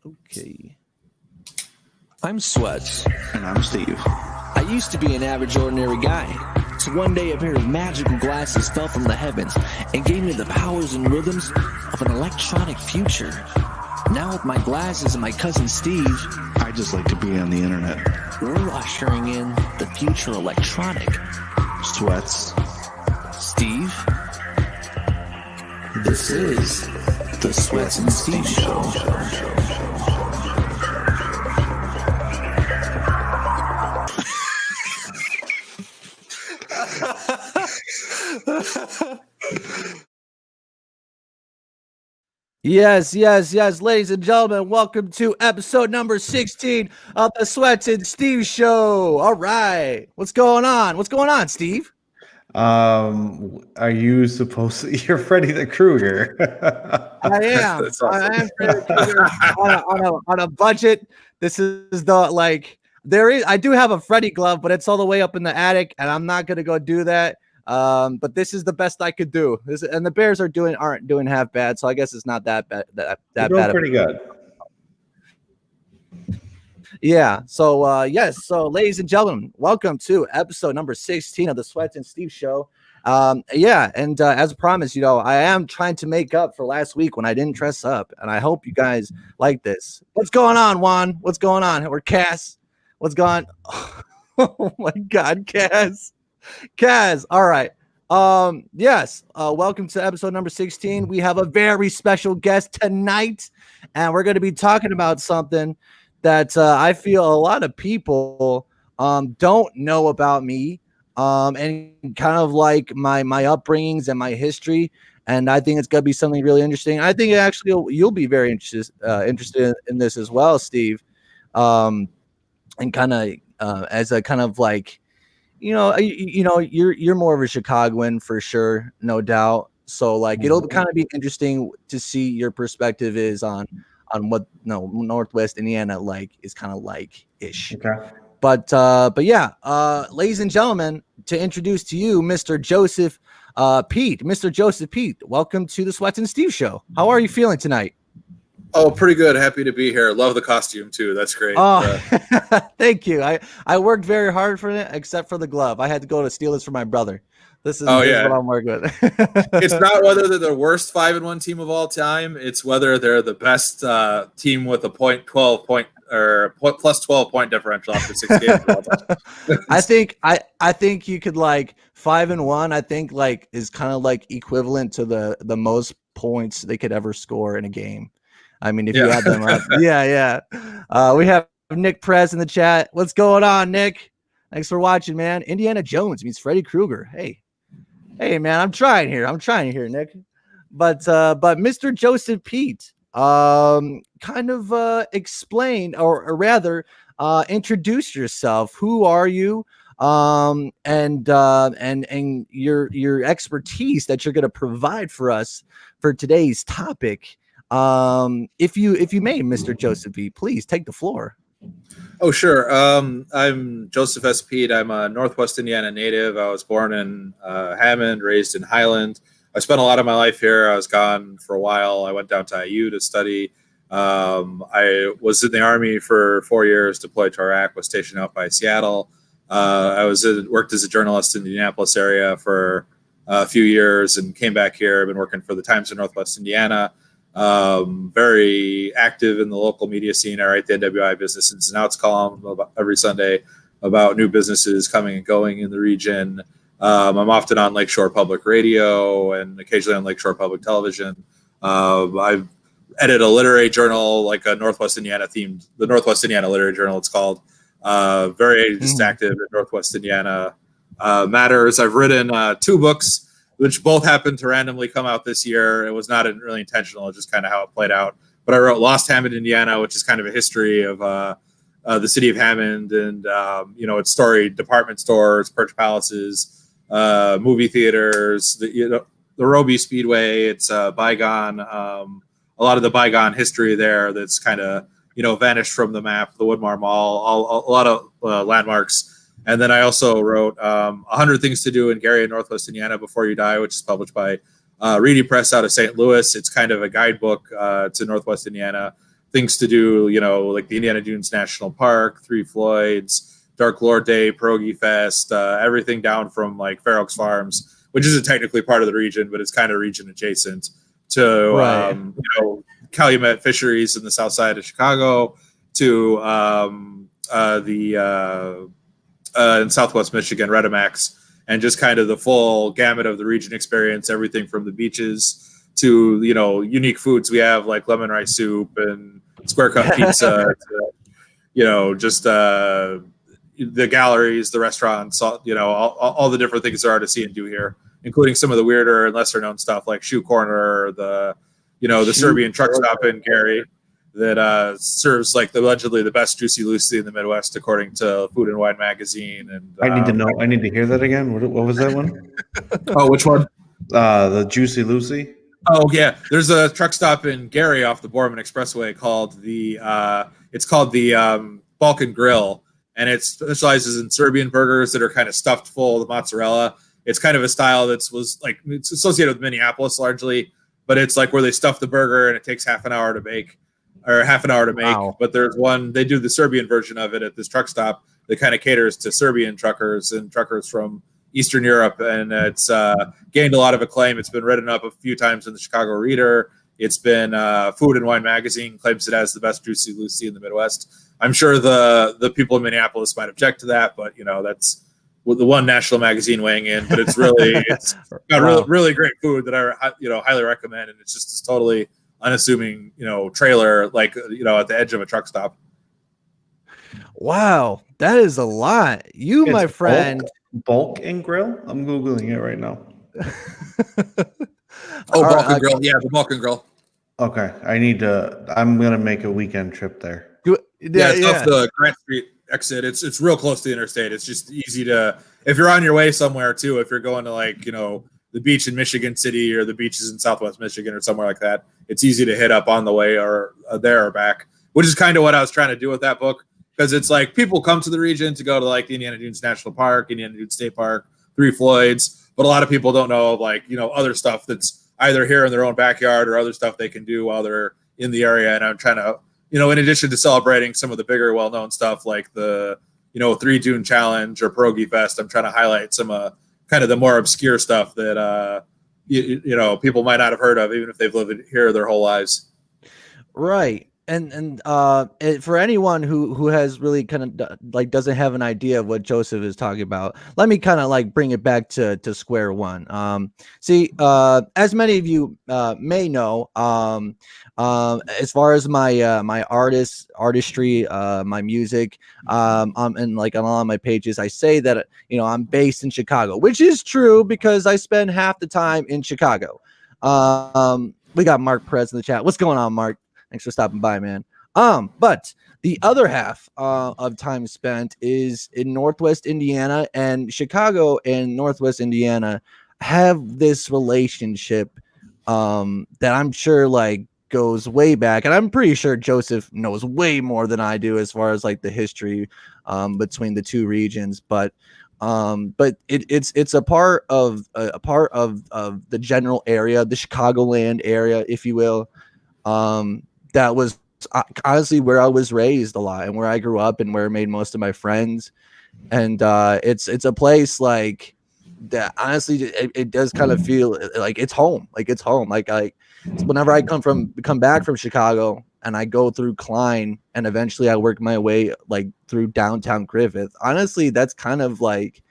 Okay. I'm SWETZ. And I'm Steve. I used to be an average, ordinary guy. So one day a pair of magical glasses fell from the heavens and gave me the powers and rhythms of an electronic future. Now with my glasses and my cousin Steve, I just like to be on the internet. we're ushering in the future electronic. SWETZ. Steve, this is the SWETZ and Steve Show. Yes, ladies and gentlemen, welcome to episode number 16 of the SWETZ and Steve Show. All right, what's going on, Steve? Are you supposed to? You're Freddy the Krueger. I am. That's awesome. I am Freddy Krueger on a budget. This is I do have a Freddy glove, but it's all the way up in the attic, and I'm not gonna go do that. But this is the best I could do. And the Bears aren't doing half bad, so I guess it's not that bad. That bad. Pretty good. Yeah. So yes. So ladies and gentlemen, welcome to episode number 16 of the SWETZ and Steve Show. And as promised, I am trying to make up for last week when I didn't dress up, and I hope you guys like this. What's going on, Juan? What's going on? Or Cass? What's going on? Oh my God, Cass. All right. Yes. Welcome to episode number 16. We have a very special guest tonight, and we're going to be talking about something that I feel a lot of people don't know about me, and kind of like my upbringings and my history. And I think it's going to be something really interesting. I think actually you'll be very interested in this as well, Steve. And kind of as a kind of like, you're more of a Chicagoan for sure, no doubt. So like it'll kind of be interesting to see your perspective is on what Northwest Indiana like is kind of like ish. Okay. But yeah, ladies and gentlemen, to introduce to you Mr. Joseph Pete. Mr. Joseph Pete, welcome to the SWETZ and Steve Show. How are you feeling tonight? Oh, pretty good. Happy to be here. Love the costume too. That's great. Oh, thank you. I worked very hard for it, except for the glove. I had to go to steal this from my brother. This is what I'm working with. It's not whether they're the worst 5-1 team of all time. It's whether they're the best team with a plus 12 point differential after 6 games. I think you could like 5-1. I think like is kind of like equivalent to the most points they could ever score in a game. I mean, if you add them up. Yeah. We have Nick Prez in the chat. What's going on, Nick? Thanks for watching, man. Indiana Jones meets Freddy Krueger. Hey, man, I'm trying here, Nick. But Mr. Joseph Pete, kind of explain or rather introduce yourself. Who are you? And your expertise that you're going to provide for us for today's topic. If you may, Mr. Joseph Pete, please take the floor. Oh, sure. I'm Joseph S. Pete. I'm a Northwest Indiana native. I was born in Hammond, raised in Highland. I spent a lot of my life here. I was gone for a while. I went down to IU to study. I was in the Army for 4 years, deployed to Iraq, was stationed out by Seattle. I worked as a journalist in the Indianapolis area for a few years and came back here. I've been working for the Times of Northwest Indiana. Very active in the local media scene. I write the NWI Business Ins and Outs column every Sunday about new businesses coming and going in the region. I'm often on Lakeshore Public Radio and occasionally on Lakeshore Public Television. I edit a literary journal, like a Northwest Indiana themed, the Northwest Indiana Literary Journal, it's called. Very just active in Northwest Indiana matters. I've written 2 books, which both happened to randomly come out this year. It was not really intentional. It's just kind of how it played out. But I wrote Lost Hammond, Indiana, which is kind of a history of the city of Hammond and, its storied department stores, Perch Palaces, movie theaters, the Roby Speedway. It's bygone, a lot of the bygone history there that's kind of, vanished from the map, the Woodmar Mall, a lot of landmarks. And then I also wrote 100 Things to Do in Gary and Northwest Indiana Before You Die, which is published by Reedy Press out of St. Louis. It's kind of a guidebook to Northwest Indiana things to do, like the Indiana Dunes National Park, Three Floyds, Dark Lord Day, Pierogi Fest, everything down from like Fair Oaks Farms, which isn't technically part of the region, but it's kind of region adjacent to, Right. Calumet Fisheries in the south side of Chicago, to in Southwest Michigan, Redemax, and just kind of the full gamut of the region experience, everything from the beaches to, unique foods we have like lemon rice soup and square cut pizza, to, just the galleries, the restaurants, all the different things there are to see and do here, including some of the weirder and lesser known stuff like Shoe Corner, the Serbian truck stop in Gary that serves like allegedly the best Juicy Lucy in the Midwest, according to Food and Wine magazine. And I need to know. I need to hear that again. What was that one? Oh, which one? The Juicy Lucy. Oh yeah, there's a truck stop in Gary off the Borman Expressway called the Balkan Grill, and it specializes in Serbian burgers that are kind of stuffed full of mozzarella. It's kind of a style it's associated with Minneapolis largely, but it's like where they stuff the burger and it takes half an hour to make. Wow. But there's one, they do the Serbian version of it at this truck stop that kind of caters to Serbian truckers and truckers from Eastern Europe, and it's gained a lot of acclaim. It's been written up a few times in the Chicago Reader. It's been Food and Wine magazine claims it has the best Juicy Lucy in the Midwest. I'm sure the people in Minneapolis might object to that, but that's the one national magazine weighing in. But it's got Wow. really great food that I highly recommend, and it's just this totally unassuming trailer like at the edge of a truck stop. Wow, that is a lot. You, It's my friend. Bulk and Grill. I'm googling it right now. Oh, All right, Balkan Grill. Yeah, the Balkan Grill. Okay, I'm gonna make a weekend trip there. It's off the Grant Street exit. It's real close to the interstate. It's just easy to, if you're on your way somewhere too, if you're going to like, the beach in Michigan City or the beaches in Southwest Michigan or somewhere like that, it's easy to hit up on the way or there or back, which is kind of what I was trying to do with that book. Because it's like people come to the region to go to like the Indiana Dunes National Park, Indiana Dunes State Park, Three Floyds, but a lot of people don't know like, other stuff that's either here in their own backyard or other stuff they can do while they're in the area. And I'm trying to, in addition to celebrating some of the bigger, well-known stuff like the, 3 Dune Challenge or Pierogi Fest, I'm trying to highlight some kind of the more obscure stuff that, people might not have heard of, even if they've lived here their whole lives. Right. And for anyone who has really kind of like doesn't have an idea of what Joseph is talking about, let me kind of like bring it back to square one. As many of you may know, as far as my artistry, my music, and like on all of my pages, I say that I'm based in Chicago, which is true because I spend half the time in Chicago. We got Mark Perez in the chat. What's going on, Mark? Thanks for stopping by, man. But the other half of time spent is in Northwest Indiana, and Chicago and Northwest Indiana have this relationship that I'm sure like goes way back, and I'm pretty sure Joseph knows way more than I do as far as like the history between the two regions. But it's a part of the general area, the Chicagoland area, if you will. That was honestly where I was raised a lot and where I grew up and where I made most of my friends. And it's a place like that. Honestly, it does kind of feel like it's home. Like it's home. Like whenever I come back from Chicago and I go through Klein and eventually I work my way like through downtown Griffith. Honestly, that's kind of like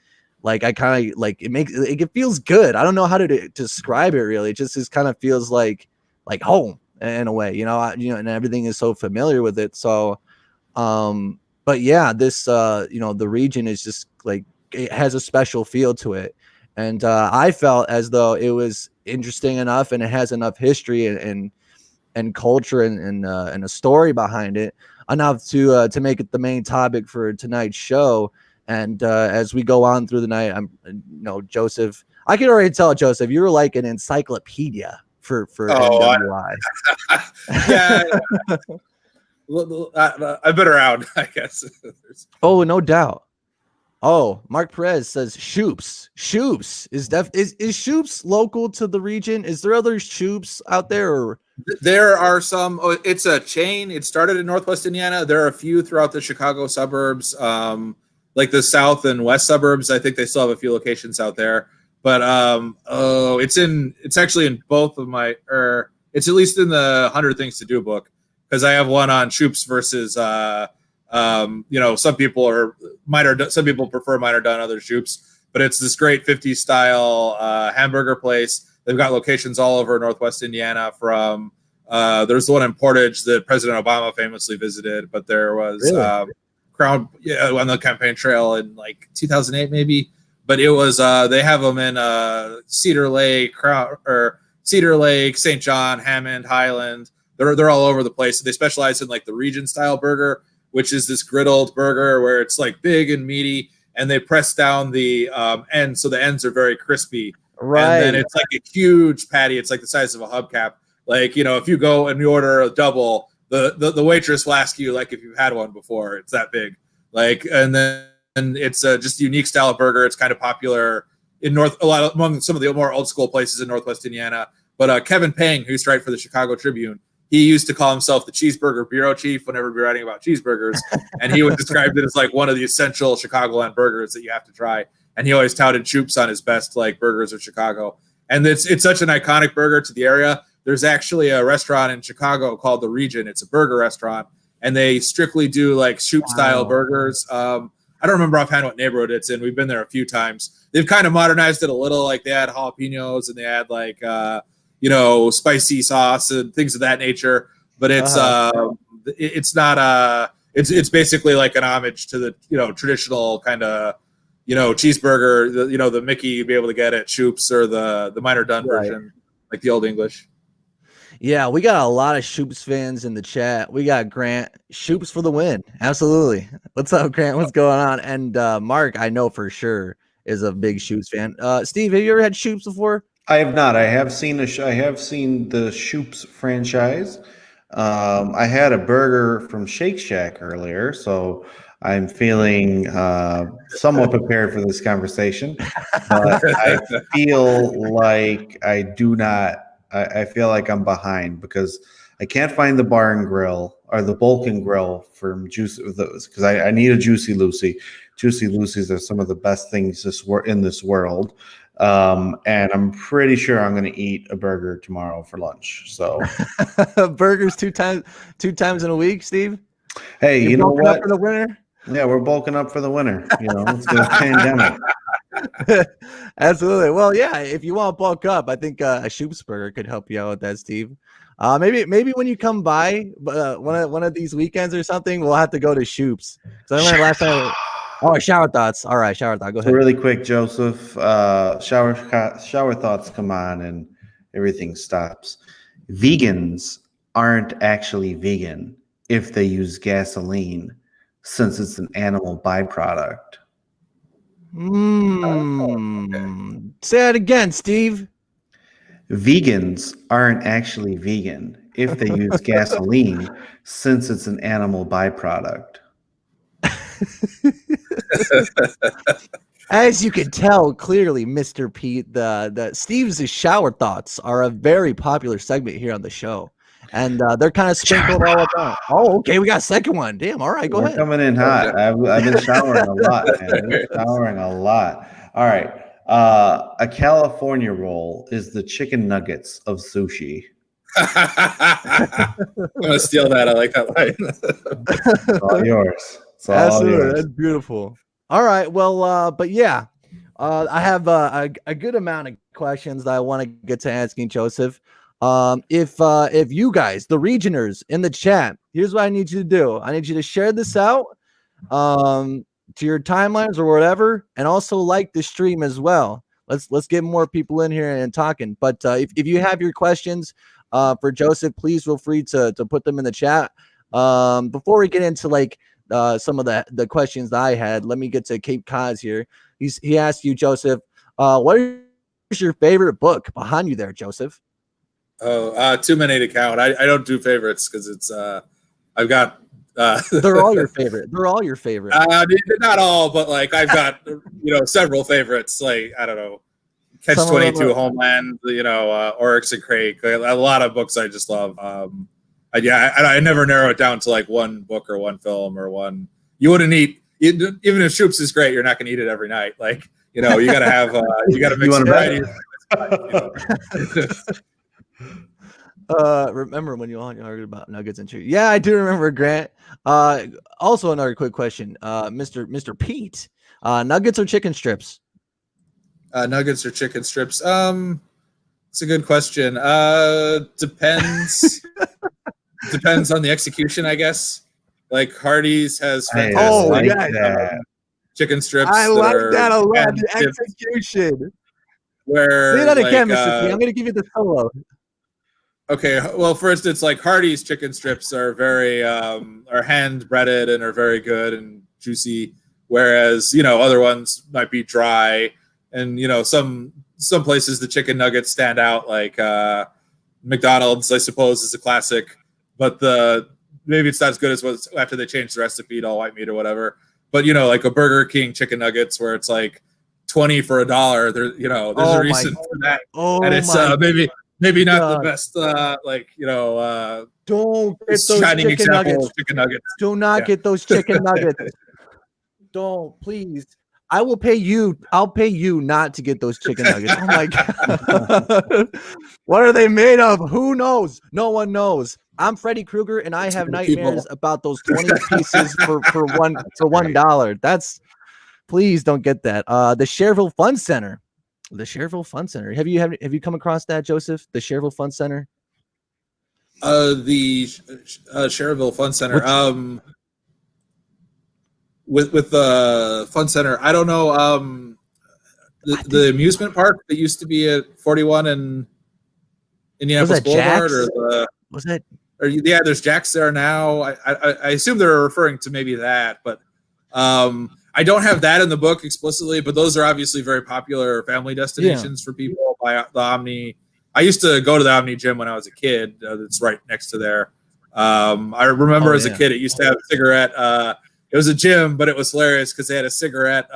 I kind of like it feels good. I don't know how to describe it really. It just kind of feels like home in a way, and everything is so familiar with it. So, but yeah, this, the region is just like, it has a special feel to it. And I felt as though it was interesting enough and it has enough history and culture and a story behind it enough to make it the main topic for tonight's show. And as we go on through the night, Joseph, I can already tell, Joseph, you were like an encyclopedia for NWI. Yeah. I've been around, I guess. Oh, no doubt. Oh, Mark Perez says Shoops. Shoops is Shoops local to the region? Is there other Shoops out there? Or There are some. Oh, it's a chain. It started in Northwest Indiana. There are a few throughout the Chicago suburbs, like the south and west suburbs. I think they still have a few locations out there. But it's actually in both of my, or it's at least in the 100 Things to Do book, because I have one on Shoops versus some people some people prefer minor done, others Shoops, but it's this great 50s style hamburger place. They've got locations all over Northwest Indiana. From there's the one in Portage that President Obama famously visited, but there was Really? Crown on the campaign trail in like 2008 maybe. But it was they have them in Cedar Lake, St. John, Hammond, Highland. They're all over the place. They specialize in like the region style burger, which is this griddled burger where it's like big and meaty, and they press down the ends so the ends are very crispy. Right. And then it's like a huge patty. It's like the size of a hubcap. Like, if you go and you order a double, the waitress will ask you like if you've had one before. It's that big. Like, and it's just a unique style of burger. It's kind of popular in among some of the more old school places in Northwest Indiana. But Kevin Pang, who used to write for the Chicago Tribune, he used to call himself the cheeseburger bureau chief whenever we're writing about cheeseburgers, and he would describe it as like one of the essential Chicagoland burgers that you have to try. And he always touted Shoops on his best like burgers of Chicago. And it's such an iconic burger to the area. There's actually a restaurant in Chicago called The Region. It's a burger restaurant, and they strictly do like Shoop style burgers. I don't remember offhand what neighborhood it's in. We've been there a few times. They've kind of modernized it a little. Like they add jalapenos and they add like spicy sauce and things of that nature. But it's not it's basically like an homage to the traditional kind of cheeseburger. The Mickey you'd be able to get at Shoops, or the minor done version, like the Old English. Yeah, we got a lot of Shoops fans in the chat. We got Grant, Shoops for the win. Absolutely. What's up, Grant? What's going on? And Mark, I know for sure, is a big Shoops fan. Steve, have you ever had Shoops before? I have not. I have seen the Shoops franchise. I had a burger from Shake Shack earlier, so I'm feeling somewhat prepared for this conversation. But I feel like I feel like I'm behind because I can't find the bar and grill or the Bulk and Grill from because I need a Juicy Lucy. Juicy Lucy's are some of the best things in this world. And I'm pretty sure I'm going to eat a burger tomorrow for lunch. So burgers two times in a week, Steve. Hey, you know what? For the winter? Yeah, we're bulking up for the winter. It's the pandemic. Absolutely. Well, yeah, if you want to bulk up, I think a Shoops burger could help you out with that, Steve. Maybe when you come by one of these weekends or something, we'll have to go to Shoops. So I remember last time. Oh, shower thoughts. All right, shower thought. Go ahead. Really quick, Joseph. Shower thoughts come on and everything stops. Vegans aren't actually vegan if they use gasoline, since it's an animal byproduct. Say that again, Steve. Vegans aren't actually vegan if they use gasoline, since it's an animal byproduct. As you can tell clearly, Mr. Pete, the Steve's shower thoughts are a very popular segment here on the show, and they're kind of sprinkled all about. Oh, okay, we got a second one. Damn, all right, go ahead. Coming in hot. I've been showering a lot, man. I've been showering a lot. All right, a California roll is the chicken nuggets of sushi. I'm gonna steal that. I like that line. It's all yours. Absolutely, that's beautiful. All right, well, but yeah, I have a good amount of questions that I want to get to asking Joseph. If you guys, the regioners in the chat, here's what I need you to do. I need you to share this out to your timelines or whatever, and also like the stream as well. Let's get more people in here and talking. But if you have your questions for Joseph, please feel free to put them in the chat. Before we get into like some of the questions that I had, let me get to Cape Cod here. He asked you, Joseph, what is your favorite book behind you there, Joseph? Oh, too many to count. I don't do favorites because it's I've got they're all your favorite. They're all your favorite. Not all, but like I've got several favorites. Like I don't know, Catch Some of them 22, are- Homeland, Oryx and Crake. A lot of books I just love. I never narrow it down to like one book or one film or one. You wouldn't eat, even if Shoops is great, you're not going to eat it every night. Like, you got to have, you got to mix variety. Remember when you argued about nuggets and cheese? Yeah, I do remember, Grant. Also another quick question, Mr. Pete, nuggets or chicken strips? Nuggets or chicken strips? It's a good question. Depends. Depends on the execution, I guess. Like Hardee's has fantastic chicken strips. I like that a lot. The execution. Where say that again, Mr. P. I'm going to give you the solo. Okay, well, for instance, like Hardee's chicken strips are very are hand breaded and are very good and juicy, whereas other ones might be dry, and some places the chicken nuggets stand out. Like McDonald's, I suppose, is a classic, but maybe it's not as good as what after they changed the recipe to all white meat or whatever. But like a Burger King chicken nuggets where it's like $20 for $1. There's a reason for that, and it's maybe not the best. Don't get those shining chicken example nuggets. of chicken nuggets. Do not get those chicken nuggets. Don't, please. I will pay you. I'll pay you not to get those chicken nuggets. Oh my god. What are they made of? Who knows? No one knows. I'm Freddy Krueger and I have nightmares about those 20 pieces for $1. That's, please don't get that. The Cherville Fun Center. The Cherville Fun Center. Have you come across that, Joseph? The Cherville Fun Center? The Cherville Fun Center. With the Fun Center, I don't know. The amusement park that used to be at 41 and Indianapolis Boulevard, was it? Yeah, there's Jack's there now. I assume they're referring to maybe that, but I don't have that in the book explicitly. But those are obviously very popular family destinations for people. By the Omni, I used to go to the Omni gym when I was a kid. That's right next to there. I remember as a kid, it used to have a cigarette. It was a gym, but it was hilarious because they had a cigarette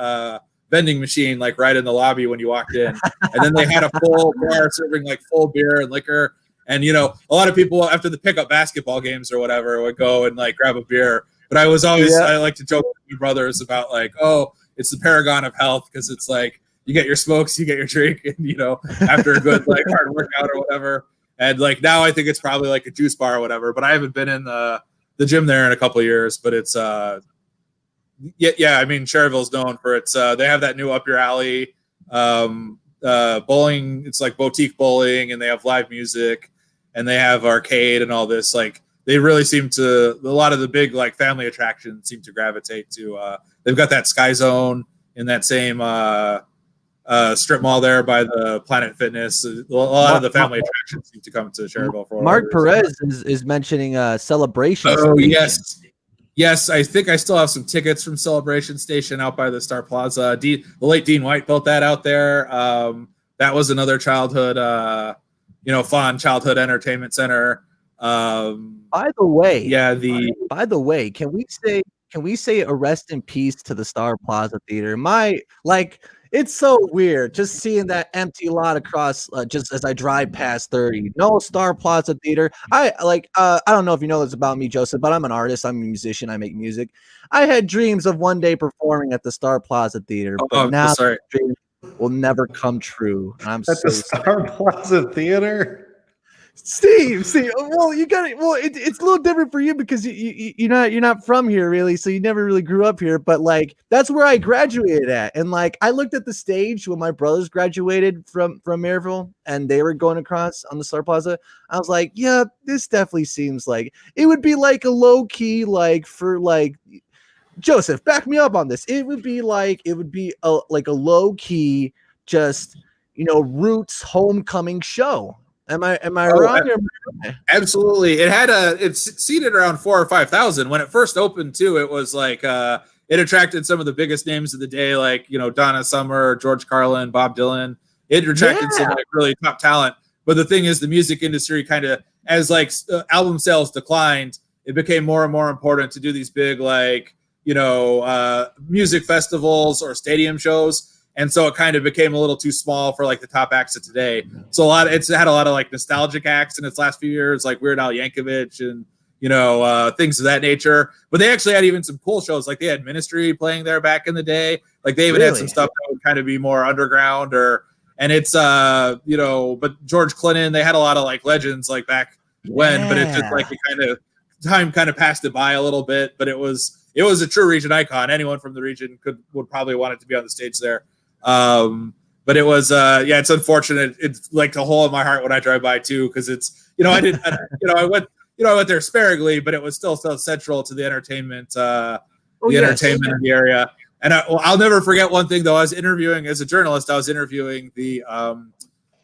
vending machine like right in the lobby when you walked in, and then they had a full bar serving like full beer and liquor. And a lot of people after the pickup basketball games or whatever would go and like grab a beer. But I was always I like to joke with my brothers about like, oh, it's the paragon of health because it's like you get your smokes, you get your drink, and after a good like hard workout or whatever. And like now I think it's probably like a juice bar or whatever. But I haven't been in the gym there in a couple of years. But it's yeah. I mean, Cherville's known for its. They have that new up your alley bowling. It's like boutique bowling, and they have live music, and they have arcade and all this. Like they really seem to. A lot of the big like family attractions seem to gravitate to. They've got that Sky Zone in that same strip mall there by the Planet Fitness. A lot of the family attractions seem to come to Cherville. For Mark Perez is mentioning Celebration. Oh Station. Yes, I think I still have some tickets from Celebration Station out by the Star Plaza. The late Dean White built that out there. That was another childhood, fun childhood entertainment center. By the way, can we say a rest in peace to the Star Plaza Theater? It's so weird just seeing that empty lot across just as I drive past 30. No Star Plaza Theater. I don't know if you know this about me, Joseph, but I'm an artist. I'm a musician. I make music. I had dreams of one day performing at the Star Plaza Theater, but now dreams will never come true. And I'm at the Star Plaza Theater. Steve, well, you got it. Well, it's a little different for you because you're not from here really, so you never really grew up here. But like that's where I graduated at, and like I looked at the stage when my brothers graduated from Maryville, and they were going across on the Star Plaza. I was like, yeah, this definitely seems like it would be like a low key like for like Joseph. Back me up on this. It would be a low key just roots homecoming show. Am I wrong? Absolutely. It's seated around 4,000 or 5,000. When it first opened too, it was like it attracted some of the biggest names of the day, like Donna Summer, George Carlin, Bob Dylan. It attracted some like really top talent. But the thing is, the music industry kind of, as like album sales declined, it became more and more important to do these big like music festivals or stadium shows. and so it kind of became a little too small for like the top acts of today. So it's had a lot of like nostalgic acts in its last few years, like Weird Al Yankovic and things of that nature. But they actually had even some cool shows, like they had Ministry playing there back in the day. Like they even had some stuff that would kind of be more underground and it's but George Clinton, they had a lot of like legends like back when, but it's just like time kind of passed it by a little bit. But it was a true region icon. Anyone from the region would probably want it to be on the stage there. But it was it's unfortunate. It's like a hole in my heart when I drive by too, because it's I went there sparingly, but it was still so central to the entertainment entertainment in the area. And I'll never forget one thing though. I was interviewing as a journalist. I was interviewing the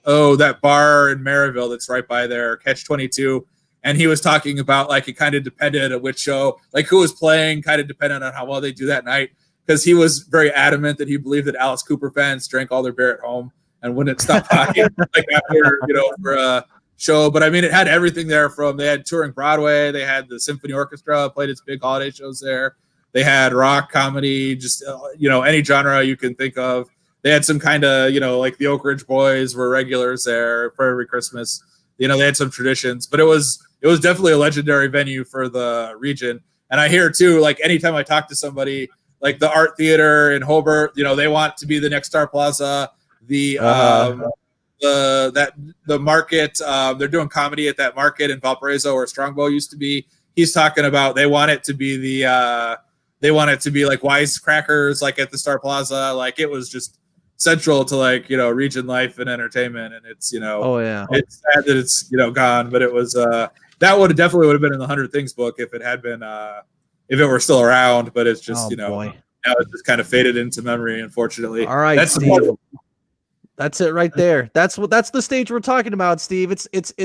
that bar in Maryville that's right by there, Catch 22. And he was talking about like it kind of depended on which show, like who was playing, kind of depended on how well they do that night. Because he was very adamant that he believed that Alice Cooper fans drank all their beer at home and wouldn't stop by like after for a show. But I mean, it had everything there. They had touring Broadway, they had the symphony orchestra played its big holiday shows there. They had rock, comedy, just any genre you can think of. They had some kind of like the Oak Ridge Boys were regulars there for every Christmas. They had some traditions, but it was definitely a legendary venue for the region. And I hear too, like anytime I talk to somebody, like the Art Theater in Hobart, they want to be the next Star Plaza. The market, they're doing comedy at that market in Valparaiso where Strongbow used to be. He's talking about they want it to be like Wisecrackers, like at the Star Plaza. Like it was just central to like region life and entertainment, and it's it's sad that it's gone, but it was that would have been in the 100 Things book if it had been if it were still around, but it's just now it's just kind of faded into memory, unfortunately. All right, that's Steve. That's it right there. That's the stage we're talking about, Steve. It's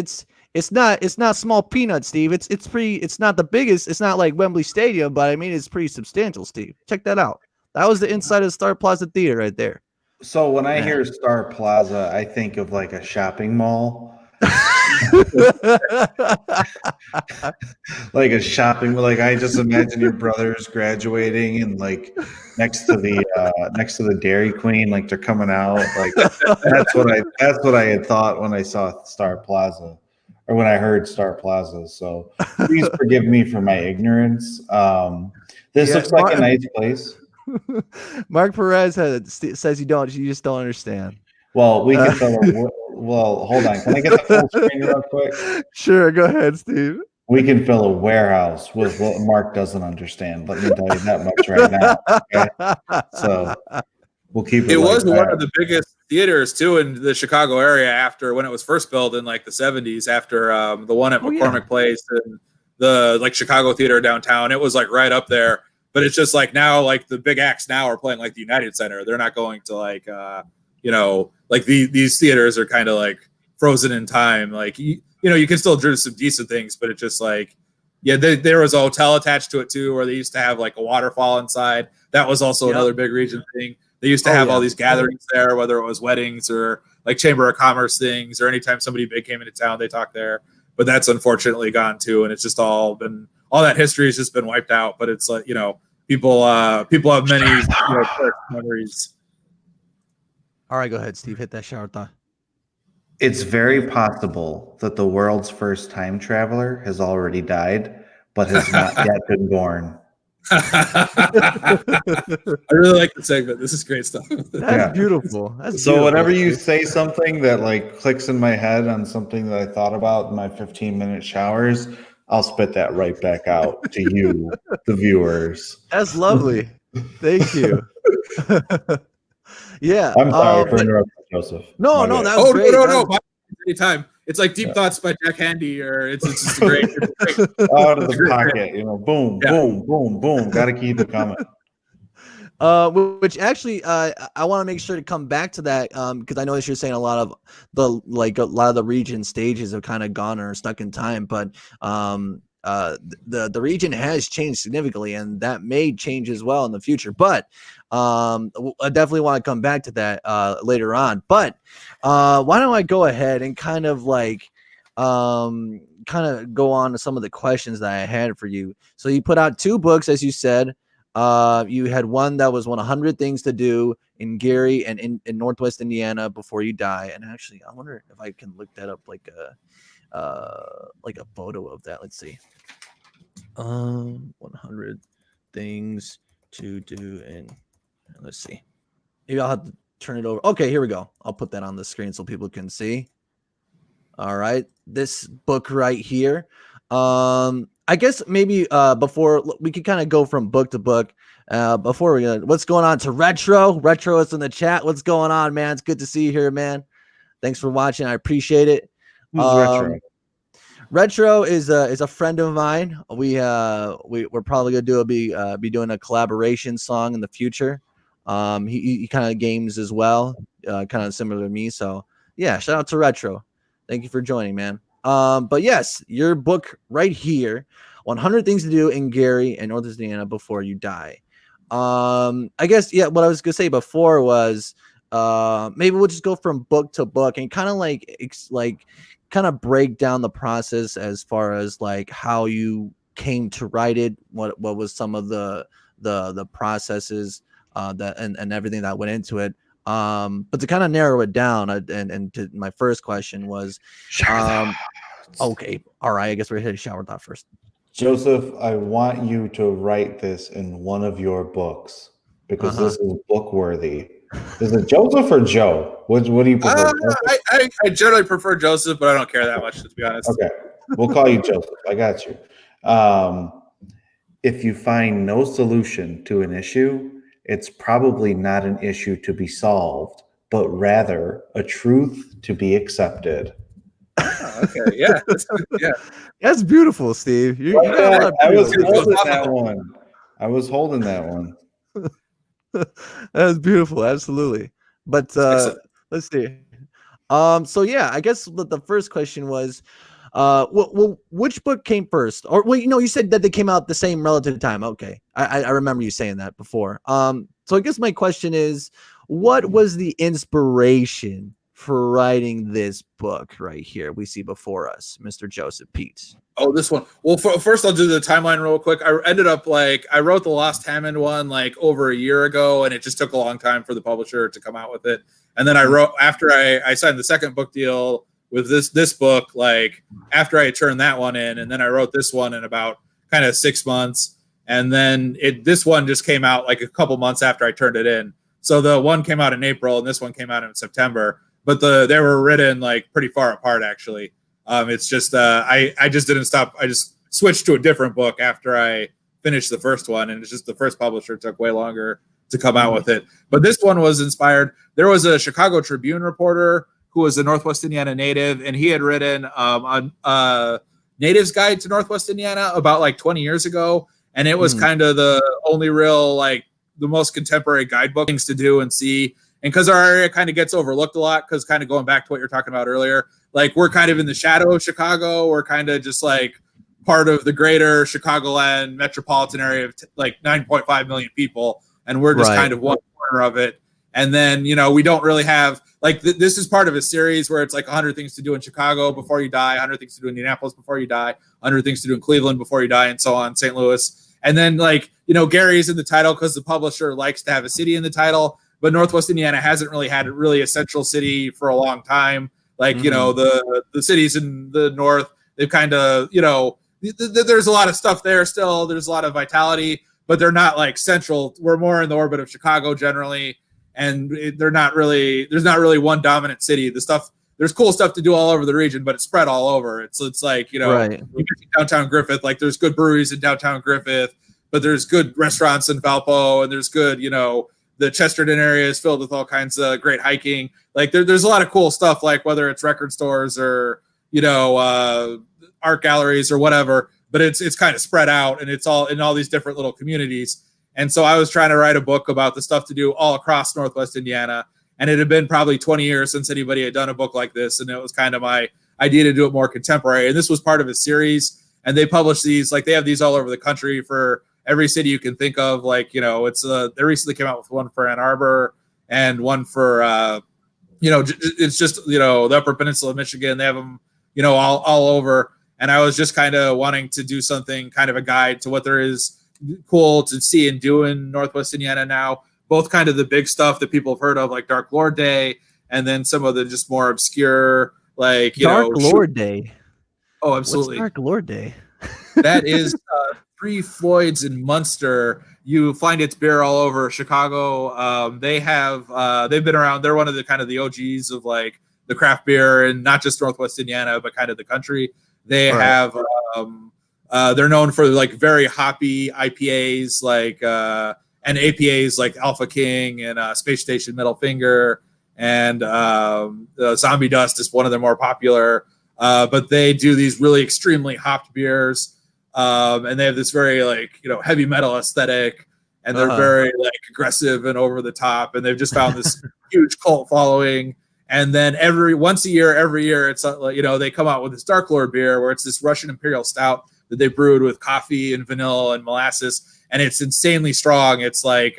not small peanuts, Steve. It's not the biggest. It's not like Wembley Stadium, but I mean it's pretty substantial, Steve. Check that out. That was the inside of the Star Plaza Theater right there. So when I hear Star Plaza, I think of like a shopping mall. Like a shopping, like I just imagine your brothers graduating and like next to the Dairy Queen, like they're coming out. Like that's what I had thought when I saw Star Plaza, or when I heard Star Plaza. So please forgive me for my ignorance. This looks like a nice place. Mark Perez says you just don't understand. Well, we can well, hold on. Can I get the full screen real quick? Sure, go ahead, Steve. We can fill a warehouse with what Mark doesn't understand. Let me tell you that much right now. Okay? So we'll keep it. It was one of the biggest theaters too in the Chicago area after when it was first built in like the 70s. After the one at McCormick Place and the like Chicago Theater downtown, it was like right up there. But it's just like now, like the big acts now are playing like the United Center. They're not going to like like these theaters are kind of like frozen in time. Like you can still do some decent things, but it's just like there was a hotel attached to it too, where they used to have like a waterfall inside. That was also another big region thing. They used to have all these gatherings there, whether it was weddings or like Chamber of Commerce things, or anytime somebody big came into town, they talked there. But that's unfortunately gone too, and it's just all that history has just been wiped out. But it's like people have many memories. All right, go ahead, Steve. Hit that shower thought. It's very possible that the world's first time traveler has already died, but has not yet been born. I really like the segment. This is great stuff. That's beautiful. That's so beautiful. Whenever you say something that like clicks in my head on something that I thought about in my 15-minute showers, I'll spit that right back out to you, the viewers. That's lovely. Thank you. Yeah. I'm sorry for interrupting, Joseph. No, that was great. No. Anytime. It's like Deep Thoughts by Jack Handy, or it's just great. Out of the pocket, boom, boom, boom, boom. Got to keep it coming. Which actually, I want to make sure to come back to that because I know that you're saying a lot of the region stages have kind of gone or stuck in time, but the region has changed significantly, and that may change as well in the future. But I definitely want to come back to that later on. But why don't I go ahead and kind of go on to some of the questions that I had for you. So you put out 2 books, as you said. You had one that was 100 things to do in Gary and in Northwest Indiana before you die. And actually, I wonder if I can look that up like a photo of that. Let's see. 100 things to do in. Let's see. Maybe I'll have to turn it over. Okay, here we go. I'll put that on the screen so people can see. All right, this book right here. I guess maybe before we could kind of go from book to book. Before we what's going on to Retro? Retro is in the chat. What's going on, man? It's good to see you here, man. Thanks for watching. I appreciate it. Who's Retro? Retro is a friend of mine. We're probably gonna be doing a collaboration song in the future. He kind of games as well, kind of similar to me. So yeah, shout out to Retro. Thank you for joining, man. But yes, your book right here, 100 Things to Do in Gary and Northwest Indiana Before You Die. I guess, yeah, what I was going to say before was maybe we'll just go from book to book and kind of kind of break down the process as far as like how you came to write it, what was some of the processes that and everything that went into it. But to kind of narrow it down, and to my first question was, okay, all right, I guess we're headed shower thought first. Joseph, I want you to write this in one of your books because this is book worthy. Is it Joseph or Joe? What do you prefer? I generally prefer Joseph, but I don't care that much, to be honest. Okay, we'll call you Joseph. I got you. If you find no solution to an issue, it's probably not an issue to be solved, but rather a truth to be accepted. Okay, yeah, yeah, that's beautiful, Steve. I was holding that one. I was holding that one. That's beautiful, absolutely. But let's see. So yeah, I guess the first question was, well, which book came first? Or well, you said that they came out the same relative time. Okay, I remember you saying that before. So I guess my question is, what was the inspiration for writing this book right here we see before us, Mr. Joseph Pete? Oh, this one. Well, first I'll do the timeline real quick. I ended up I wrote the Lost Hammond one over a year ago, and it just took a long time for the publisher to come out with it. And then I wrote after I signed the second book deal with this book, after I turned that one in, and then I wrote this one in about kind of 6 months, and then this one just came out a couple months after I turned it in. So the one came out in April, and this one came out in September. But they were written pretty far apart, actually. It's just I just didn't stop. I just switched to a different book after I finished the first one, and it's just the first publisher took way longer to come out with it. But this one was inspired. There was a Chicago Tribune reporter who was a Northwest Indiana native, and he had written a Native's Guide to Northwest Indiana about 20 years ago, and it was kind of the only real the most contemporary guidebook, things to do and see. And because our area kind of gets overlooked a lot, because kind of going back to what you're talking about earlier, we're kind of in the shadow of Chicago. We're kind of just part of the greater Chicagoland metropolitan area of 9.5 million people. And we're just kind of one corner of it. And then, we don't really have this is part of a series where it's 100 things to do in Chicago before you die, 100 things to do in Indianapolis before you die, 100 things to do in Cleveland before you die, and so on, St. Louis. And then Gary's in the title because the publisher likes to have a city in the title. But Northwest Indiana hasn't really had a central city for a long time. The cities in the north, they've kind of, there's a lot of stuff there still. There's a lot of vitality, but they're not central. We're more in the orbit of Chicago generally, and there's not really one dominant city. There's cool stuff to do all over the region, but it's spread all over. It's you get downtown Griffith, there's good breweries in downtown Griffith, but there's good restaurants in Valpo, and there's good, the Chesterton area is filled with all kinds of great hiking. There's a lot of cool stuff, whether it's record stores or, art galleries or whatever, but it's kind of spread out, and it's all in all these different little communities. And so I was trying to write a book about the stuff to do all across Northwest Indiana. And it had been probably 20 years since anybody had done a book like this. And it was kind of my idea to do it more contemporary. And this was part of a series, and they publish these, they have these all over the country for every city you can think of. They recently came out with one for Ann Arbor and one for, it's just, the Upper Peninsula of Michigan. They have them, all over. And I was just kind of wanting to do something, kind of a guide to what there is cool to see and do in Northwest Indiana now. Both kind of the big stuff that people have heard of, like Dark Lord Day, and then some of the just more obscure, like Dark Lord Day. Oh, absolutely. What's Dark Lord Day? That is Three Floyds in Munster. You find its beer all over Chicago. They've been around. They're one of the kind of the OGs of like the craft beer, and not just Northwest Indiana, but kind of the country. They have they're known for like very hoppy IPAs, like and APAs like Alpha King and Space Station Middle Finger, and Zombie Dust is one of their more popular. But they do these really extremely hopped beers. And they have this very like, heavy metal aesthetic, and they're very like aggressive and over the top. And they've just found this huge cult following. And then every year, it's they come out with this Dark Lord beer where it's this Russian Imperial Stout that they brewed with coffee and vanilla and molasses. And it's insanely strong. It's like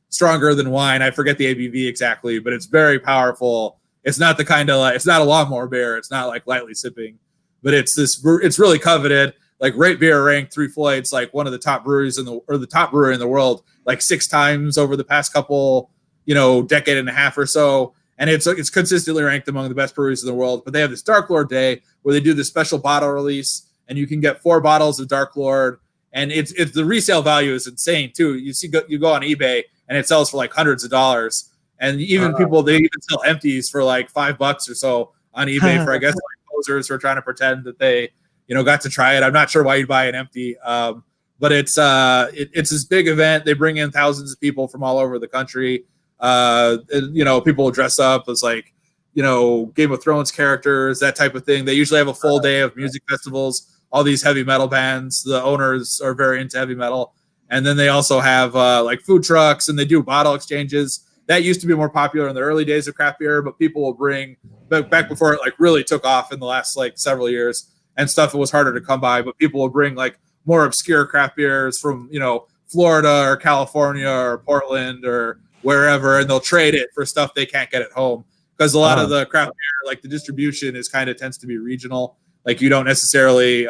stronger than wine. I forget the ABV exactly, but it's very powerful. It's not the kind of it's not a lawnmower beer. It's not like lightly sipping, but it's really coveted. Like Rate Beer ranked Three Floyds like one of the top breweries the top brewery in the world like 6 times over the past couple, decade and a half or so. And it's consistently ranked among the best breweries in the world. But they have this Dark Lord Day where they do this special bottle release, and you can get 4 bottles of Dark Lord. And it's the resale value is insane too. You go on eBay and it sells for like hundreds of dollars. And even they even sell empties for like $5 or so on eBay for, I guess, like posers who are trying to pretend that they, got to try it. I'm not sure why you'd buy an empty, but it's this big event. They bring in thousands of people from all over the country. People will dress up as like, Game of Thrones characters, that type of thing. They usually have a full day of music festivals. All these heavy metal bands, the owners are very into heavy metal. And then they also have like food trucks, and they do bottle exchanges. That used to be more popular in the early days of craft beer, but people will bring back before it like really took off in the last like several years, and stuff that was harder to come by. But people will bring like more obscure craft beers from, Florida or California or Portland or wherever, and they'll trade it for stuff they can't get at home. Because a lot of the craft beer, like the distribution is tends to be regional. Like you don't necessarily,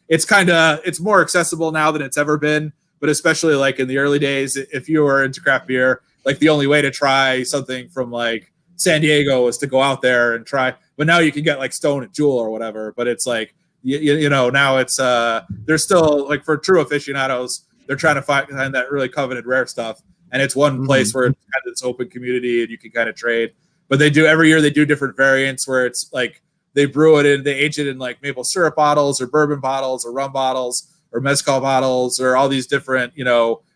it's more accessible now than it's ever been. But especially like in the early days, if you were into craft beer, like the only way to try something from like San Diego was to go out there and try. But now you can get like Stone at Jewel or whatever. But it's like, now it's, there's still like for true aficionados, they're trying to find that really coveted rare stuff. And it's one place where it's kind of this open community and you can kind of trade. But every year they do different variants where it's like they brew it and they age it in like maple syrup bottles or bourbon bottles or rum bottles or mezcal bottles or all these different,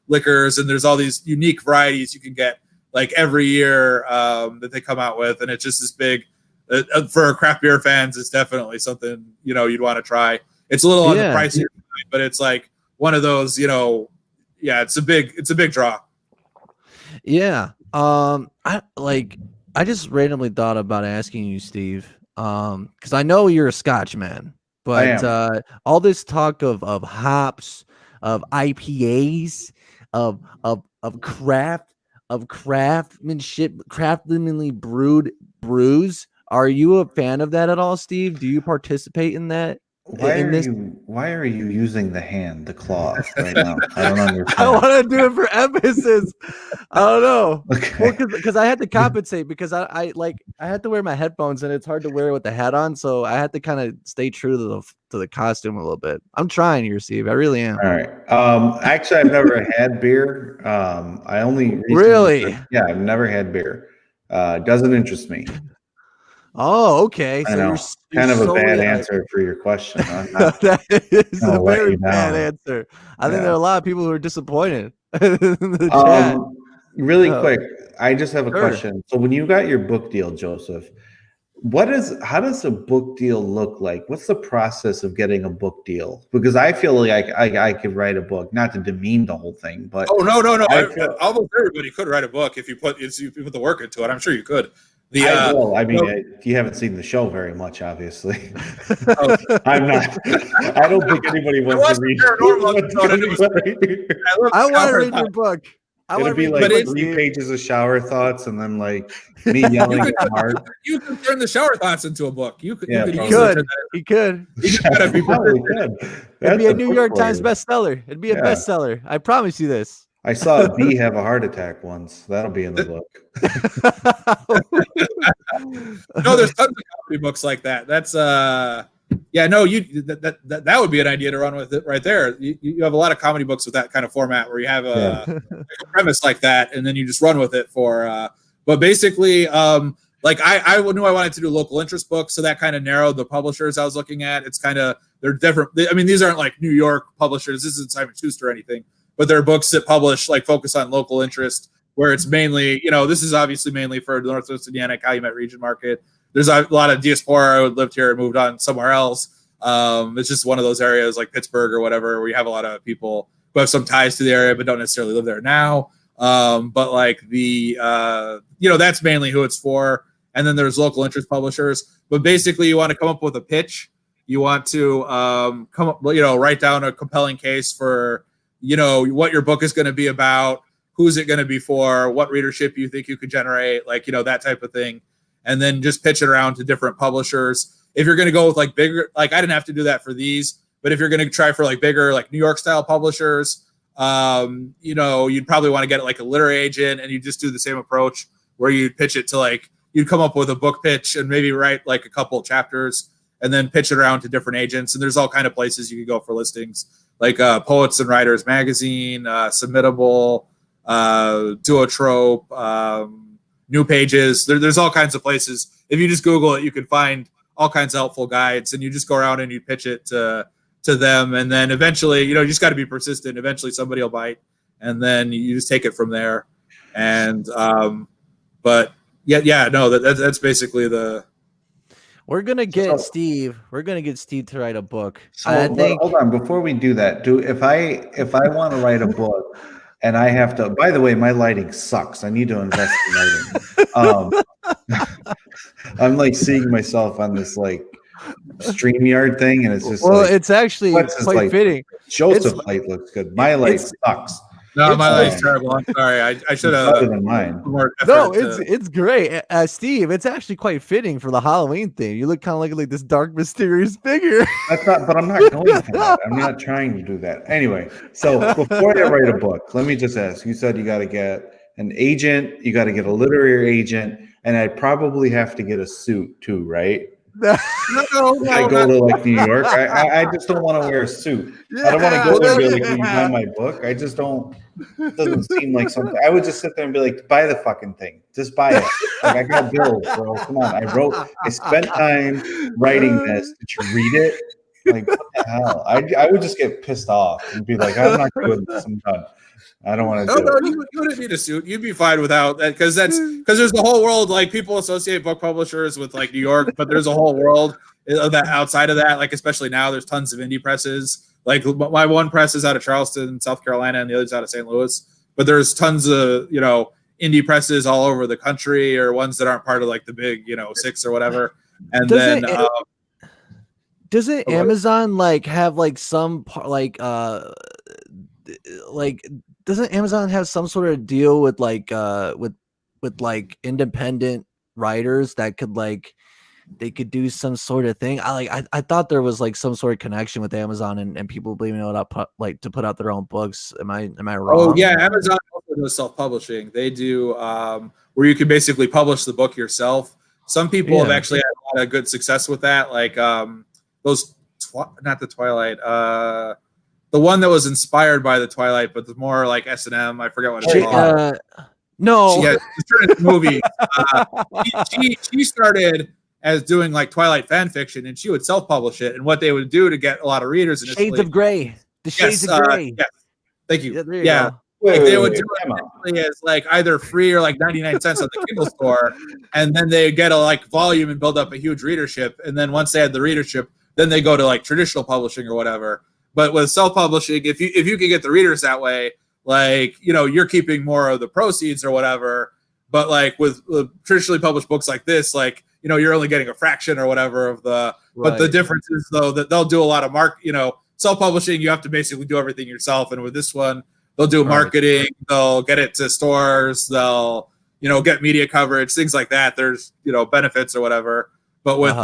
liquors. And there's all these unique varieties you can get like every year that they come out with. And it's just this big, for craft beer fans, it's definitely something, you'd want to try. It's a little on the pricier side, but it's like one of those, it's a big draw. Yeah. I just randomly thought about asking you, Steve, because I know you're a Scotch man, but all this talk of hops, of IPAs, of craftsmanship, craftsmanly brewed brews. Are you a fan of that at all, Steve? Do you participate in that? Why are you using the claw right now? I don't understand. I want to do it for emphasis. I don't know. Okay. Well, because I had to compensate because I had to wear my headphones and it's hard to wear with the hat on, so I had to kind of stay true to the costume a little bit. I'm trying here, Steve. I really am. All right. Actually, I've never had beer. I only really. Yeah, I've never had beer. Doesn't interest me. Oh, okay. I know. You're kind of a bad answer for your question. That is a very bad answer. I think there are a lot of people who are disappointed in the chat. Really quick, I just have a question. So when you got your book deal, Joseph, how does a book deal look like? What's the process of getting a book deal? Because I feel like I could write a book, not to demean the whole thing, but no. Almost everybody could write a book if you put the work into it. I'm sure you could. I will. I mean, you haven't seen the show very much, obviously. I'm not. I don't think anybody wants to read. I want to read your book. It'd be like 3 pages of shower thoughts, and then like me yelling at Mark. You could turn the shower thoughts into a book. You could. Yeah, you could probably. easily turn that. He could. He probably could. It'd be a That's New book York for Times you. bestseller. It'd be a Yeah. bestseller. I promise you this. I saw a bee have a heart attack once. That'll be in the book. No, there's tons of comedy books like that. That's yeah, no, that would be an idea to run with it right there. You have a lot of comedy books with that kind of format where you have a premise like that, and then you just run with it for. But basically, like I knew I wanted to do local interest books, so that kind of narrowed the publishers I was looking at. It's kind of they're different. I mean, these aren't like New York publishers. This isn't Simon Schuster or anything, but they're books that publish like focus on local interest, where it's mainly, this is obviously mainly for the Northwest Indiana Calumet region market. There's a lot of diaspora who lived here and moved on somewhere else. It's just one of those areas like Pittsburgh or whatever, where you have a lot of people who have some ties to the area but don't necessarily live there now. But like the, that's mainly who it's for. And then there's local interest publishers. But basically, you want to come up with a pitch. You want to come up, write down a compelling case for, what your book is going to be about, who's it going to be for, what readership you think you could generate, like, that type of thing. And then just pitch it around to different publishers. If you're going to go with like bigger, like I didn't have to do that for these, but if you're going to try for like bigger, like New York style publishers, you'd probably want to get like a literary agent, and you just do the same approach where you pitch it to like, you'd come up with a book pitch and maybe write like a couple chapters and then pitch it around to different agents. And there's all kind of places you can go for listings, like Poets and Writers Magazine, Submittable, Duotrope, New Pages. There's all kinds of places. If you just Google it, you can find all kinds of helpful guides, and you just go around and you pitch it to them. And then eventually, you just got to be persistent. Eventually somebody will bite, and then you just take it from there. And, but that's basically the. We're going to get Steve to write a book. So hold on, before we do that, if I want to write a book, and I have to, by the way, my lighting sucks. I need to invest in lighting. I'm like seeing myself on this like StreamYard thing, and it's just it's actually quite fitting. Joseph's light looks good. My light sucks. No, my light's terrible. I'm sorry. I should have better than mine. No, it's great. Steve, it's actually quite fitting for the Halloween thing. You look kind of like this dark, mysterious figure. But I'm not going for that. I'm not trying to do that. Anyway, so before I write a book, let me just ask. You said you got to get an agent, you got to get a literary agent, and I probably have to get a suit too, right? No, I go to like New York. I just don't want to wear a suit. I don't want to go there and be like, "Can you buy my book?" I just don't. It doesn't seem like something. I would just sit there and be like, "Buy the fucking thing. Just buy it." Like, I got bills, bro. Come on. I spent time writing this. Did you read it? Like, what the hell? I would just get pissed off and be like, "I'm not doing this. I'm done. I don't want to do it." You wouldn't need a suit. You'd be fine without that, because there's the whole world. Like, people associate book publishers with like New York, but there's a whole world of that outside of that. Like, especially now, there's tons of indie presses. Like, my one press is out of Charleston, South Carolina, and the other's out of St. Louis. But there's tons of indie presses all over the country, or ones that aren't part of like the big 6 or whatever. And doesn't Amazon like have like some doesn't Amazon have some sort of deal with like independent writers that could like they could do some sort of thing? I thought there was like some sort of connection with Amazon and people being able to put out their own books. Am I wrong? Oh yeah, Amazon also does self-publishing. They do where you can basically publish the book yourself. Some people have actually had a lot of good success with that. Like those not the Twilight. The one that was inspired by the Twilight, but the more like S&M. I forget what it's called. No, she turned into movies. She started as doing like Twilight fan fiction, and she would self-publish it. And what they would do to get a lot of readers initially, Shades of Grey. The Shades of Grey. Yes. Thank you. Yeah. They would do it as like either free or like 99 cents on the Kindle store, and then they get a like volume and build up a huge readership. And then once they had the readership, then they go to like traditional publishing or whatever. But with self-publishing, if you can get the readers that way, like, you're keeping more of the proceeds or whatever. But like with traditionally published books like this, like, you're only getting a fraction or whatever of the, right. But the difference is though that they'll do a lot of self-publishing. You have to basically do everything yourself. And with this one, they'll do Right. marketing, they'll get it to stores, they'll get media coverage, things like that. There's benefits or whatever. But with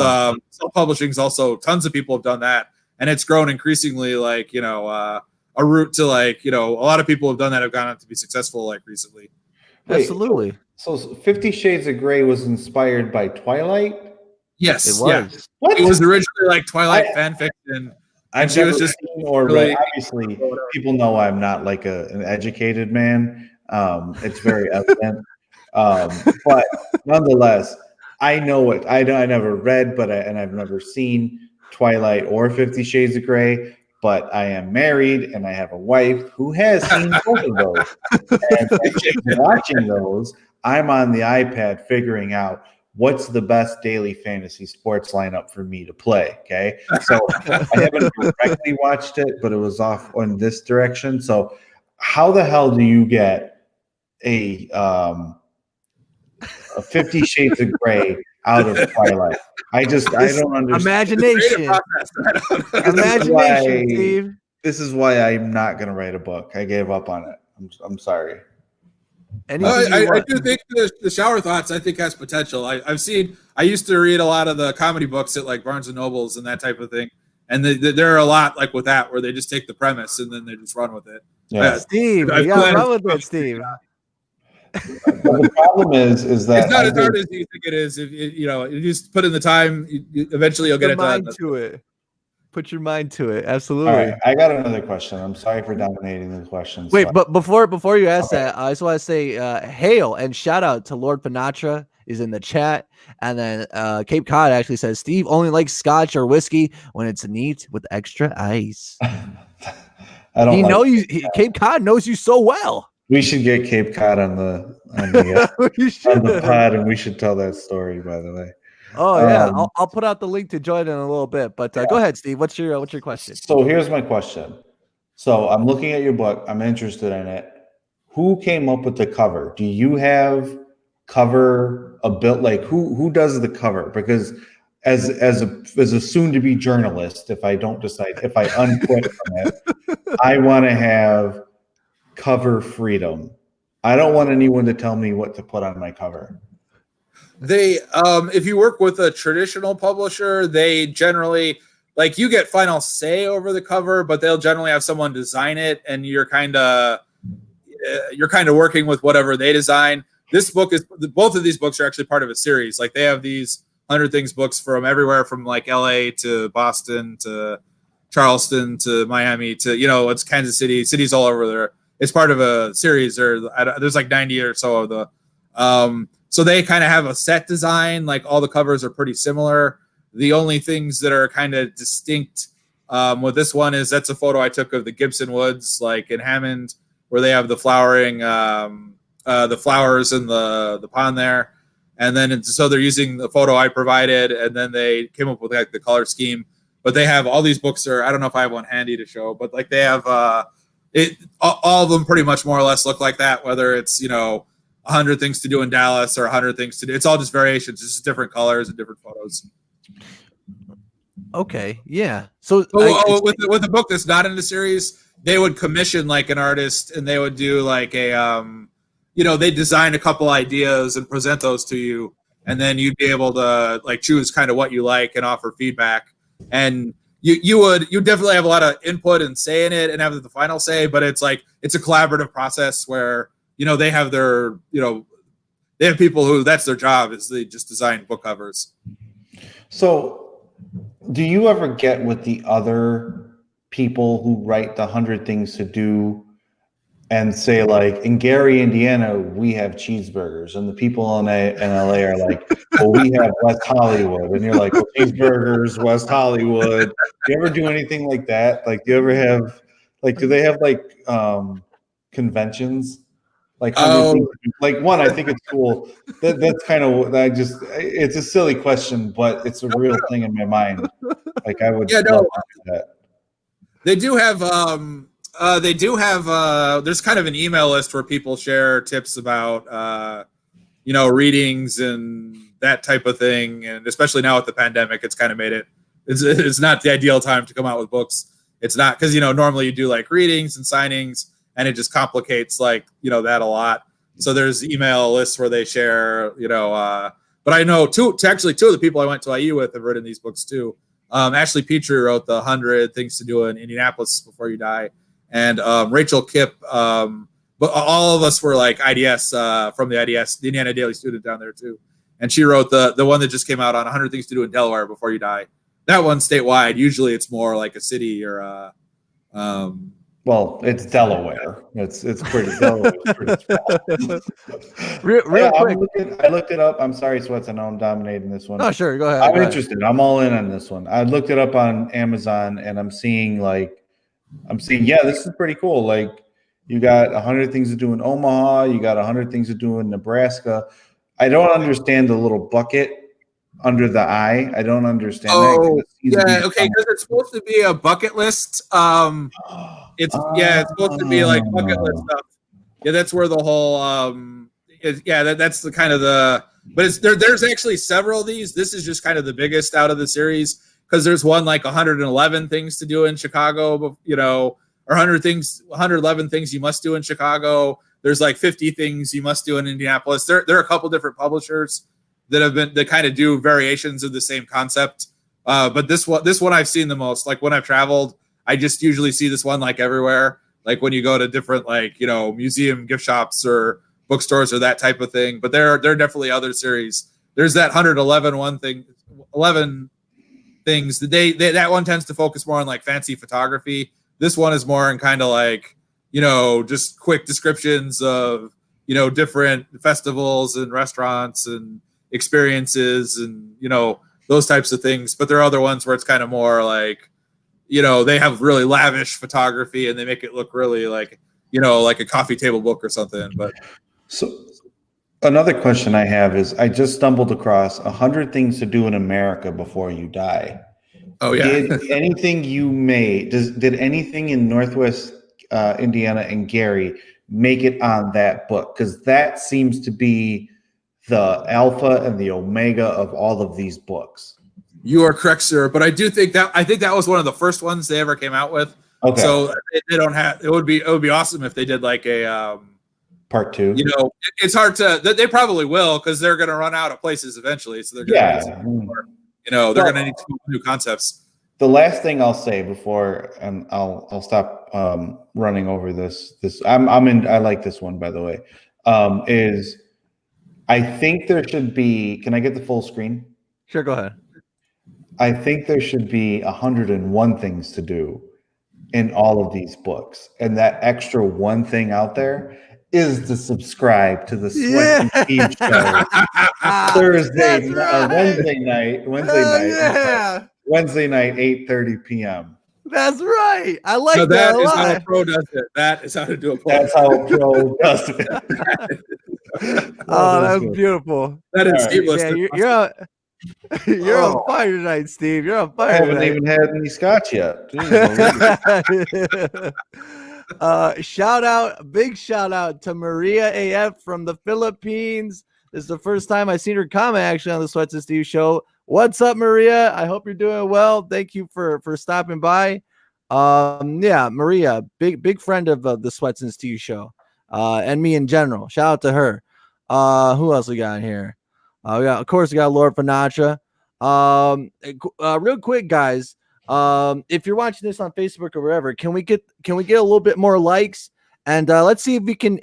self-publishing, also tons of people have done that, and it's grown increasingly like a route to like a lot of people have done that, have gone on to be successful like recently. Wait, Absolutely. So 50 Shades of Grey was inspired by Twilight? Yes, It was. yeah. What? It was originally like Twilight fan fiction. I've she was never just seen or really- read. Obviously, people know I'm not like an educated man. It's very evident. But nonetheless, I know it. I never read, and I've never seen Twilight or 50 Shades of Grey. But I am married, and I have a wife who has seen both of those. And when she's watching those, I'm on the iPad figuring out what's the best daily fantasy sports lineup for me to play. Okay. So I haven't directly watched it, but it was off in this direction. So how the hell do you get a 50 Shades of Grey out of Twilight? I don't understand. Imagination. Imagination, Steve. This is why I'm not going to write a book. I gave up on it. I'm sorry. I do think the Shower Thoughts I think has potential. I used to read a lot of the comedy books at like Barnes and Nobles and that type of thing, and there are a lot like with that where they just take the premise and then they just run with it. Yeah. Steve, you gotta run with it, Steve. But the problem is that it's not as hard as you think it is. If you just put in the time, eventually you'll get it done. To it. Put your mind to it. Absolutely. All right, I got another question. I'm sorry for dominating the questions. Wait, but before you ask that, I just want to say hail and shout out to Lord Panatra is in the chat, and then Cape Cod actually says Steve only likes scotch or whiskey when it's neat with extra ice. Cape Cod knows you so well. We should get Cape Cod on the pod, and we should tell that story. By the way. Oh yeah, I'll put out the link to join in a little bit. But go ahead, Steve. What's your question? So here's my question. So I'm looking at your book. I'm interested in it. Who came up with the cover? Do you have cover a bit like who does the cover? Because as a soon-to-be journalist, if I unquit from it, I want to have cover freedom. I don't want anyone to tell me what to put on my cover. They if you work with a traditional publisher, they generally like you get final say over the cover, but they'll generally have someone design it, and you're kind of working with whatever they design. Both of these books are actually part of a series. Like they have these 100 Things books from everywhere, from like LA to Boston to Charleston to Miami to it's Kansas City, cities all over there. It's part of a series. There's like 90 or so of the so they kind of have a set design, like all the covers are pretty similar. The only things that are kind of distinct with this one is that's a photo I took of the Gibson Woods, like in Hammond, where they have the flowering, the flowers in the pond there. And then so they're using the photo I provided, and then they came up with like the color scheme. But they have all these books I don't know if I have one handy to show, but like they have all of them pretty much more or less look like that, whether it's 100 Things to Do in Dallas or 100 Things to Do. It's all just variations, just different colors and different photos. Okay, yeah. So with the book that's not in the series, they would commission like an artist, and they would do like a they design a couple ideas and present those to you, and then you'd be able to like choose kind of what you like and offer feedback. And you definitely have a lot of input and say in it and have the final say, but it's a collaborative process where they have their they have people who that's their job is they just design book covers. So do you ever get with the other people who write the 100 Things to Do and say, like, in Gary, Indiana, we have cheeseburgers, and the people in LA are like, well, we have West Hollywood, and you're like, well, cheeseburgers, West Hollywood. Do you ever do anything like that? Like, do you ever have, like, do they have like conventions? Like, like one, I think it's cool. That's kind of it's a silly question, but it's a real thing in my mind. Like, I would love to do that. They do have there's kind of an email list where people share tips about readings and that type of thing, and especially now with the pandemic, it's kind of made it's not the ideal time to come out with books. It's not because normally you do like readings and signings, and it just complicates that a lot. So there's email lists where they share, but I know two of the people I went to IU with have written these books too. Ashley Petrie wrote the 100 Things to Do in Indianapolis Before You Die, and Rachel Kipp. But all of us were like IDS from the IDS, the Indiana Daily Student down there too, and she wrote the one that just came out on 100 Things to Do in Delaware Before You Die. That one's statewide. Usually, it's more like a city or well, it's Delaware. It's pretty Delaware. Pretty small. real quick. I looked it up. I'm sorry, Sweats. I know I'm dominating this one. Oh, sure. Go ahead. I'm interested. I'm all in on this one. I looked it up on Amazon, and I'm seeing, yeah, this is pretty cool. Like, you got 100 Things to Do in Omaha. You got 100 Things to Do in Nebraska. I don't understand the little bucket under the eye. I don't understand that. Yeah, okay, because it's supposed to be a bucket list. It's supposed to be like bucket list stuff. Yeah, that's where the whole that's the kind of the. But it's there's actually several of these. This is just kind of the biggest out of the series, because there's one like 111 things to do in Chicago, or 111 things you must do in Chicago. There's like 50 things you must do in Indianapolis. There are a couple different publishers that kind of do variations of the same concept. But this one I've seen the most. Like when I've traveled, I just usually see this one like everywhere. Like when you go to different museum gift shops or bookstores or that type of thing. But there are definitely other series. There's that 11 things. That one tends to focus more on like fancy photography. This one is more in kind of like, just quick descriptions of, different festivals and restaurants and experiences and, those types of things. But there are other ones where it's kind of more like, they have really lavish photography and they make it look really like, like a coffee table book or something. But so another question I have is, I just stumbled across 100 Things to Do in America Before You Die. Oh yeah. Did anything did anything in Northwest Indiana and Gary make it on that book? Because that seems to be the alpha and the omega of all of these books. You are correct, sir. But I think that was one of the first ones they ever came out with. Okay. So they don't have. It would be awesome if they did like a part 2. It's hard to. They probably will, because they're going to run out of places eventually. So they're going to need more, they're going to need new concepts. The last thing I'll say before, and I'll stop running over this. I like this one, by the way. Is I think there should be. Can I get the full screen? Sure, go ahead. I think there should be 101 things to do in all of these books, and that extra one thing out there is to subscribe to the Sweat and Steve show Thursday, Wednesday night, 8:30 p.m. That's right. I like that. That is how a pro does it. That is how to do a pro. That's how a pro does it. Oh, that's beautiful. That is seamless. Yeah, you're on fire tonight, Steve. You're on fire. I haven't even had any scotch yet. Big shout out to Maria AF from the Philippines. This is the first time I've seen her comment actually on the SWETZ and Steve show. What's up, Maria? I hope you're doing well. Thank you for stopping by. Maria, big friend of the SWETZ and Steve show, and me in general. Shout out to her. Who else we got in here? We got Lord Panatra. Real quick, guys. If you're watching this on Facebook or wherever, can we get a little bit more likes? And let's see if we can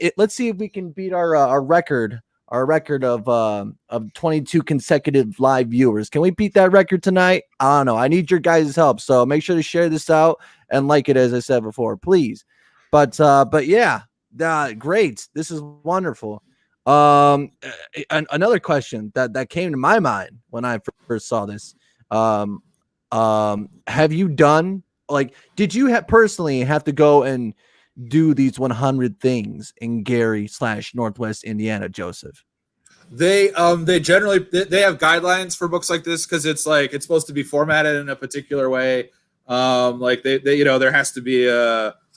beat our record of 22 consecutive live viewers. Can we beat that record tonight? I don't know. I need your guys' help. So make sure to share this out and like it, as I said before, please. But yeah, great. This is wonderful. Another question that came to my mind when I first saw this. Have you done, did you personally have to go and do these 100 things in Gary / Northwest Indiana, Joseph? They generally they have guidelines for books like this, because it's supposed to be formatted in a particular way. There has to be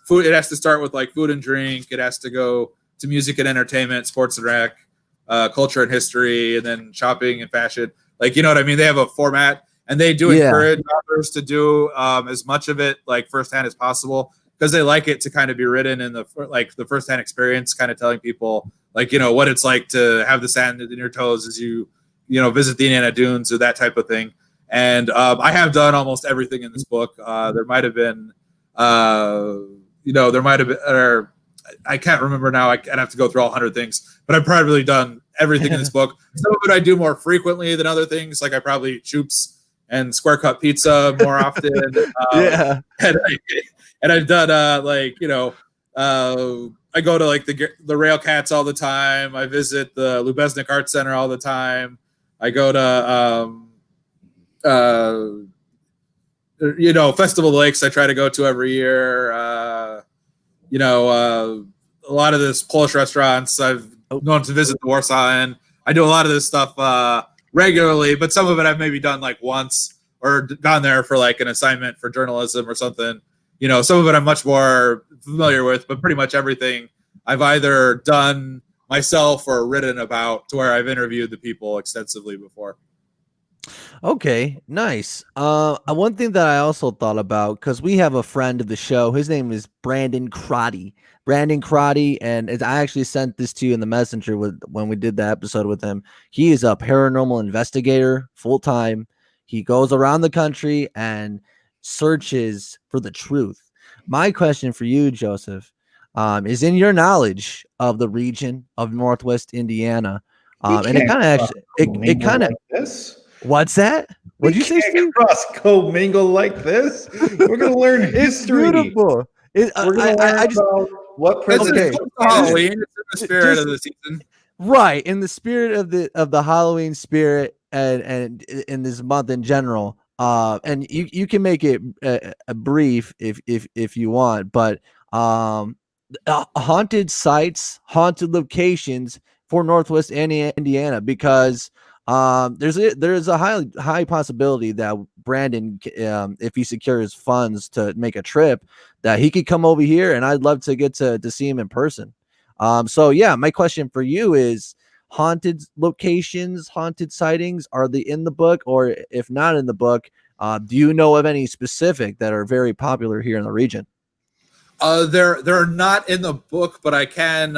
food. It has to start with food and drink. It has to go to music and entertainment, sports and rec, culture and history, and then shopping and fashion. You know what I mean? They have a format, and they do encourage authors to do as much of it firsthand as possible. because they like it to kind of be written in the firsthand experience, kind of telling people like, you know, what it's like to have the sand in your toes as you visit the Indiana Dunes or that type of thing. And I have done almost everything in this book. There might have been, or I can't remember now. I'd have to go through all 100 things, but I've probably done everything in this book. Some of it I do more frequently than other things. Like I probably eat Choops and square cut pizza more often. Yeah. And I've done I go to like the Rail Cats all the time. I visit the Lubeznik Art Center all the time. I go to Festival of the Lakes I try to go to every year. A lot of this Polish restaurants I've known to visit the Warsaw in. I do a lot of this stuff regularly, but some of it I've maybe done like once or gone there for like an assignment for journalism or something. You know, some of it I'm much more familiar with, but pretty much everything I've either done myself or written about, to where I've interviewed the people extensively before. Okay, nice. One thing that I also thought about, because we have a friend of the show, his name is Brandon Crotty. And I actually sent this to you in the messenger when we did the episode with him. He is a paranormal investigator full time. He goes around the country and searches for the truth. My question for you, Joseph, is in your knowledge of the region of Northwest Indiana, and it kind of this. What's that? What did you say, Steve? Commingle like this. We're gonna learn history. Beautiful. We're gonna learn about what president. It's Halloween. It's in the spirit of the season. Right, in the spirit of the Halloween spirit, and in this month in general. And you can make it a brief if you want, but haunted sites, haunted locations for Northwest Indiana, because there's a high possibility that Brandon, if he secures funds to make a trip, that he could come over here, and I'd love to get to see him in person. So yeah, my question for you is, haunted locations, haunted sightings, are they in the book? Or if not in the book, do you know of any specific that are very popular here in the region? They're not in the book, but I can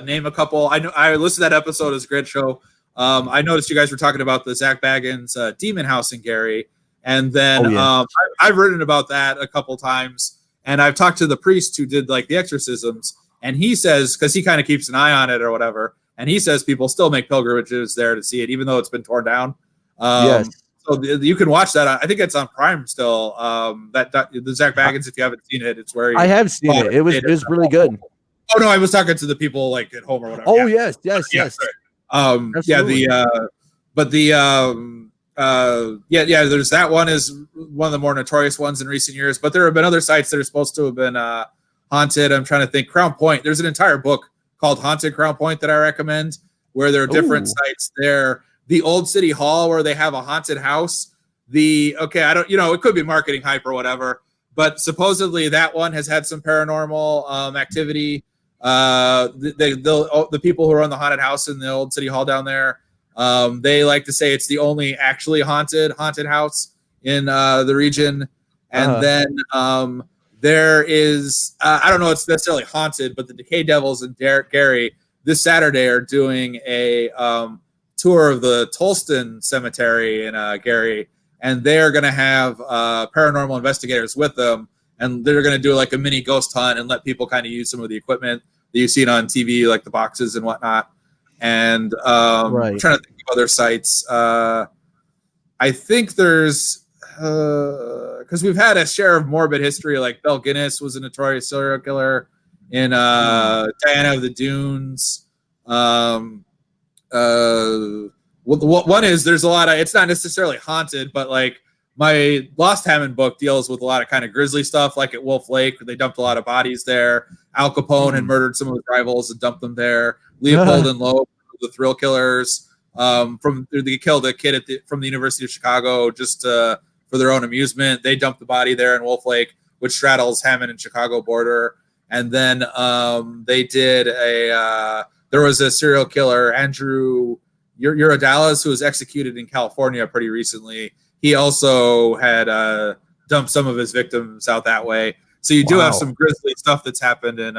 name a couple. I know I listened to that episode as a great show. I noticed you guys were talking about the Zach Baggins Demon House in Gary, and then I've written about that a couple times, and I've talked to the priest who did like the exorcisms, and he says, because he kind of keeps an eye on it or whatever, and he says people still make pilgrimages there to see it, even though it's been torn down. Yes. So you can watch that. I think it's on Prime still. The Zach Baggins, if you haven't seen it, it's where I have seen it. It was really good. Oh no, I was talking to the people like at home or whatever. Oh yes. There's that one is one of the more notorious ones in recent years, but there have been other sites that are supposed to have been haunted. I'm trying to think. Crown Point, there's an entire book called Haunted Crown Point that I recommend, where there are different sites there. The old city hall where they have a haunted house. It could be marketing hype or whatever, but supposedly that one has had some paranormal activity. The people who run the haunted house in the old city hall down there, they like to say it's the only actually haunted house in the region. And then there is I don't know it's necessarily haunted, but the Decay Devils in Gary this Saturday are doing a tour of the Tolston Cemetery in Gary, and they're going to have paranormal investigators with them, and they're going to do like a mini ghost hunt and let people kind of use some of the equipment that you've seen on TV, like the boxes and whatnot. And I'm trying to think of other sites. I think there's because we've had a share of morbid history, like Belle Guinness was a notorious serial killer in Diana of the Dunes. One is there's a lot of, it's not necessarily haunted, but like my Lost Hammond book deals with a lot of kind of grisly stuff, like at Wolf Lake, where they dumped a lot of bodies there. Al Capone had murdered some of his rivals and dumped them there. Leopold and Loeb, the thrill killers, they killed a kid from the University of Chicago just for their own amusement. They dumped the body there in Wolf Lake, which straddles Hammond and Chicago border. And then they did there was a serial killer, Andrew Uridalas, who was executed in California pretty recently. He also had dumped some of his victims out that way. So you do have Wow. some grisly stuff that's happened in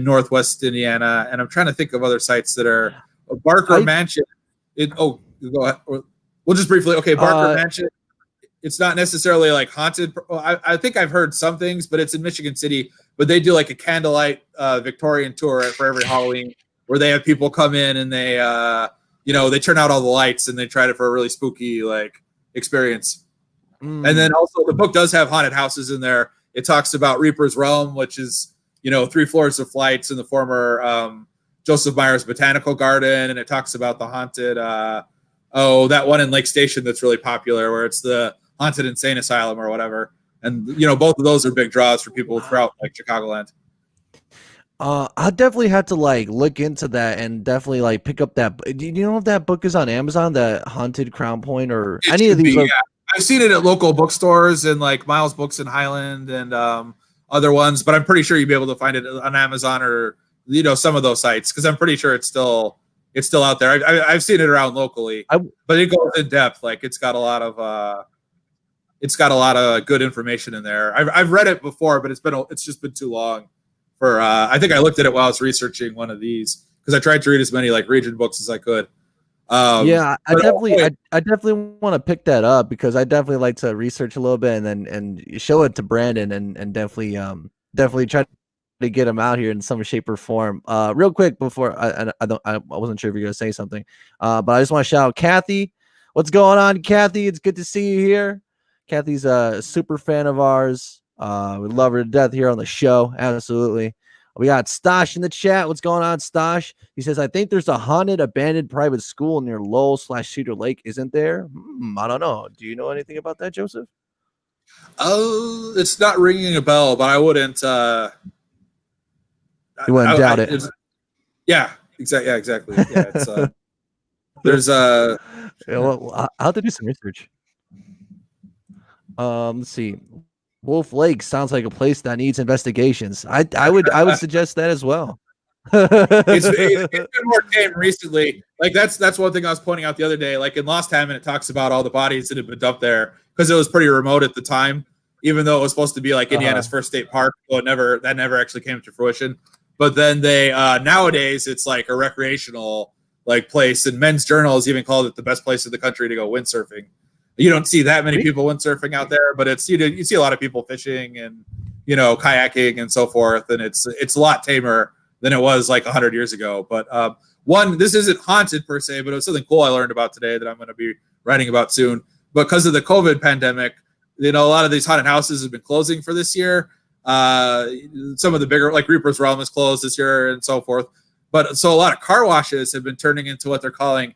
Northwest Indiana, and I'm trying to think of other sites that are Barker Mansion. Go ahead. We'll just briefly. Okay, Barker Mansion. It's not necessarily like haunted. I think I've heard some things, but it's in Michigan City. But they do like a candlelight Victorian tour for every Halloween, where they have people come in and they, they turn out all the lights and they try it for a really spooky like experience. And then also the book does have haunted houses in there. It talks about Reaper's Realm, which is 3 floors of flights in the former Joseph Myers Botanical Garden, and it talks about the haunted. That one in Lake Station that's really popular, where it's the haunted insane asylum or whatever. And both of those are big draws for people throughout like Chicagoland. I definitely had to like look into that and definitely like pick up that. Do you know if that book is on Amazon, that Haunted Crown Point, or any of these? Yeah. I've seen it at local bookstores and like Miles Books in Highland and other ones, but I'm pretty sure you'd be able to find it on Amazon or some of those sites, because I'm pretty sure it's still out there. I've seen it around locally, but it goes in depth. Like it's got a lot of good information in there. I've read it before, but it's just been too long for. I think I looked at it while I was researching one of these, because I tried to read as many like region books as I could. I definitely want to pick that up, because I definitely like to research a little bit and show it to Brandon and definitely try to get him out here in some shape or form. Real quick before I wasn't sure if you're gonna say something, but I just want to shout out Kathy. What's going on, Kathy? It's good to see you here. Kathy's a super fan of ours. We love her to death here on the show. Absolutely. We got Stosh in the chat. What's going on, Stosh? He says, I think there's a haunted abandoned private school near Lowell/Cedar Lake, isn't there? I don't know. Do you know anything about that, Joseph? It's not ringing a bell, but I wouldn't. You wouldn't doubt it. Yeah, exactly. Yeah, exactly. Yeah, it's there's I'll have to do some research. Let's see. Wolf Lake sounds like a place that needs investigations. I would suggest that as well. it's been more tame recently. Like that's one thing I was pointing out the other day. Like in Lost Hammond, it talks about all the bodies that had been dumped there because it was pretty remote at the time, even though it was supposed to be like Indiana's first state park. Well, that never actually came to fruition. But then they nowadays it's like a recreational like place, and Men's Journal has even called it the best place in the country to go windsurfing. You don't see that many people windsurfing out there, but it's you see a lot of people fishing and kayaking and so forth, and it's a lot tamer than it was like 100 years ago. But this isn't haunted per se, but it was something cool I learned about today that I'm going to be writing about soon. Because of the COVID pandemic, a lot of these haunted houses have been closing for this year. Some of the bigger, like Reaper's Realm, is closed this year and so forth. But so a lot of car washes have been turning into what they're calling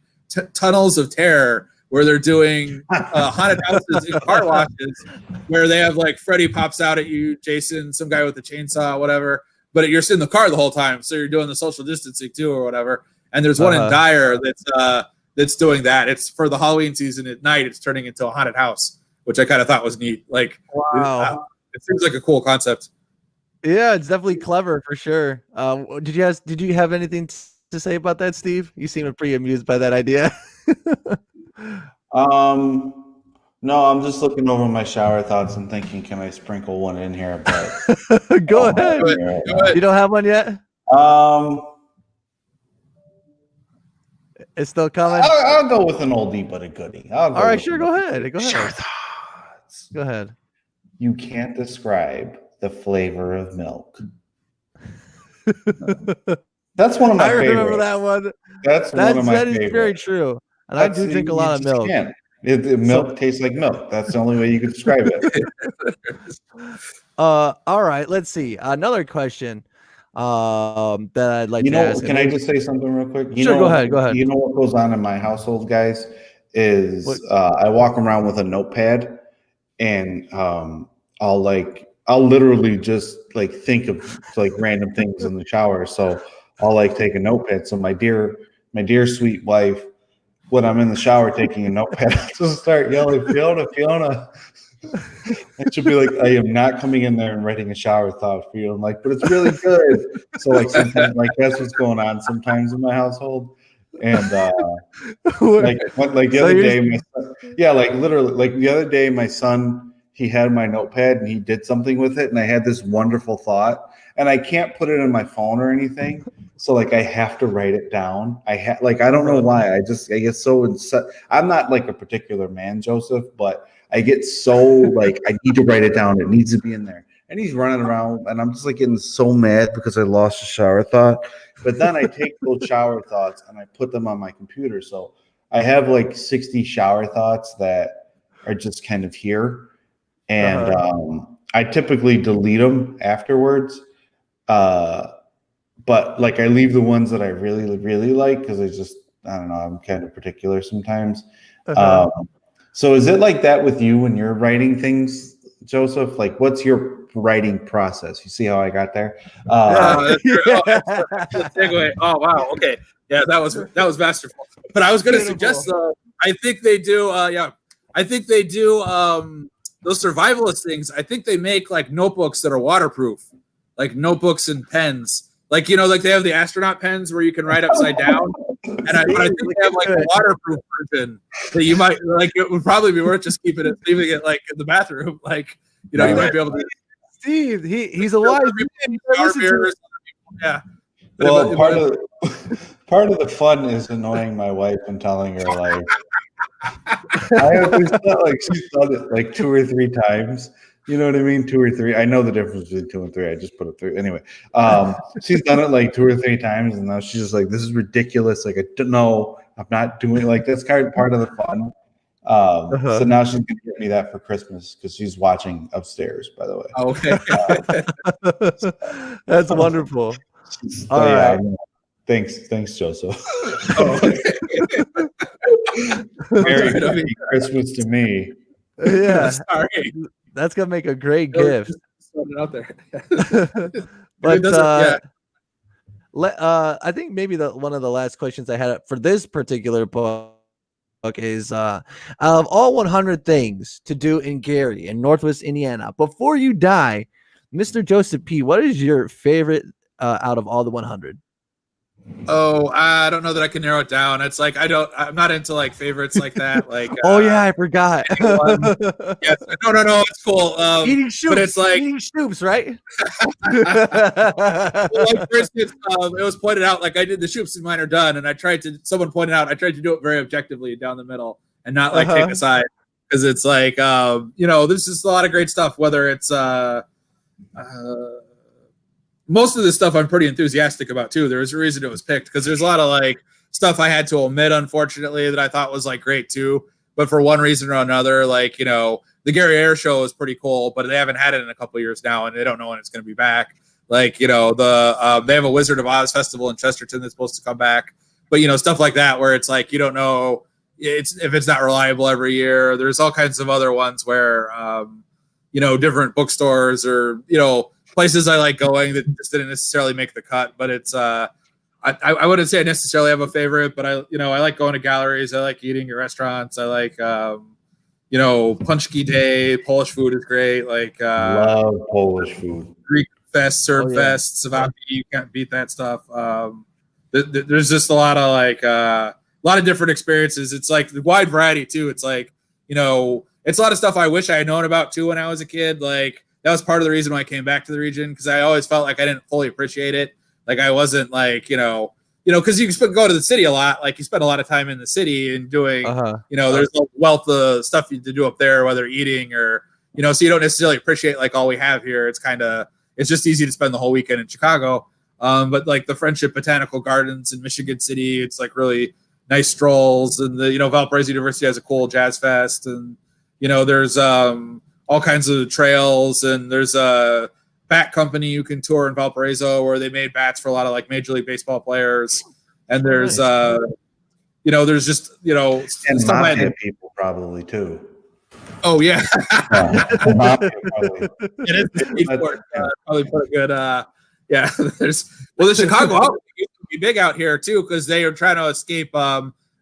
tunnels of terror, where they're doing haunted houses in car washes, where they have like Freddy pops out at you, Jason, some guy with a chainsaw, whatever. But you're sitting in the car the whole time, so you're doing the social distancing too, or whatever. And there's one in Dyer that's doing that. It's for the Halloween season at night. It's turning into a haunted house, which I kind of thought was neat. Like, wow, it seems like a cool concept. Yeah, it's definitely clever for sure. Did you have anything to say about that, Steve? You seem pretty amused by that idea. No, I'm just looking over my shower thoughts and thinking, can I sprinkle one in here? But go ahead. You don't have one yet? It's still coming. I'll go with an oldie but a goodie. All right, sure. Go ahead. Shower thoughts. Go ahead. You can't describe the flavor of milk. That's one of my favorites. I remember that one. That's one of my favorites. That is very true. And I do drink a lot of milk. Milk tastes like milk. That's the only way you can describe it. All right, let's see. Another question that I'd like to ask. Can I just say something real quick? Go ahead. You know what goes on in my household, guys, is I walk around with a notepad, and I'll literally just like think of like random things in the shower. So I'll like take a notepad. So my dear sweet wife, when I'm in the shower taking a notepad, I'll just start yelling, Fiona. And she'll be like, I am not coming in there and writing a shower thought for you. I'm like, but it's really good. So like sometimes like that's what's going on sometimes in my household. And like the other day, literally, like the other day, my son, he had my notepad and he did something with it, and I had this wonderful thought, and I can't put it in my phone or anything, so like I have to write it down. I don't know why. I get so I'm not like a particular man, Joseph, but I get so like I need to write it down. It needs to be in there. And he's running around, and I'm just like getting so mad because I lost a shower thought. But then I take those shower thoughts and I put them on my computer. So I have like 60 shower thoughts that are just kind of here. And I typically delete them afterwards. But like I leave the ones that I really, really like because I don't know, I'm kind of particular sometimes. So is it like that with you when you're writing things, Joseph? Like, what's your writing process? You see how I got there? Segue. Oh wow. Okay. Yeah, that was masterful. But I was going to suggest, I think they do. I think they do those survivalist things. I think they make like notebooks that are waterproof, like notebooks and pens. Like like they have the astronaut pens where you can write upside down. But I think they have like a waterproof version that you might like. It would probably be worth just leaving it like in the bathroom. Like you might be able to. Steve, he's a wise man. Yeah. Well, part of the fun is annoying my wife and telling her like she's done it like 2 or 3 times. You know what I mean? 2 or 3. I know the difference between 2 and 3. I just put it through. Anyway, she's done it like 2 or 3 times, and now she's just like, "This is ridiculous." Like, I don't know. I'm not doing like that's kind of part of the fun. So now she's gonna get me that for Christmas because she's watching upstairs. By the way. Okay. That's wonderful. All right. Thanks, Joseph. Merry Christmas to me. Yeah. Sorry. That's gonna make a great gift. Out there. But I think maybe one of the last questions I had for this particular book is out of all 100 things to do in Gary in Northwest Indiana before you die, Mr. Joseph P., what is your favorite out of all the 100? Oh, I don't know that I can narrow it down. It's like I'm not into like favorites like that. Like I forgot. Yes. No, it's cool. Eating shoops, but it's like eating shoops, right? Well, like, for instance, it was pointed out like I did the shoops and mine are done, and someone pointed out I tried to do it very objectively down the middle and not like take a side because it's like there's just a lot of great stuff. Whether it's most of this stuff I'm pretty enthusiastic about too. There's a reason it was picked because there's a lot of like stuff I had to omit, unfortunately, that I thought was like great too. But for one reason or another, like, the Gary Air show is pretty cool, but they haven't had it in a couple of years now and they don't know when it's going to be back. Like, they have a Wizard of Oz festival in Chesterton that's supposed to come back. But, stuff like that where it's like, you don't know if it's not reliable every year. There's all kinds of other ones where, different bookstores or, places I like going that just didn't necessarily make the cut, but it's I wouldn't say I necessarily have a favorite, but I like going to galleries. I like eating at restaurants. I like Punchki Day. Polish food is great. Like love Polish food. Greek Fest, Serb Fest, Savaki. You can't beat that stuff. There's just a lot of different experiences. It's like the wide variety too. It's like it's a lot of stuff I wish I had known about too when I was a kid. Like that was part of the reason why I came back to the region because I always felt like I didn't fully appreciate it. Like I wasn't like, because you go to the city a lot. Like you spend a lot of time in the city and doing, there's a wealth of stuff to do up there, whether eating or, so you don't necessarily appreciate like all we have here. It's just easy to spend the whole weekend in Chicago. But like the Friendship Botanical Gardens in Michigan City, it's like really nice strolls, and the Valparaiso University has a cool jazz fest, and there's all kinds of trails, and there's a bat company you can tour in Valparaiso where they made bats for a lot of like Major League Baseball players, and there's there's just and mafia people probably too. Oh yeah, Mafia it is probably put a good yeah. There's the Chicago outfit used to be big out here too because they were trying to escape.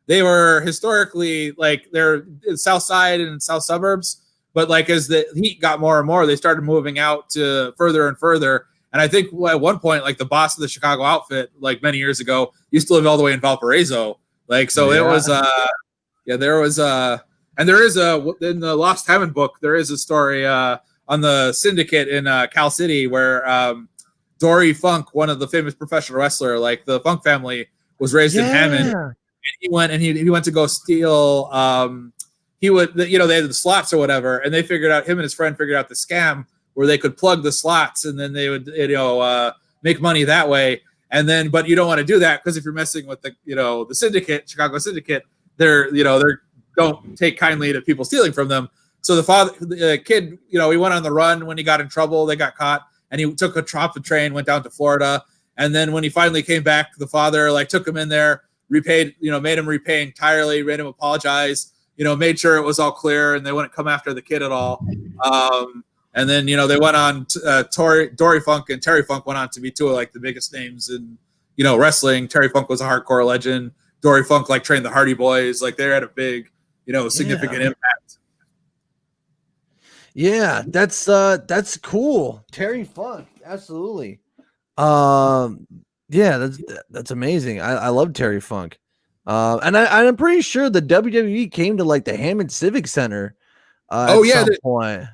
They were historically like they're South Side and South suburbs. But like as the heat got more and more, they started moving out to further and further. And I think at one point, like the boss of the Chicago outfit, like many years ago, used to live all the way in Valparaiso. Like so, it was there was And there is in the Lost Heaven book, there is a story on the Syndicate in Cal City where Dory Funk, one of the famous professional wrestler, like the Funk family, was raised in Hammond. And he went to go steal. They had the slots or whatever, and him and his friend figured out the scam where they could plug the slots, and then they would make money that way. And then, but you don't want to do that because if you're messing with the Syndicate, Chicago Syndicate, they don't take kindly to people stealing from them. So the kid, he went on the run when he got in trouble. They got caught, and he took a train, went down to Florida, and then when he finally came back, the father took him in there, repaid, made him repay entirely, made him apologize, made sure it was all clear, and they wouldn't come after the kid at all. And then, they went on, Dory Funk and Terry Funk went on to be two of the biggest names in, wrestling. Terry Funk was a hardcore legend. Dory Funk trained the Hardy Boys. They had a big, significant impact. Yeah, that's cool. Terry Funk, absolutely. Yeah, that's amazing. I love Terry Funk. And I'm pretty sure the WWE came to the Hammond Civic Center at some point.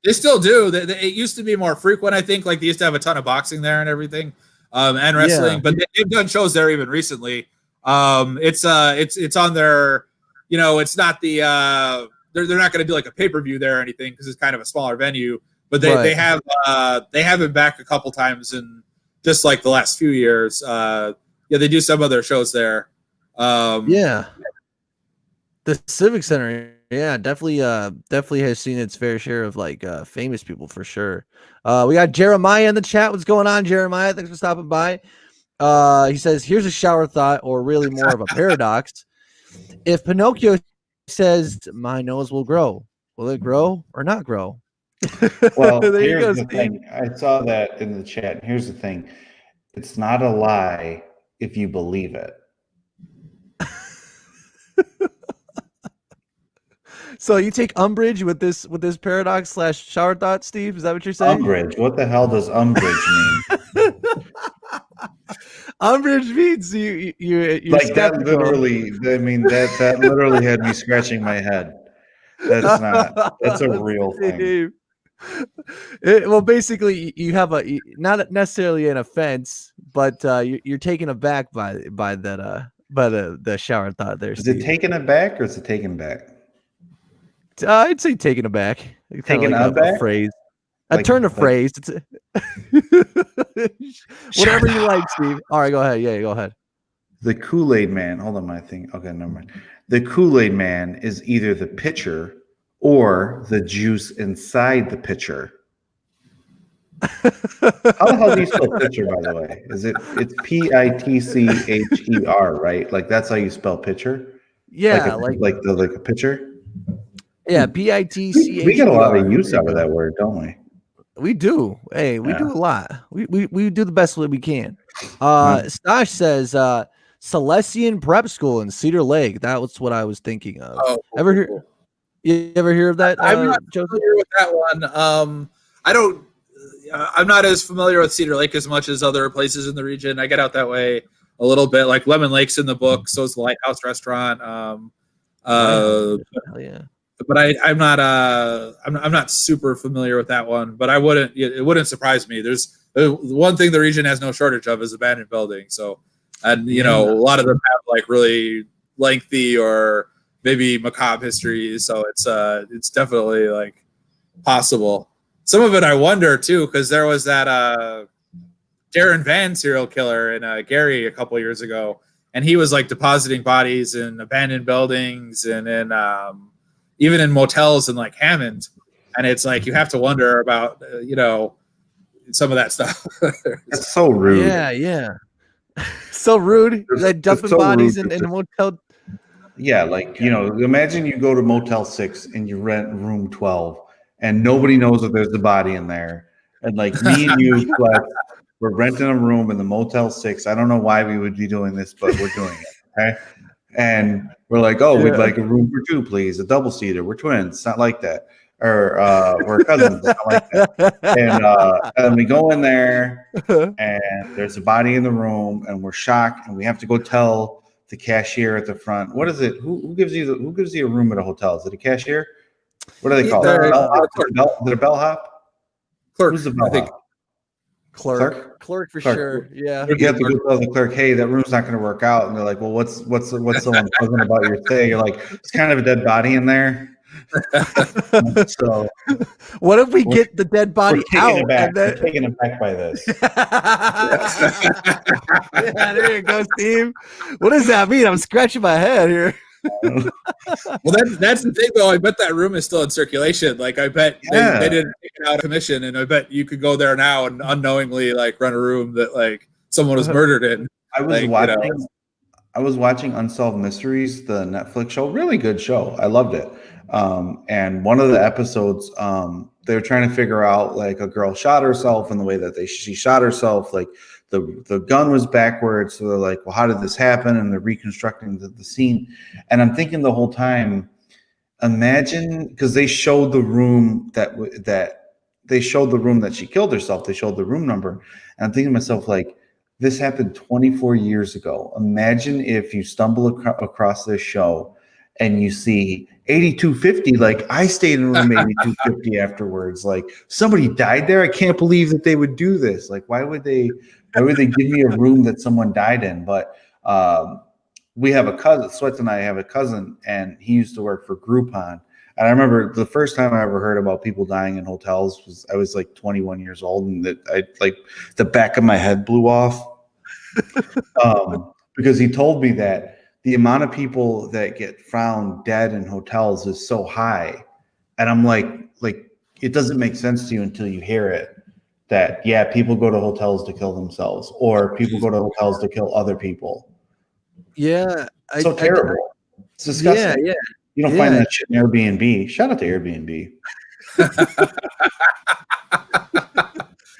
They still do. It used to be more frequent, I think. They used to have a ton of boxing there and everything, and wrestling. But they've done shows there even recently. It's on their, it's not the they're not going to do a pay-per-view there or anything because it's kind of a smaller venue. But they have it back a couple times in just the last few years. They do some of their shows there. The Civic Center. Yeah, definitely has seen its fair share of famous people for sure. We got Jeremiah in the chat. What's going on, Jeremiah? Thanks for stopping by. He says, here's a shower thought, or really more of a paradox. If Pinocchio says my nose will grow, will it grow or not grow? Well, here's the thing. I saw that in the chat. Here's the thing. It's not a lie if you believe it. So you take umbrage with this paradox / shower thought, Steve? Is that what you're saying? Umbrage. What the hell does umbrage mean? Umbrage means you're that literally. I mean that literally had me scratching my head. That's a real thing. Well, basically, you have not necessarily an offense, but you're taken aback by the shower thought there. Is it taken aback or is it taken back? I'd say taken aback. Taken aback? A phrase. A turn of phrase. It's whatever you like, Steve. All right, go ahead. Yeah, go ahead. The Kool-Aid Man. Hold on, my thing. Okay, never mind. The Kool-Aid Man is either the pitcher or the juice inside the pitcher. How the hell do you spell pitcher, by the way? It's Pitcher, right? That's how you spell pitcher? Yeah, like a pitcher? Yeah, Pitcher. We get a lot of use out of that word, don't we? We do. Hey, we do a lot. We do the best way we can. Stash says Celestian Prep School in Cedar Lake. That was what I was thinking of. Oh, You ever hear of that? I'm not familiar with that one. I'm not as familiar with Cedar Lake as much as other places in the region. I get out that way a little bit. Lemon Lake's in the book, so is the Lighthouse Restaurant. Hell yeah. But I'm not super familiar with that one. But it wouldn't surprise me. There's one thing the region has no shortage of is abandoned buildings. So, and a lot of them have really lengthy or maybe macabre histories. So it's definitely possible. Some of it I wonder too, because there was that Darren Van serial killer in Gary a couple years ago, and he was depositing bodies in abandoned buildings and in even in motels in Hammond, and it's you have to wonder about some of that stuff. That's so rude. Yeah. So rude. Dumping so bodies in a motel. Yeah, imagine you go to Motel 6 and you rent room 12 and nobody knows that there's a body in there. And me and you, we're renting a room in the Motel 6. I don't know why we would be doing this, but we're doing it. Okay. And we're we'd like a room for two, please. A double seater. We're twins. It's not like that. Or we're cousins. It's not like that. And we go in there and there's a body in the room and we're shocked and we have to go tell the cashier at the front. What is it? Who gives you a room at a hotel? Is it a cashier? What do they call it? Is it a bellhop? Clerk. Who's the bellhop? Clerk for sure. Yeah. You have to go tell the clerk, hey, that room's not going to work out. And they're like, well, what's so unpleasant about your stay? You're like, it's kind of a dead body in there. So what if we get the dead body out? We're taken aback by this. Yeah, there you go, Steve. What does that mean? I'm scratching my head here. Well, that's the thing, though. I bet that room is still in circulation. Like, I bet they didn't take it out of commission, and I bet you could go there now and unknowingly like run a room that like someone was murdered in. I was watching Unsolved Mysteries, the Netflix show. Really good show. I loved it. And one of the episodes, they were trying to figure out like a girl shot herself, and the way that she shot herself, like the gun was backwards. So they're like, well, how did this happen? And they're reconstructing the scene. And I'm thinking the whole time, imagine, because they showed the room that she killed herself. They showed the room number. And I'm thinking to myself, like, this happened 24 years ago. Imagine if you stumble across this show and you see 8250, like I stayed in room 8250 afterwards. Like, somebody died there. I can't believe that they would do this. Like, why would they give me a room that someone died in? But we have a cousin, SWETZ and I have a cousin, and he used to work for Groupon. And I remember the first time I ever heard about people dying in hotels I was like 21 years old, and the back of my head blew off. Because he told me that the amount of people that get found dead in hotels is so high. And I'm like, it doesn't make sense to you until you hear it. That, yeah, people go to hotels to kill themselves, or people go to hotels to kill other people. Yeah. So terrible. It's disgusting. Yeah. You don't find that shit in Airbnb. Shout out to Airbnb.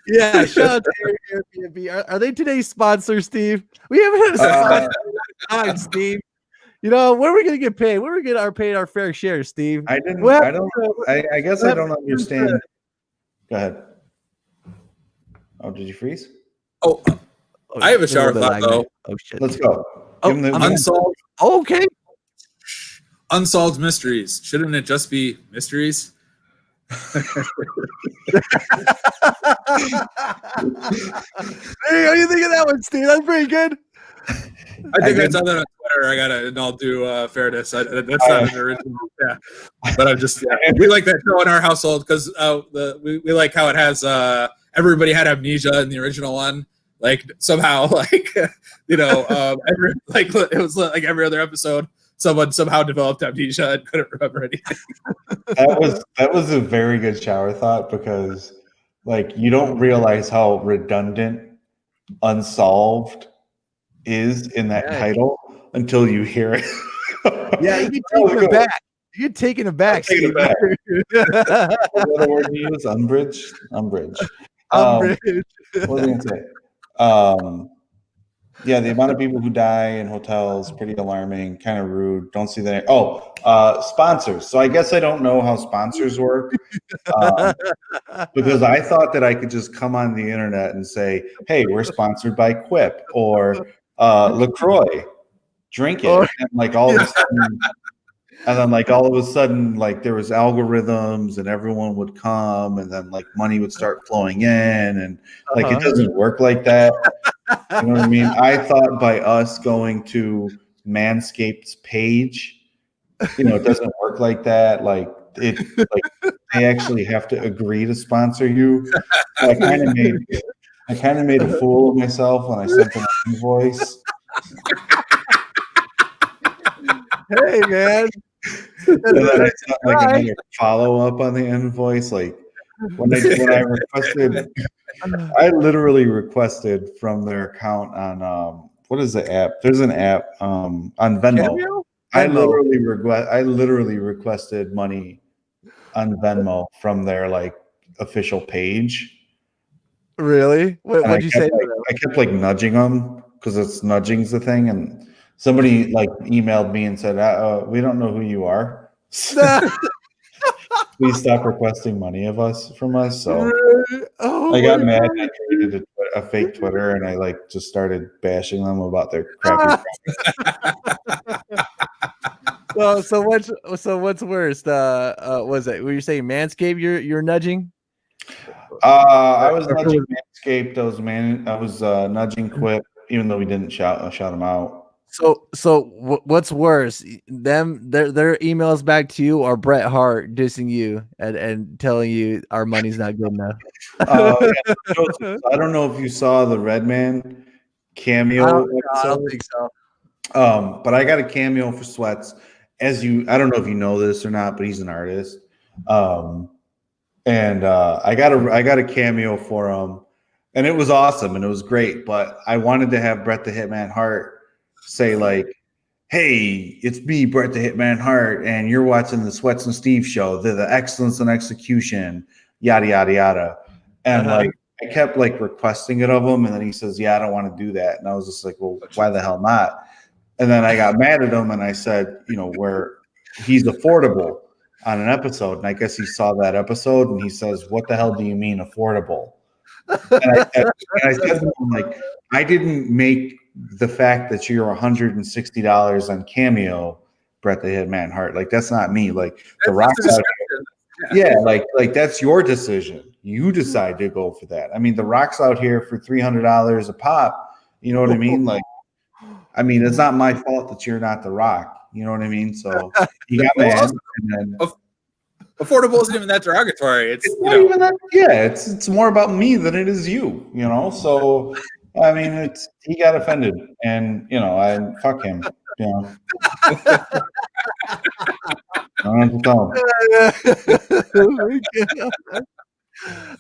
Yeah, shout out to Airbnb. Are they today's sponsor, Steve? We haven't had a sponsor time, Steve. You know, where are we going to get paid? Where are we going to paid our fair share, Steve? I guess I don't understand. Go ahead. Oh, did you freeze? Oh, I have a shower thought, though. Oh, shit. Let's go. Unsolved. Okay. Unsolved mysteries. Shouldn't it just be mysteries? Hey, what do you think of that one, Steve? That's pretty good. I think I saw that on Twitter. And I'll do fairness. That's not an original. Yeah, but I'm just we like that show in our household because we like how it has everybody had amnesia in the original one. Like somehow, like it was like every other episode. Someone somehow developed amnesia and couldn't remember anything. That was a very good shower thought, because like you don't realize how redundant Unsolved is in that title until you hear it. Yeah, you get taken aback. You get taken aback. What word do you use? Umbrage. What was I going to say? Yeah, the amount of people who die in hotels, pretty alarming, kind of rude. Don't see that. Sponsors. So I guess I don't know how sponsors work, because I thought that I could just come on the internet and say, hey, we're sponsored by Quip or LaCroix. Drink it. And all of a sudden, like there was algorithms and everyone would come, and then like money would start flowing in, and it doesn't work like that. You know what I mean? I thought by us going to Manscaped's page, it doesn't work like that. They actually have to agree to sponsor you. So I kind of made a fool of myself when I sent them an invoice. Hey, man. And then I sent another follow up on the invoice. Like when I requested, I literally requested from their account on what is the app? There's an app on Venmo. I literally requested money on Venmo from their official page. Really? What did you say? I kept nudging them, because it's nudging's the thing, and somebody emailed me and said, "We don't know who you are. Please stop requesting money from us." So I got mad. a fake Twitter, and I like just started bashing them about their crappy. So what's worse? Was it? Were you saying Manscaped? You're nudging? I was nudging Manscaped. I was nudging Quip, even though we didn't shout him out. So what's worse? Their emails back to you, or Bret Hart dissing you and telling you our money's not good enough? Yeah. I don't know if you saw the Redman cameo. I don't think so. But I got a cameo for SWETZ. I don't know if you know this or not, but he's an artist. And I got a cameo for him, and it was awesome and it was great. But I wanted to have Bret the Hitman Hart say like, "Hey, it's me, Bret the Hitman Hart, and you're watching the SWETZ and Steve show. They're the excellence and execution, yada yada yada." And like I kept like requesting it of him, and then he says, "Yeah, I don't want to do that." And I was just like, "Well, why the hell not?" And then I got mad at him, and I said, where he's affordable on an episode, and I guess he saw that episode, and he says, "What the hell do you mean affordable?" And I said to him, like, I didn't make the fact that you're $160 on Cameo, Bret the Hitman Hart. Like, that's not me. Like, the Rock's out here. Yeah, like that's your decision. You decide to go for that. I mean, the Rock's out here for $300 a pop. You know what I mean? Like, I mean, it's not my fault that you're not the Rock. You know what I mean? So he got mad. And then, affordable isn't even that derogatory. It's not even that. Yeah, it's more about me than it is you. So I mean, he got offended, and I fuck him.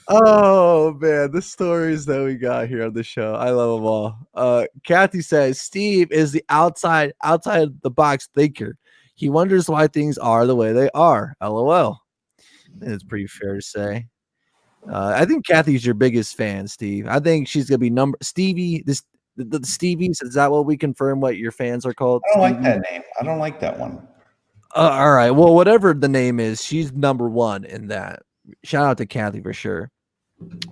Oh man, the stories that we got here on the show, I love them all. Kathy says Steve is the outside the box thinker. He wonders why things are the way they are. LOL. It's pretty fair to say. I think Kathy's your biggest fan, Steve. I think she's gonna be Stevie. The Stevies, is that what we confirm what your fans are called? I don't like that name. I don't like that one. All right. Well, whatever the name is, she's number one in that. Shout out to Kathy for sure.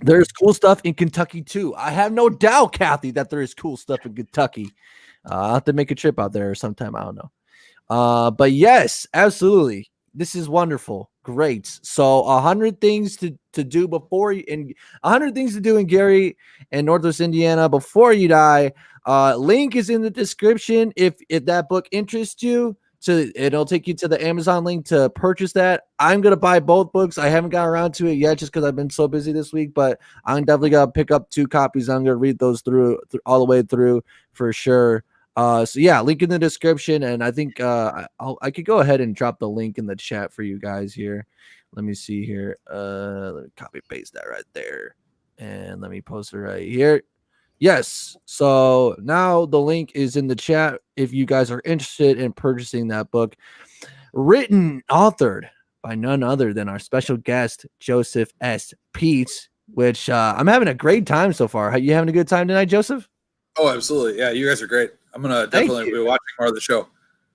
There's cool stuff in Kentucky too. I have no doubt, Kathy, that there is cool stuff in Kentucky. I'll have to make a trip out there sometime. I don't know. But yes, absolutely. This is wonderful. Great. So 100 things to do before you, and 100 things to do in Gary and Northwest Indiana before you die. Link is in the description if that book interests you. So it'll take you to the Amazon link to purchase that. I'm going to buy both books. I haven't got around to it yet just because I've been so busy this week, but I'm definitely going to pick up 2 copies. I'm going to read those through all the way through for sure. So yeah, link in the description. And I think I could go ahead and drop the link in the chat for you guys here. Let me see here. Let me copy paste that right there. And let me post it right here. Yes. So now the link is in the chat if you guys are interested in purchasing that book. Authored by none other than our special guest, Joseph S. Pete, which I'm having a great time so far. Are you having a good time tonight, Joseph? Oh, absolutely. Yeah, you guys are great. I'm going to definitely be watching more of the show.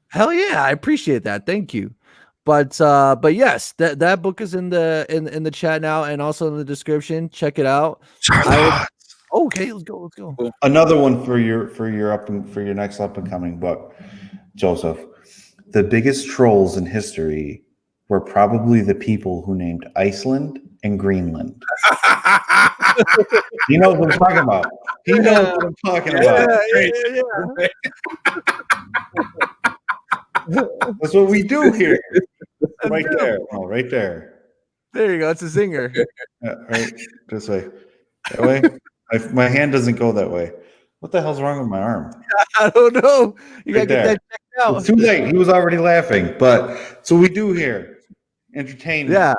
Hell yeah. I appreciate that. Thank you. But yes, that book is in the chat now and also in the description. Check it out. Okay, let's go. Another one for your next up and coming book, Joseph. The biggest trolls in history were probably the people who named Iceland and Greenland. He knows what I'm talking about. He knows what I'm talking about. Yeah. That's what we do here. Right there. Oh, right there. There you go. It's a zinger. Yeah, right this way. That way. My hand doesn't go that way. What the hell's wrong with my arm? I don't know. You gotta Right get that checked out. It's too late. He was already laughing. But so we do here. Entertainment. Yeah.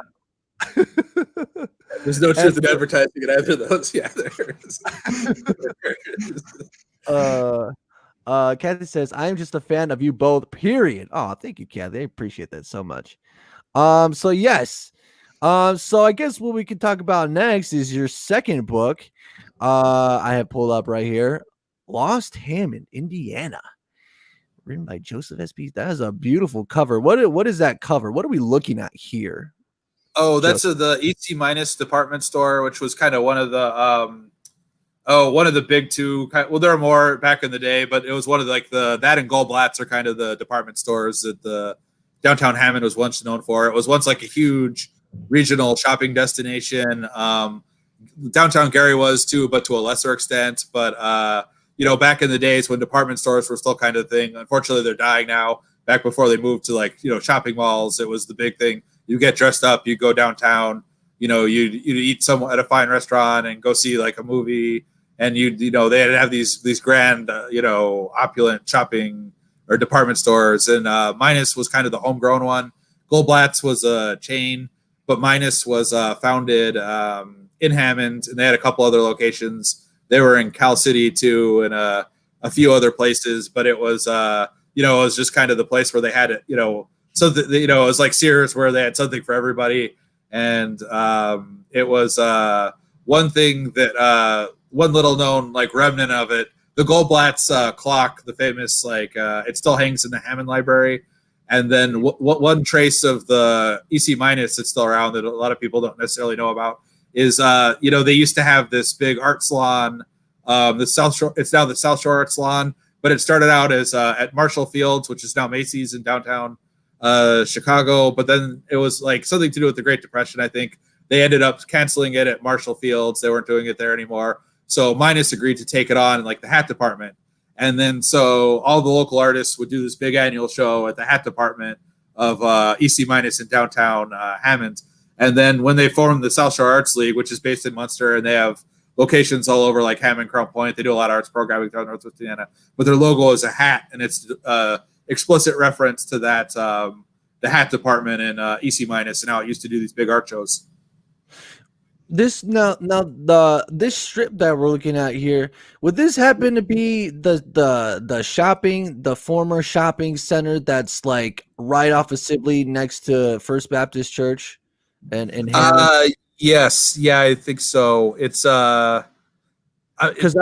There's no truth in advertising in either of those. Yeah, there is. Kathy says, I am just a fan of you both, period. Oh, thank you, Kathy. I appreciate that so much. So yes. So I guess what we can talk about next is your second book. I have pulled up right here. Lost Hammond, Indiana. Written by Joseph S.P. That is a beautiful cover. What is that cover? What are we looking at here? Oh, that's the EC Minus department store, which was kind of one of the Oh, one of the big two. Well, there are more back in the day, but it was one of like that and Goldblatt's are kind of the department stores that the downtown Hammond was once known for. It was once like a huge regional shopping destination. Downtown Gary was too, but to a lesser extent. But back in the days when department stores were still kind of a thing. Unfortunately, they're dying now. Back before they moved to like shopping malls, it was the big thing. You get dressed up, you go downtown. You'd eat somewhere at a fine restaurant and go see like a movie. And they'd have these grand, opulent shopping or department stores. And Minus was kind of the homegrown one. Goldblatt's was a chain, but Minus was founded in Hammond, and they had a couple other locations. They were in Cal City too, and a few other places. But it was, it was just kind of the place where they had it, so that, it was like Sears, where they had something for everybody. And it was one thing that. One little known like remnant of it, the Goldblatt's clock, the famous it still hangs in the Hammond Library, and then one trace of the EC minus that's still around that a lot of people don't necessarily know about is they used to have this big art salon, the South Shore. It's now the South Shore Art Salon, but it started out as at Marshall Fields, which is now Macy's in downtown Chicago. But then it was like something to do with the Great Depression. I think they ended up canceling it at Marshall Fields. They weren't doing it there anymore. So Minus agreed to take it on in like the hat department. And then so all the local artists would do this big annual show at the hat department of EC Minus in downtown Hammond. And then when they formed the South Shore Arts League, which is based in Munster, and they have locations all over like Hammond, Crown Point. They do a lot of arts programming down Northwest Indiana. But their logo is a hat, and it's explicit reference to that, the hat department in EC Minus and how it used to do these big art shows. This strip that we're looking at here, would this happen to be the former shopping center that's like right off of Sibley next to First Baptist Church and yes, yeah, I think so. It's because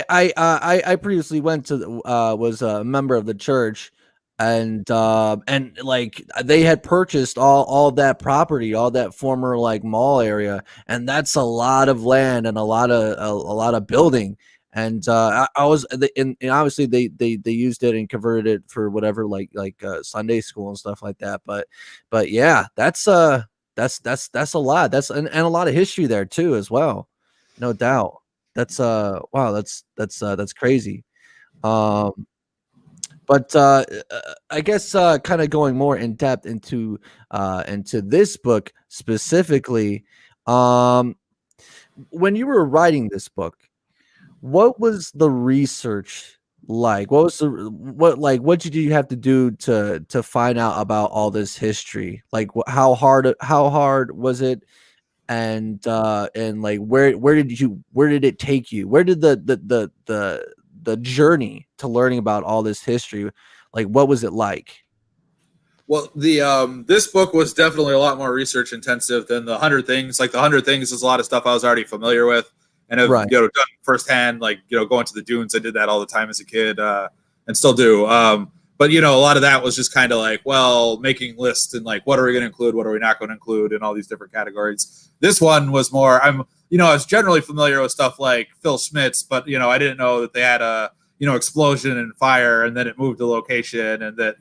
I previously went to was a member of the church. And like they had purchased all that property, all that former like mall area, and that's a lot of land and a lot of building. And I was, and obviously they used it and converted it for whatever like Sunday school and stuff like that. But yeah, that's a lot. That's and a lot of history there too as well, no doubt. That's wow, that's crazy. But I guess kind of going more in depth into this book specifically, when you were writing this book, what was the research like? What did you have to do to find out about all this history? Like how hard was it? And like where did it take you? Where did the journey to learning about all this history, like what was it like? Well, the this book was definitely a lot more research intensive than the 100 Things. Like the 100 Things is a lot of stuff I was already familiar with and have done firsthand. Like going to the dunes, I did that all the time as a kid, and still do. But a lot of that was just kind of like, well, making lists and like what are we going to include, what are we not going to include, in all these different categories. This one was more. I was generally familiar with stuff like Phil Schmitz, but I didn't know that they had a explosion and fire, and then it moved to location, and that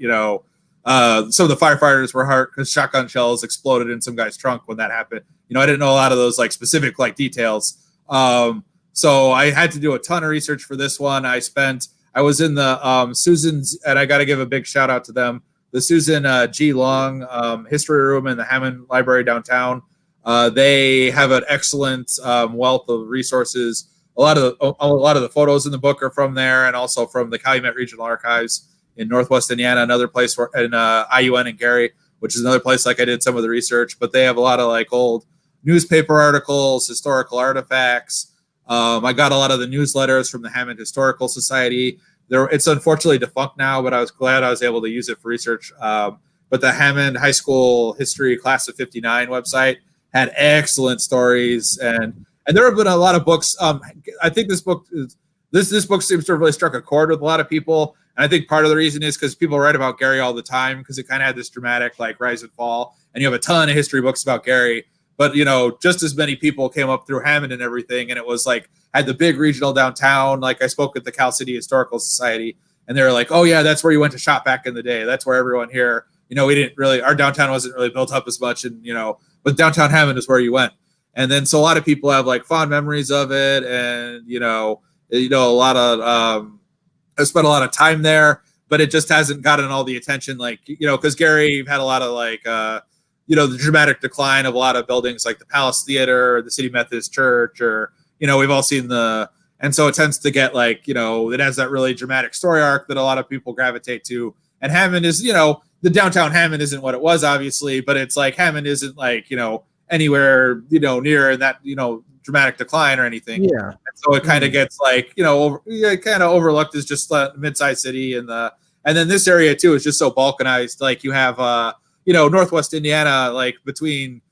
some of the firefighters were hurt because shotgun shells exploded in some guy's trunk when that happened. I didn't know a lot of those like specific like details. So I had to do a ton of research for this one. I was in the Susan's, and I got to give a big shout out to them. The Susan G. Long history room in the Hammond Library downtown. They have an excellent wealth of resources. A lot of the photos in the book are from there, and also from the Calumet Regional Archives in Northwest Indiana, another place in IUN in Gary, which is another place like I did some of the research. But they have a lot of like old newspaper articles, historical artifacts. I got a lot of the newsletters from the Hammond Historical Society. It's unfortunately defunct now, but I was glad I was able to use it for research. But the Hammond High School History Class of '59 website had excellent stories, and there have been a lot of books. I think this book seems to have really struck a chord with a lot of people, and I think part of the reason is because people write about Gary all the time because it kind of had this dramatic like rise and fall, and you have a ton of history books about Gary. but just as many people came up through Hammond and everything, and it was like had the big regional downtown. Like I spoke at the Cal City Historical Society, and they were like, "Oh yeah, that's where you went to shop back in the day. That's where everyone here." We didn't really, our downtown wasn't really built up as much, and but downtown Hammond is where you went. And then so a lot of people have like fond memories of it, and a lot of I spent a lot of time there, but it just hasn't gotten all the attention, like because Gary had a lot of like the dramatic decline of a lot of buildings like the Palace Theater, or the City Methodist Church, or we've all seen and so it tends to get like it has that really dramatic story arc that a lot of people gravitate to. And Hammond is the downtown Hammond isn't what it was, obviously, but it's like Hammond isn't like anywhere near that dramatic decline or anything. Yeah. And so it kind of gets like kind of overlooked as just a mid-sized city, and then this area too is just so balkanized. Like you have Northwest Indiana, like between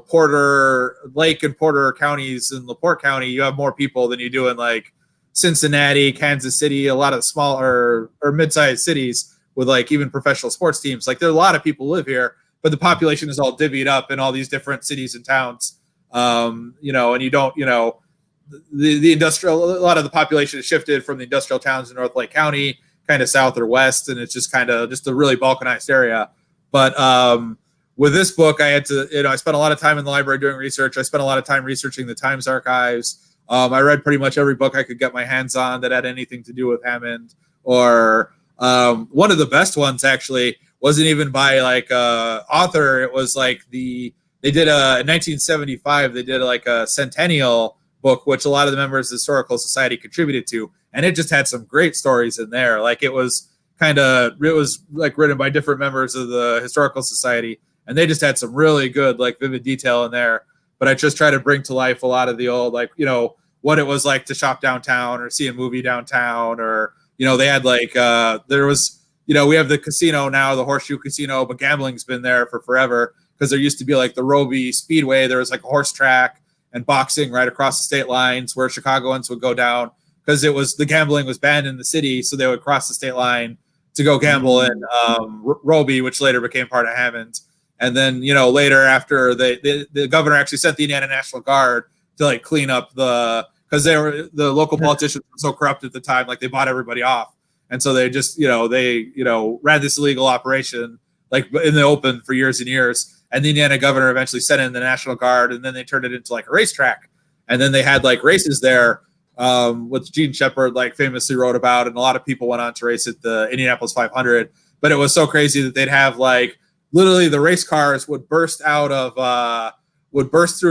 Porter Lake and Porter counties and LaPorte County, you have more people than you do in like Cincinnati, Kansas City, a lot of smaller or mid-sized cities with like even professional sports teams. Like there are a lot of people live here, but the population is all divvied up in all these different cities and towns. And you don't, the industrial, a lot of the population has shifted from the industrial towns in North Lake County, kind of south or west. And it's just kind of just a really balkanized area. But with this book, I had to, I spent a lot of time in the library doing research. I spent a lot of time researching the Times archives. I read pretty much every book I could get my hands on that had anything to do with Hammond. Or one of the best ones actually wasn't even by like author. It was like they did in 1975, they did like a centennial book, which a lot of the members of the Historical Society contributed to. And it just had some great stories in there. Like it was like written by different members of the Historical Society. And they just had some really good, like vivid detail in there. But I just try to bring to life a lot of the old, like, what it was like to shop downtown or see a movie downtown, or, they had like, there was, we have the casino now, the Horseshoe Casino, but gambling's been there for forever, because there used to be like the Roby Speedway. There was like a horse track and boxing right across the state lines where Chicagoans would go down, because the gambling was banned in the city. So they would cross the state line to go gamble in Roby, which later became part of Hammond. And then, later after the governor actually sent the Indiana National Guard to like clean up because the local politicians were so corrupt at the time, like they bought everybody off. And so they just, ran this illegal operation like in the open for years and years. And the Indiana governor eventually sent in the National Guard, and then they turned it into like a racetrack. And then they had like races there, which Gene Shepard like famously wrote about. And a lot of people went on to race at the Indianapolis 500. But it was so crazy that they'd have like, literally the race cars would burst through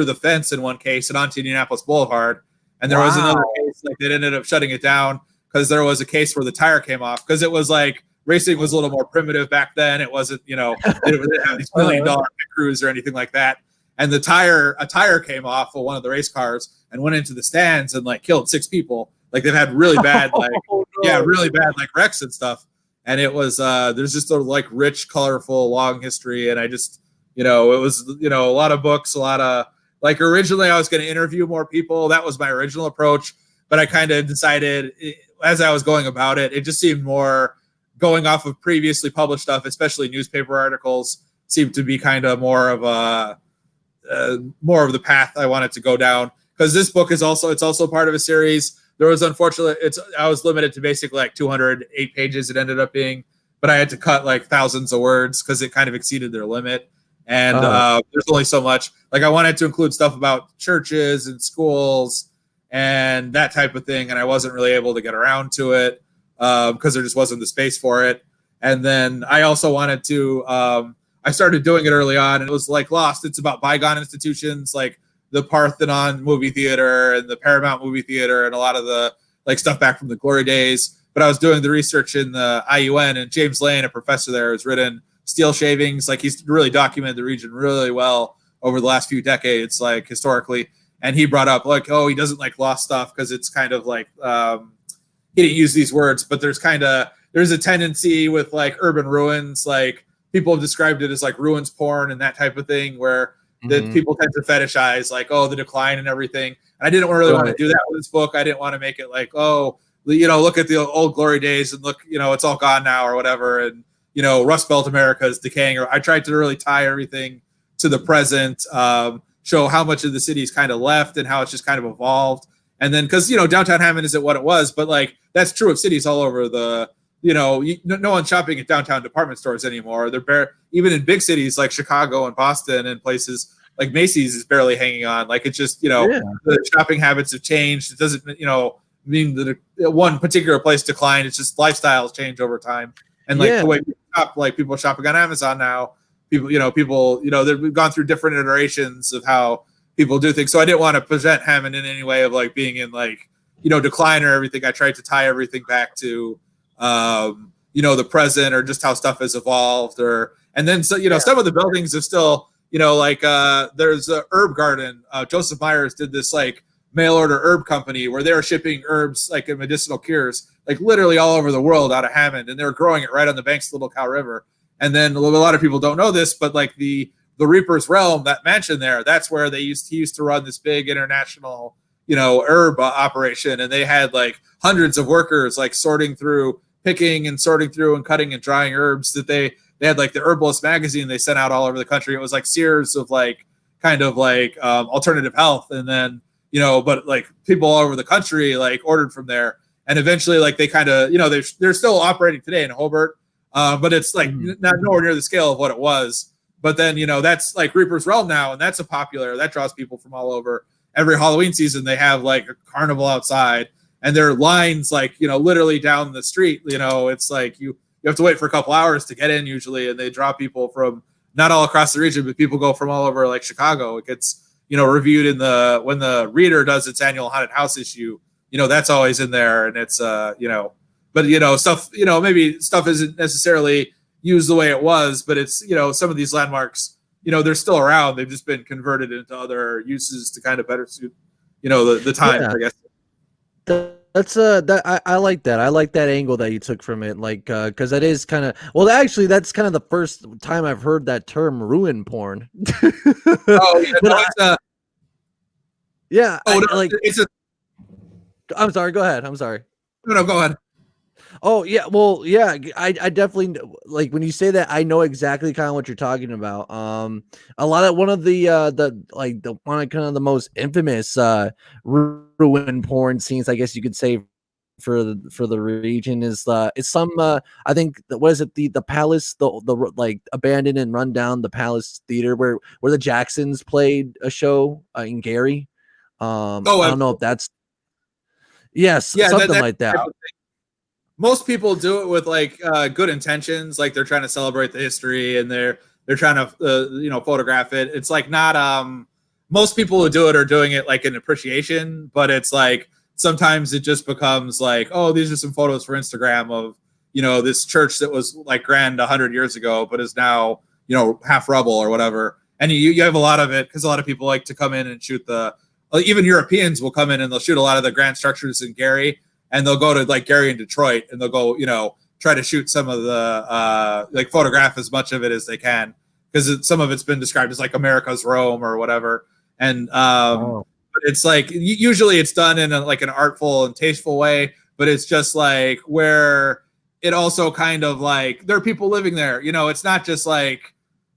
the fence in one case and onto Indianapolis Boulevard. And there was another case, like they ended up shutting it down because there was a case where the tire came off, because it was like racing was a little more primitive back then. It wasn't, they didn't have these $1 million pit crews or anything like that. And a tire came off of one of the race cars and went into the stands and like killed 6 people. Like they've had really bad, really bad like wrecks and stuff. And it was, there's just a like rich, colorful, long history. And I just, it was, a lot of books, a lot of like, originally I was going to interview more people. That was my original approach, but I kind of decided as I was going about it, it just seemed more going off of previously published stuff, especially newspaper articles, seemed to be kind of more of the path I wanted to go down. Because this book is also part of a series. There was unfortunately, I was limited to basically like 208 pages it ended up being, but I had to cut like thousands of words because it kind of exceeded their limit. And there's only so much. Like I wanted to include stuff about churches and schools and that type of thing, and I wasn't really able to get around to it because there just wasn't the space for it. And then I also wanted to, I started doing it early on, and it was like Lost. It's about bygone institutions, like the Parthenon movie theater and the Paramount movie theater and a lot of the like stuff back from the glory days. But I was doing the research in the IUN, and James Lane, a professor there, has written Steel Shavings. Like he's really documented the region really well over the last few decades, like historically. And he brought up like, he doesn't like Lost stuff because it's kind of like, he didn't use these words, but there's a tendency with like urban ruins. Like people have described it as like ruins porn and that type of thing, where that people tend to fetishize like, the decline and everything. And I didn't really want to do that with this book. I didn't want to make it like, look at the old glory days and look, it's all gone now or whatever. And, Rust Belt America is decaying. Or I tried to really tie everything to the present. show how much of the city's kind of left and how it's just kind of evolved. And then, because downtown Hammond isn't what it was, but like that's true of cities all over the. No one's shopping at downtown department stores anymore. Even in big cities like Chicago and Boston and places like Macy's is barely hanging on. Like it's just the shopping habits have changed. It doesn't mean that one particular place declined. It's just lifestyles change over time, and like the way people shop, like people are shopping on Amazon now. People they've gone through different iterations of how people do things. So I didn't want to present Hammond in any way of like being in like decline or everything. I tried to tie everything back to the present or just how stuff has evolved. And then some of the buildings are still there's a herb garden. Joseph Myers did this like mail order herb company where they were shipping herbs like in medicinal cures like literally all over the world out of Hammond, and they were growing it right on the banks of the Little Cow River. And then a lot of people don't know this, but like the Reaper's Realm, that mansion there, that's where he used to run this big international herb operation, and they had like hundreds of workers like picking and sorting through and cutting and drying herbs that they had like the Herbalist magazine they sent out all over the country. It was like Sears of like kind of like alternative health. And then but like people all over the country like ordered from there, and eventually like they kind of they're still operating today in Hobart, but it's like not nowhere near the scale of what it was. But then that's like Reaper's Realm now, and that's that draws people from all over. Every Halloween season they have like a carnival outside, and there are lines like literally down the street. It's like you have to wait for a couple hours to get in usually, and they draw people from not all across the region, but people go from all over like Chicago. It gets reviewed when the Reader does its annual haunted house issue. That's always in there, and it's but stuff maybe stuff isn't necessarily used the way it was, but it's some of these landmarks they're still around. They've just been converted into other uses to kind of better suit the time, I guess. That's I like that. I like that angle that you took from it, like because that is kind of actually that's kind of the first time I've heard that term, ruin porn. I'm sorry. Go ahead. I'm sorry. No, go ahead. Oh yeah, well yeah, I definitely like when you say that. I know exactly kind of what you're talking about. A lot of one of the one of kind of the most infamous ruin porn scenes, I guess you could say, for the region is it's some I think what is it, the Palace, the like abandoned and run down the Palace Theater where the Jacksons played a show in Gary. I don't know if that's something like that. Most people do it with like good intentions, like they're trying to celebrate the history and they're trying to photograph it. It's like not most people who do it are doing it like in appreciation, but it's like sometimes it just becomes like, oh, these are some photos for Instagram of this church that was like grand 100 years ago but is now half rubble or whatever. And you have a lot of it because a lot of people like to come in and shoot even Europeans will come in and they'll shoot a lot of the grand structures in Gary. And they'll go to like Gary and Detroit, and they'll go, try to shoot some of the like photograph as much of it as they can, because some of it's been described as like America's Rome or whatever. And but it's like usually it's done in like an artful and tasteful way, but it's just like where it also kind of like there are people living there. It's not just like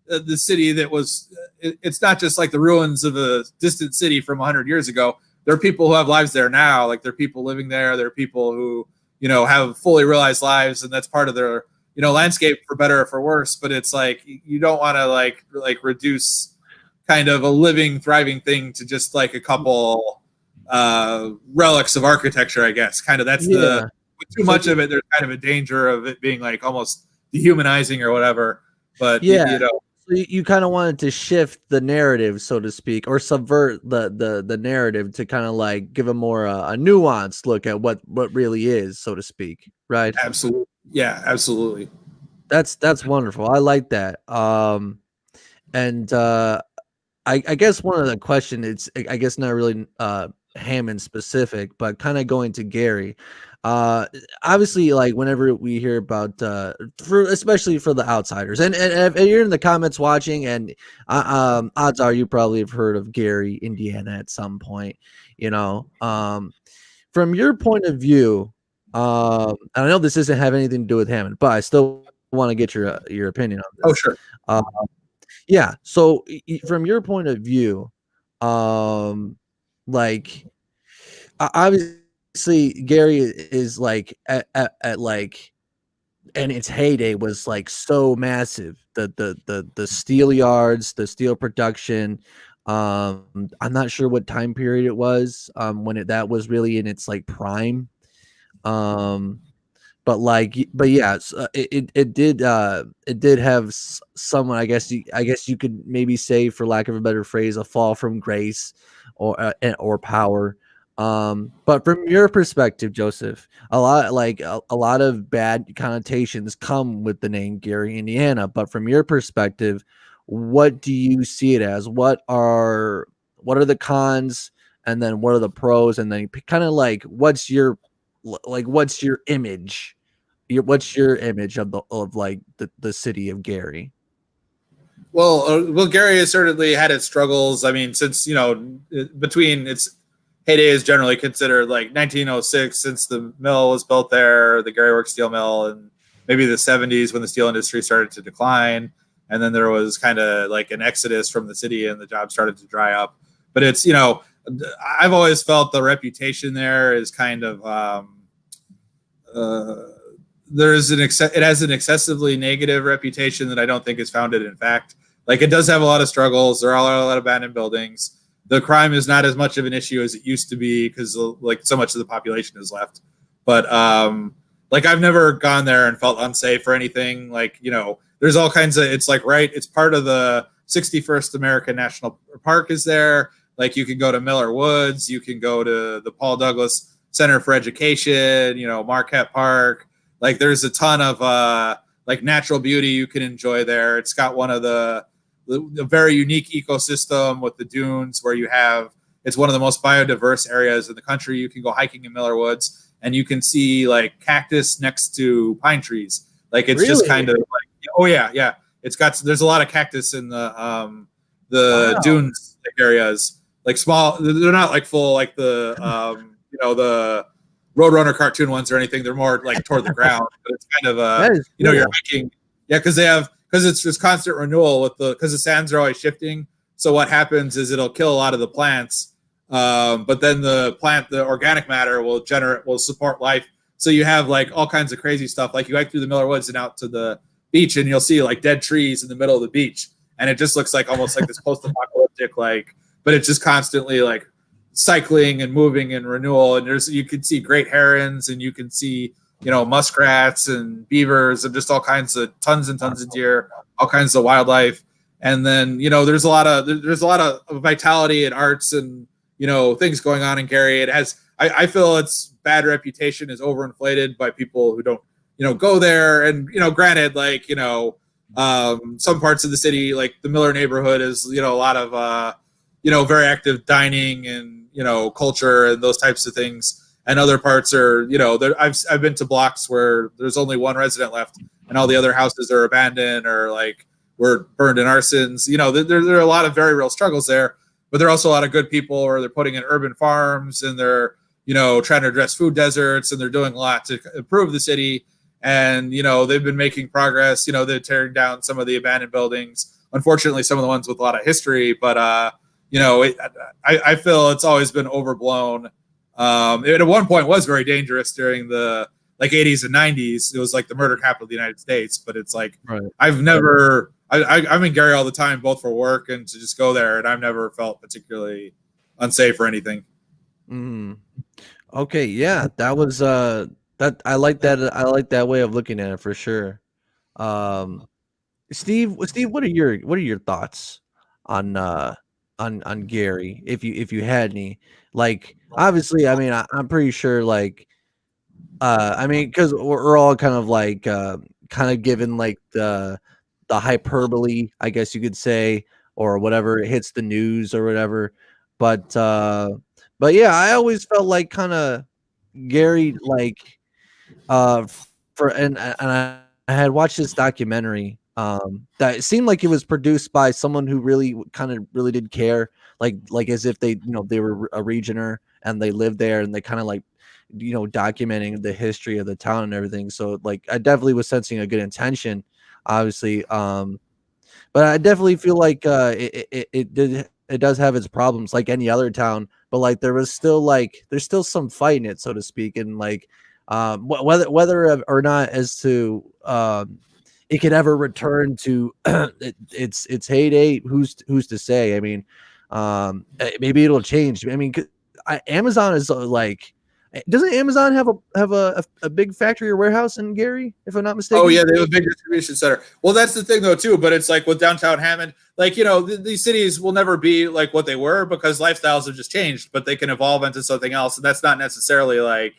the city that was. It's not just like the ruins of a distant city from 100 years ago. There are people who have lives there now. Like there are people living there. There are people who, have fully realized lives, and that's part of their, landscape for better or for worse. But it's like you don't want to like reduce kind of a living, thriving thing to just like a couple relics of architecture, I guess. Kind of that's with too much of it. There's kind of a danger of it being like almost dehumanizing or whatever. But you kind of wanted to shift the narrative, so to speak, or subvert the narrative to kind of like give a more a nuanced look at what really is, so to speak, right? Absolutely. Yeah, absolutely. That's wonderful. I like that. And I guess one of the question, it's I guess not really Hammond specific, but kind of going to Gary. Obviously, like whenever we hear about especially for the outsiders, and if you're in the comments watching, and odds are you probably have heard of Gary, Indiana at some point, from your point of view, and I know this doesn't have anything to do with Hammond, but I still want to get your opinion on this. Oh, sure. Yeah. So from your point of view, Like obviously Gary is like at like, and its heyday was like so massive. The steel yards, the steel production. I'm not sure what time period it was when that was really in its like prime. Um, but yeah, it did have someone, I guess you could maybe say, for lack of a better phrase, a fall from grace or power. But from your perspective, Joseph, a lot of bad connotations come with the name Gary, Indiana. But from your perspective, what do you see it as? What are the cons, and then what are the pros, and then kind of like what's your image? What's your image of like the city of Gary? Well, Gary has certainly had its struggles. I mean, since between its heyday is generally considered like 1906, since the mill was built there, the Gary Works steel mill, and maybe the 70s when the steel industry started to decline, and then there was kind of like an exodus from the city, and the jobs started to dry up. But it's I've always felt the reputation there is kind of it has an excessively negative reputation that I don't think is founded in fact. Like, it does have a lot of struggles. There are a lot of abandoned buildings. The crime is not as much of an issue as it used to be because like so much of the population is left. But like, I've never gone there and felt unsafe or anything. Like, there's all kinds of, it's like, right, it's part of the 61st American National Park is there. Like, you can go to Miller Woods, you can go to the Paul Douglas Center for Education, Marquette Park. Like, there's a ton of like natural beauty you can enjoy there. It's got one of the very unique ecosystem with the dunes where it's one of the most biodiverse areas in the country. You can go hiking in Miller Woods and you can see like cactus next to pine trees. Like, it's just kind of like, oh yeah. There's a lot of cactus in the dunes areas, like small. They're not like full, like the, the Roadrunner cartoon ones or anything. They're more like toward the ground, but it's kind of you're hiking. Yeah. Because it's just constant renewal because the sands are always shifting. So what happens is it'll kill a lot of the plants, but then the organic matter will support life. So you have like all kinds of crazy stuff. Like, you hike through the Miller Woods and out to the beach, and you'll see like dead trees in the middle of the beach, and it just looks like almost like this post-apocalyptic, but it's just constantly like cycling and moving and renewal. And you can see great herons, and you can see muskrats and beavers and just all kinds of tons and tons of deer, all kinds of wildlife. And then there's a lot of vitality and arts and things going on in Gary. It has, I feel its bad reputation is overinflated by people who don't go there. And granted, like some parts of the city, like the Miller neighborhood, is a lot of very active dining and culture and those types of things. And other parts are, I've been to blocks where there's only one resident left, and all the other houses are abandoned or like were burned in arsons. There are a lot of very real struggles there, but there are also a lot of good people, or they're putting in urban farms, and they're trying to address food deserts, and they're doing a lot to improve the city. And they've been making progress. They're tearing down some of the abandoned buildings. Unfortunately, some of the ones with a lot of history, but I feel it's always been overblown. It at one point was very dangerous during the like 80s and 90s. It was like the murder capital of the United States. But it's like, right. I'm in Gary all the time, both for work and to just go there, and I've never felt particularly unsafe or anything. Okay, yeah, that was that I like that. I like that way of looking at it for sure. Steve, what are your thoughts on Gary, if you had any? Like, obviously, I mean, I'm pretty sure, like, I mean, because we're all kind of like kind of given like the hyperbole, I guess you could say, or whatever, it hits the news or whatever. But yeah, I always felt like kind of Gary, like and I had watched this documentary that it seemed like it was produced by someone who really did care, like as if they they were a regioner and they lived there, and they kind of like documenting the history of the town and everything. So like, I definitely was sensing a good intention, obviously, but I definitely feel like it did it does have its problems like any other town, but like there's still some fight in it, so to speak, and like whether or not as to it could ever return to its heyday, who's to say? I mean, maybe it'll change. I mean, Amazon is like, doesn't Amazon have a big factory or warehouse in Gary, if I'm not mistaken? Oh yeah, they have a big distribution center. Well, that's the thing though too. But it's like with downtown Hammond, like these cities will never be like what they were because lifestyles have just changed. But they can evolve into something else, and that's not necessarily like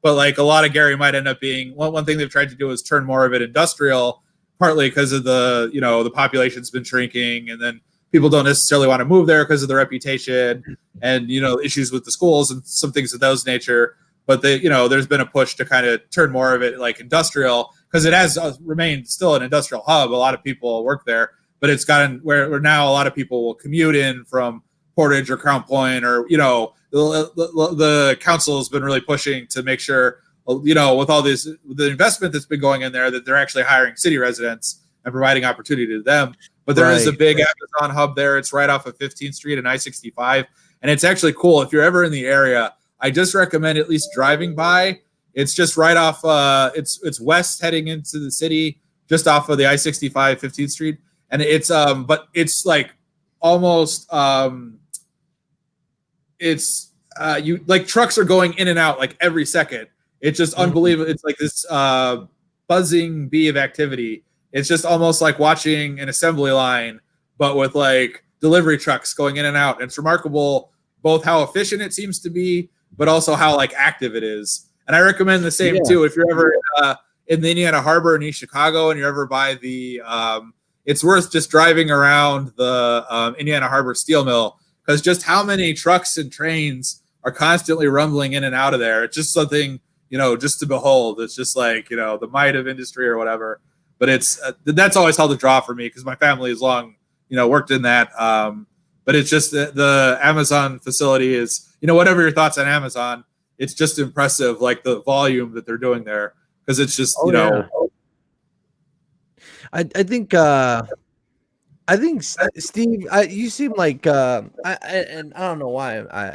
But like a lot of Gary might end up being one thing they've tried to do is turn more of it industrial, partly because of the population's been shrinking, and then people don't necessarily want to move there because of the reputation and issues with the schools and some things of those nature. But there's been a push to kind of turn more of it like industrial because it has remained still an industrial hub. A lot of people work there, but it's gotten where now a lot of people will commute in from Portage or Crown Point, or the council has been really pushing to make sure with all this the investment that's been going in there that they're actually hiring city residents and providing opportunity to them. But there is a big Amazon hub there. It's right off of 15th Street and I-65. And it's actually cool. If you're ever in the area, I just recommend at least driving by. It's just right off, it's west heading into the city, just off of the I-65, 15th Street. And it's, but it's like almost, like trucks are going in and out like every second. It's just unbelievable. It's like this buzzing bee of activity. It's just almost like watching an assembly line, but with like delivery trucks going in and out. And it's remarkable both how efficient it seems to be, but also how like active it is. And I recommend the same too. If you're ever in the Indiana Harbor in East Chicago and you're ever by the, it's worth just driving around the Indiana Harbor steel mill, because just how many trucks and trains are constantly rumbling in and out of there. It's just something, just to behold. It's just like, the might of industry or whatever. But it's that's always held a draw for me because my family has long, worked in that. But it's just the Amazon facility is, whatever your thoughts on Amazon, it's just impressive, like the volume that they're doing there, because it's just, I think Steve, you seem like and I don't know why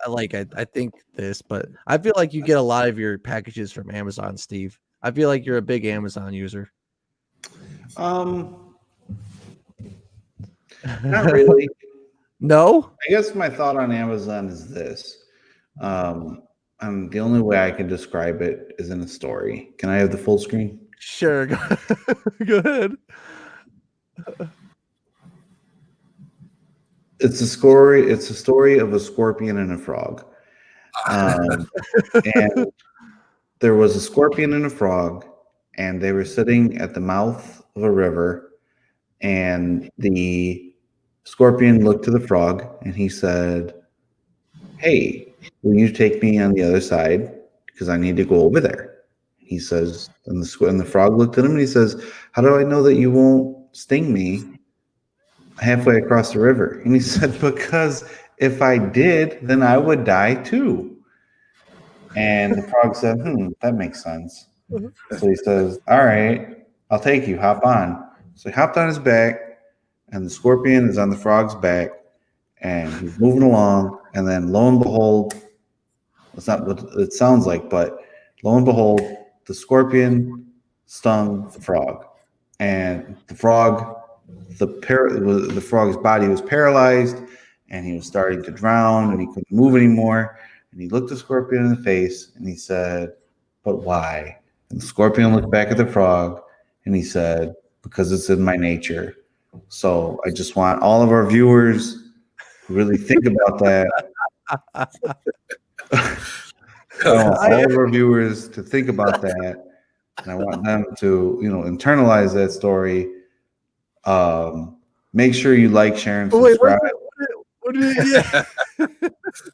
I think this, but I feel like you get a lot of your packages from Amazon, Steve. I feel like you're a big Amazon user. Not really. No? I guess my thought on Amazon is this. The only way I can describe it is in a story. Can I have the full screen? Sure. Go ahead. It's a story of a scorpion and a frog. And there was a scorpion and a frog, and they were sitting at the mouth of a river, and the scorpion looked to the frog and he said, "Hey, will you take me on the other side? Because I need to go over there." He says, and the frog looked at him and he says, "How do I know that you won't sting me halfway across the river?" And he said, "Because if I did, then I would die too." And the frog said, "That makes sense." So he says, "All right, I'll take you, hop on." So he hopped on his back, and the scorpion is on the frog's back, and he's moving along, and then lo and behold, it's not what it sounds like, but lo and behold, the scorpion stung the frog, and the frog's body was paralyzed, and he was starting to drown, and he couldn't move anymore. And he looked the scorpion in the face, and he said, "But why?" And the scorpion looked back at the frog, and he said, "Because it's in my nature." So I just want all of our viewers to really think about that. I want all of our viewers to think about that, and I want them to, internalize that story. Make sure you like, share, and subscribe.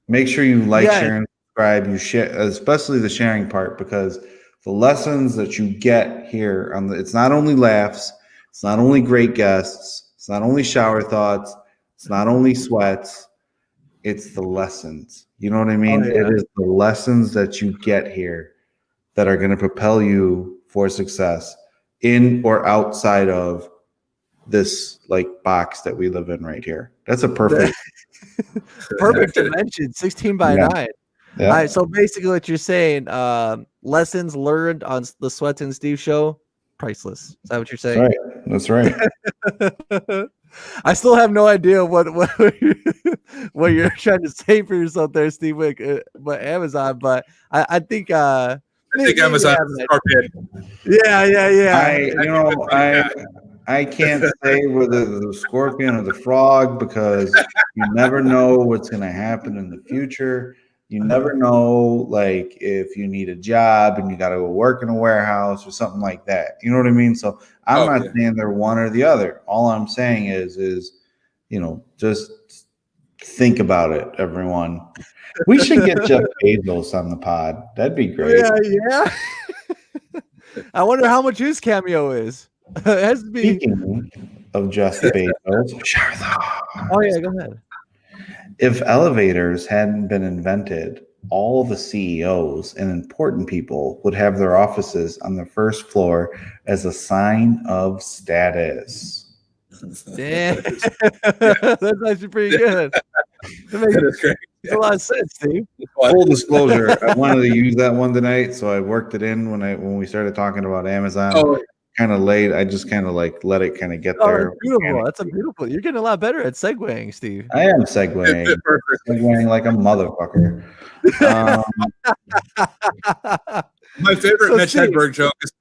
Make sure you like, share, and subscribe. You share, especially the sharing part, because the lessons that you get here it's not only laughs, it's not only great guests, it's not only shower thoughts, it's not only SWETZ, it's the lessons. You know what I mean? It is the lessons that you get here that are going to propel you for success in or outside of this like box that we live in right here. That's a perfect dimension, 16 by Yeah. 9. Yeah. All right, so basically what you're saying, lessons learned on the Sweats and Steve show, priceless. Is that what you're saying? That's right. I still have no idea what what you're trying to say for yourself there, Steve Wick, but Amazon. But I think I think Amazon is Scorpion. Yeah. I can't say whether the scorpion or the frog because you never know what's going to happen in the future. You never know, like if you need a job and you got to go work in a warehouse or something like that. You know what I mean? So I'm not saying they're one or the other. All I'm saying is just think about it, everyone. We should get Jeff Bezos on the pod. That'd be great. Yeah. I wonder how much his cameo is. It has to be. Speaking of Jeff Bezos, Oh yeah, go ahead. If elevators hadn't been invented, all the CEOs and important people would have their offices on the first floor as a sign of status. Damn. That's actually pretty good. That makes a lot of sense, Steve. Full disclosure, I wanted to use that one tonight, so I worked it in when we started talking about Amazon. Oh. Kind of late. I just kind of like let it kind of get there. That's beautiful. That's a beautiful. You're getting a lot better at segueing, Steve. I am segueing like a motherfucker. My favorite Mitch Hedberg joke is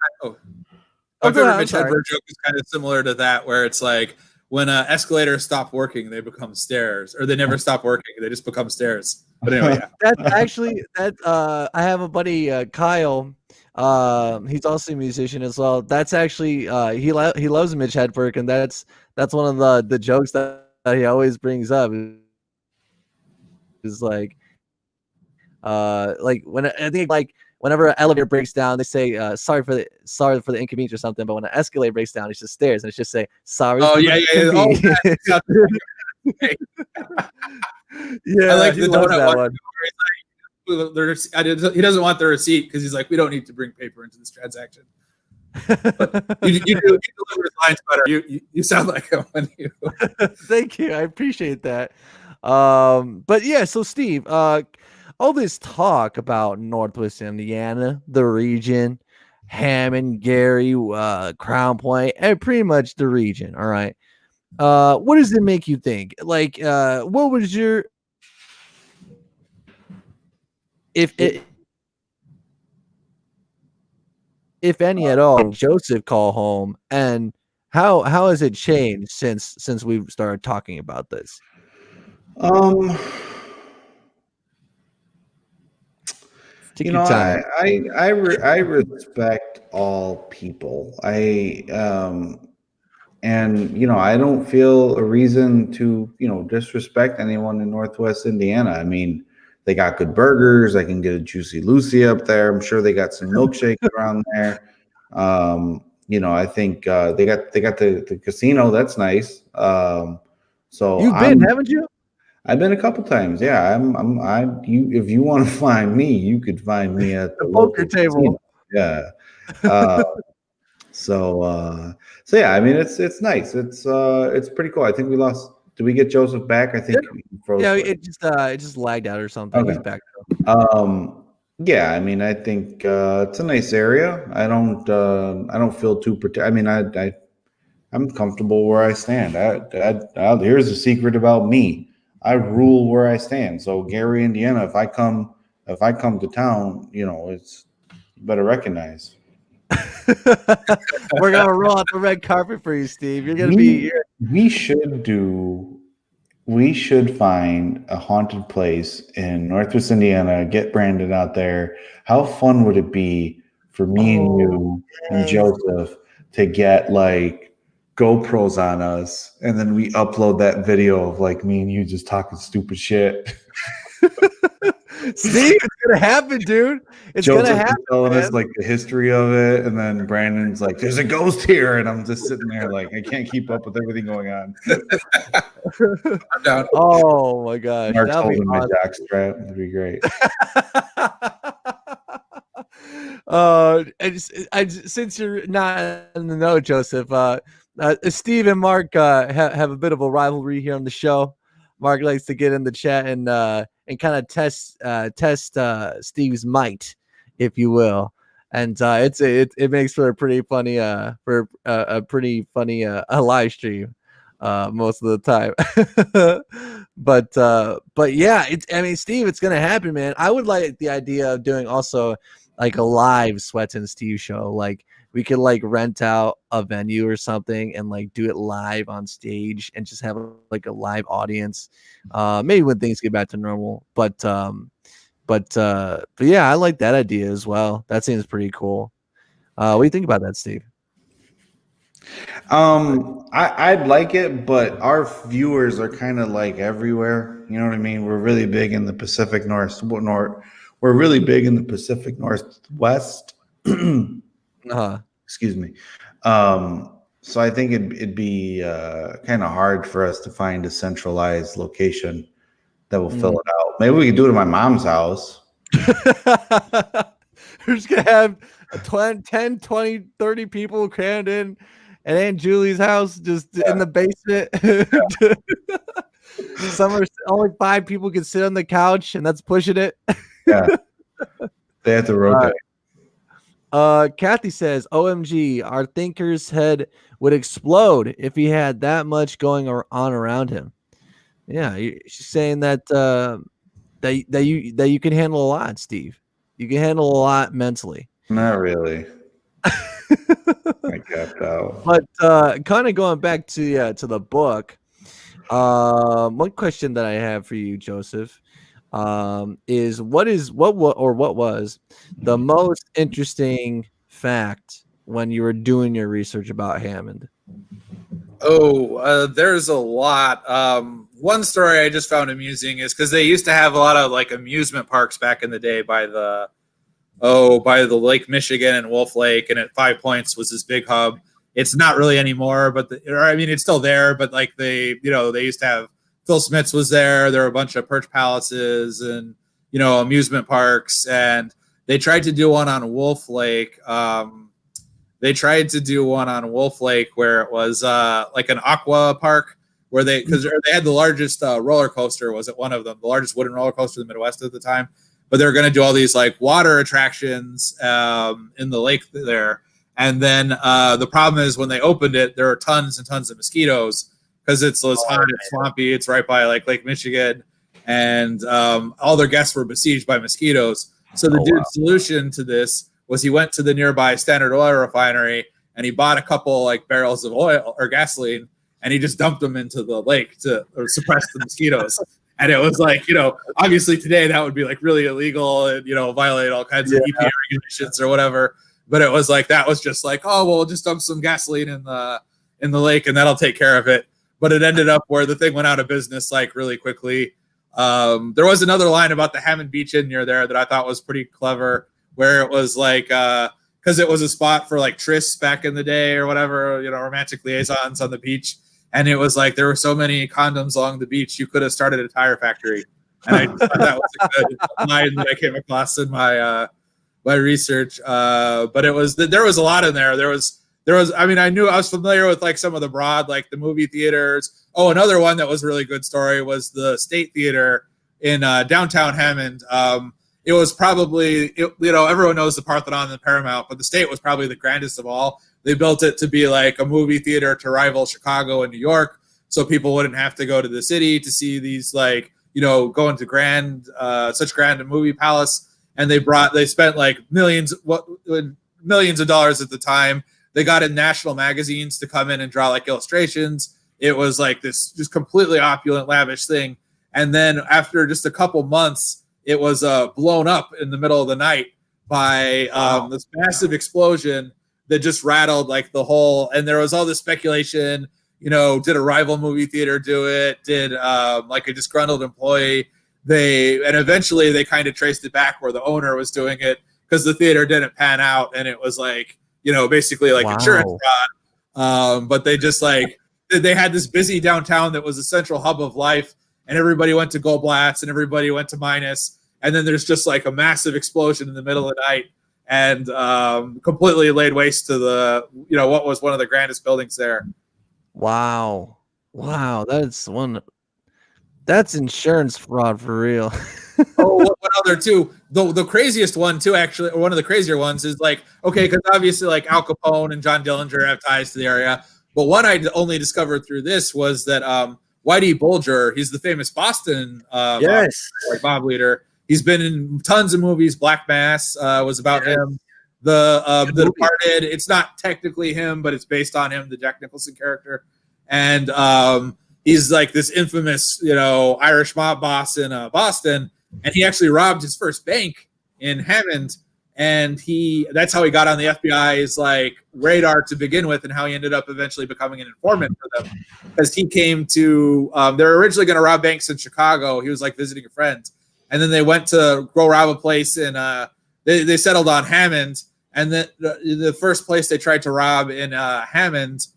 Mitch Hedberg joke is kind of similar to that, where it's like when escalators stop working, they become stairs, or they never stop working, they just become stairs. But anyway, yeah. That's actually that. I have a buddy, Kyle. He's also a musician as well. That's actually he loves Mitch Hedberg, and that's one of the jokes that he always brings up. Is like when I think like whenever an elevator breaks down, they say sorry for the inconvenience or something. But when an escalator breaks down, it's just stairs, and it's just say sorry. Oh yeah. Yeah, I like the donut one. He doesn't want the receipt because he's like, we don't need to bring paper into this transaction. But you deliver his lines better. You sound like him when you. Thank you, I appreciate that. But yeah, so Steve, all this talk about Northwest Indiana, the region, Hammond, Gary, Crown Point, and pretty much the region. All right. What does it make you think? Like, what was your if any at all, Joseph call home, and how has it changed since we've started talking about this? Take your time. I respect all people. And I don't feel a reason to disrespect anyone in Northwest Indiana. I mean, they got good burgers. I can get a Juicy Lucy up there. I'm sure they got some milkshakes around there. I think they got the casino. That's nice. So you've been, haven't you? I've been a couple times. Yeah, if you want to find me, you could find me at the poker table. Casino. Yeah. So yeah, I mean it's nice. It's pretty cool. I think we lost. Did we get Joseph back? I think it just lagged out or something. Okay. He's back. Yeah, I mean, I think it's a nice area. I don't feel too I mean, I'm comfortable where I stand. Here's a secret about me. I rule where I stand. So Gary, Indiana, if I come to town, it's you better recognize. We're gonna roll out the red carpet for you, Steve. You're gonna be here. We should find a haunted place in Northwest Indiana, get Brandon out there. How fun would it be for me and you and Joseph to get like GoPros on us, and then we upload that video of like me and you just talking stupid shit? Steve, it's gonna happen, dude. It's Joseph gonna happen. Telling us like the history of it, and then Brandon's like, "There's a ghost here," and I'm just sitting there like, I can't keep up with everything going on. I'm down. Oh my gosh, Mark's holding my jock strap. That'd be great. Since you're not in the know, Joseph, Steve and Mark have a bit of a rivalry here on the show. Mark likes to get in the chat and kind of test Steve's might, if you will, and it makes for a pretty funny a live stream most of the time. but yeah, I mean, Steve, it's gonna happen, man. I would like the idea of doing also like a live Sweats and Steve show. Like we could like rent out a venue or something and like do it live on stage and just have like a live audience. Maybe when things get back to normal. But yeah, I like that idea as well. That seems pretty cool. What do you think about that, Steve? I'd like it, but our viewers are kind of like everywhere. You know what I mean? We're really big in the Pacific North. We're really big in the Pacific Northwest. Excuse me. So I think it'd be kind of hard for us to find a centralized location that will fill it out. Maybe we could do it at my mom's house. We're just gonna have 10, 20, 30 people crammed in at Aunt Julie's house, just in the basement. Only 5 people can sit on the couch, and that's pushing it. Yeah, they have to rotate. Kathy says, "OMG, our thinker's head would explode if he had that much going on around him." Yeah, she's saying that that you can handle a lot, Steve. You can handle a lot mentally. Not really. I capped out. But kind of going back to the book, one question that I have for you, Joseph, is what was the most interesting fact when you were doing your research about Hammond? There's a lot. One story I just found amusing is because they used to have a lot of like amusement parks back in the day by the Lake Michigan and Wolf Lake, and at 5 Points was this big hub. It's not really anymore, but it's still there. But like they used to have Phil Smith's was there. There were a bunch of Perch Palaces and amusement parks, and they tried to do one on Wolf Lake. Where it was like an aqua park where because they had the largest roller coaster. Was it one of them? The largest wooden roller coaster in the Midwest at the time. But they were going to do all these like water attractions in the lake there. And then the problem is when they opened it, there were tons and tons of mosquitoes because it's hot, it's swampy, it's right by like Lake Michigan, and all their guests were besieged by mosquitoes. So the dude's solution to this was he went to the nearby Standard Oil refinery and he bought a couple like barrels of oil or gasoline and he just dumped them into the lake to suppress the mosquitoes. And it was like, obviously today that would be like really illegal and, violate all kinds of EPA regulations or whatever. But it was like, that was just like, oh, well, we'll just dump some gasoline in the lake and that'll take care of it. But it ended up where the thing went out of business like really quickly. There was another line about the Hammond Beach Inn near there that I thought was pretty clever, where it was like, because it was a spot for like trysts back in the day or whatever, romantic liaisons on the beach. And it was like there were so many condoms along the beach, you could have started a tire factory. And I thought that was a good line that I came across in my research. But there was a lot in there. There was. I mean, I was familiar with like some of the broad, like the movie theaters. Oh, another one that was a really good story was the State Theater in downtown Hammond. It was probably, everyone knows the Parthenon and the Paramount, but the State was probably the grandest of all. They built it to be like a movie theater to rival Chicago and New York, so people wouldn't have to go to the city to see these like, go into such grand movie palace. And they spent like millions of dollars at the time. They got in national magazines to come in and draw like illustrations. It was like this just completely opulent, lavish thing. And then after just a couple months, it was blown up in the middle of the night by this massive explosion that just rattled like the whole. And there was all this speculation, did a rival movie theater do it? Did like a disgruntled employee? And eventually they kind of traced it back where the owner was doing it because the theater didn't pan out. And it was like, basically like insurance fraud. But they just like, they had this busy downtown that was a central hub of life. And everybody went to Goldblatt's and everybody went to Minus. And then there's just like a massive explosion in the middle of the night and completely laid waste to the, what was one of the grandest buildings there. Wow. That's one. That's insurance fraud for real. Oh, what other two? The craziest one too, actually, or one of the crazier ones is like, okay, because obviously like Al Capone and John Dillinger have ties to the area. But one I only discovered through this was that Whitey Bulger, he's the famous Boston Yes. mob leader. He's been in tons of movies. Black Mass was about him. The Departed, it's not technically him, but it's based on him, the Jack Nicholson character. And he's like this infamous, Irish mob boss in Boston. And he actually robbed his first bank in Hammond. And that's how he got on the FBI's like radar to begin with, and how he ended up eventually becoming an informant for them. Because he came to, they were originally going to rob banks in Chicago. He was like visiting a friend. And then they went to go rob a place in, they settled on Hammond. And then the first place they tried to rob in Hammond,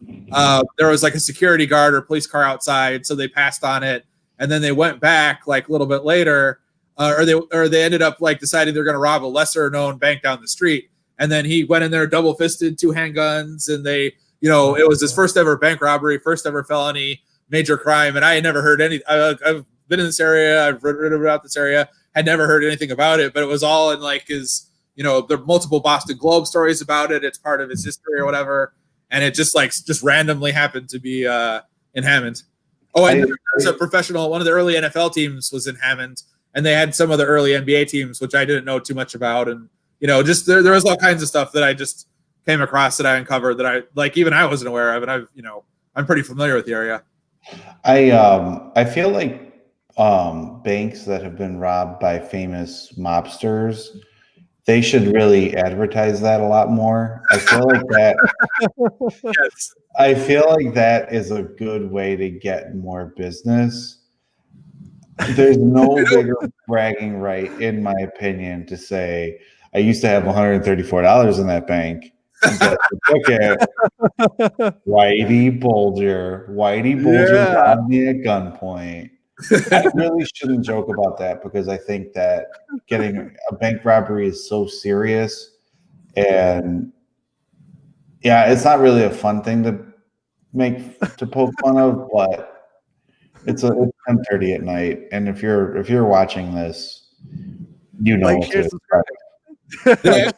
there was like a security guard or police car outside. So they passed on it. And then they went back like a little bit later. Or they ended up like deciding they're going to rob a lesser known bank down the street. And then he went in there double fisted, 2 handguns. And they, it was his first ever bank robbery, first ever felony, major crime. And I had never heard I've been in this area. I've read about this area. Had never heard anything about it, but it was all in like his, there are multiple Boston Globe stories about it. It's part of his history or whatever. And it just randomly happened to be in Hammond. Oh, and there's a professional, one of the early NFL teams was in Hammond. And they had some of the early NBA teams, which I didn't know too much about. And, just there was all kinds of stuff that I just came across that I uncovered that even I wasn't aware of. And I'm pretty familiar with the area. I feel like banks that have been robbed by famous mobsters, they should really advertise that a lot more. I feel like that. Yes. I feel like that is a good way to get more business. There's no bigger bragging right, in my opinion, to say I used to have $134 in that bank. Okay, Whitey Bulger got me at gunpoint. I really shouldn't joke about that, because I think that getting a bank robbery is so serious, and it's not really a fun thing to poke fun of, but it's 10:30 at night, and if you're watching this, what to expect. No,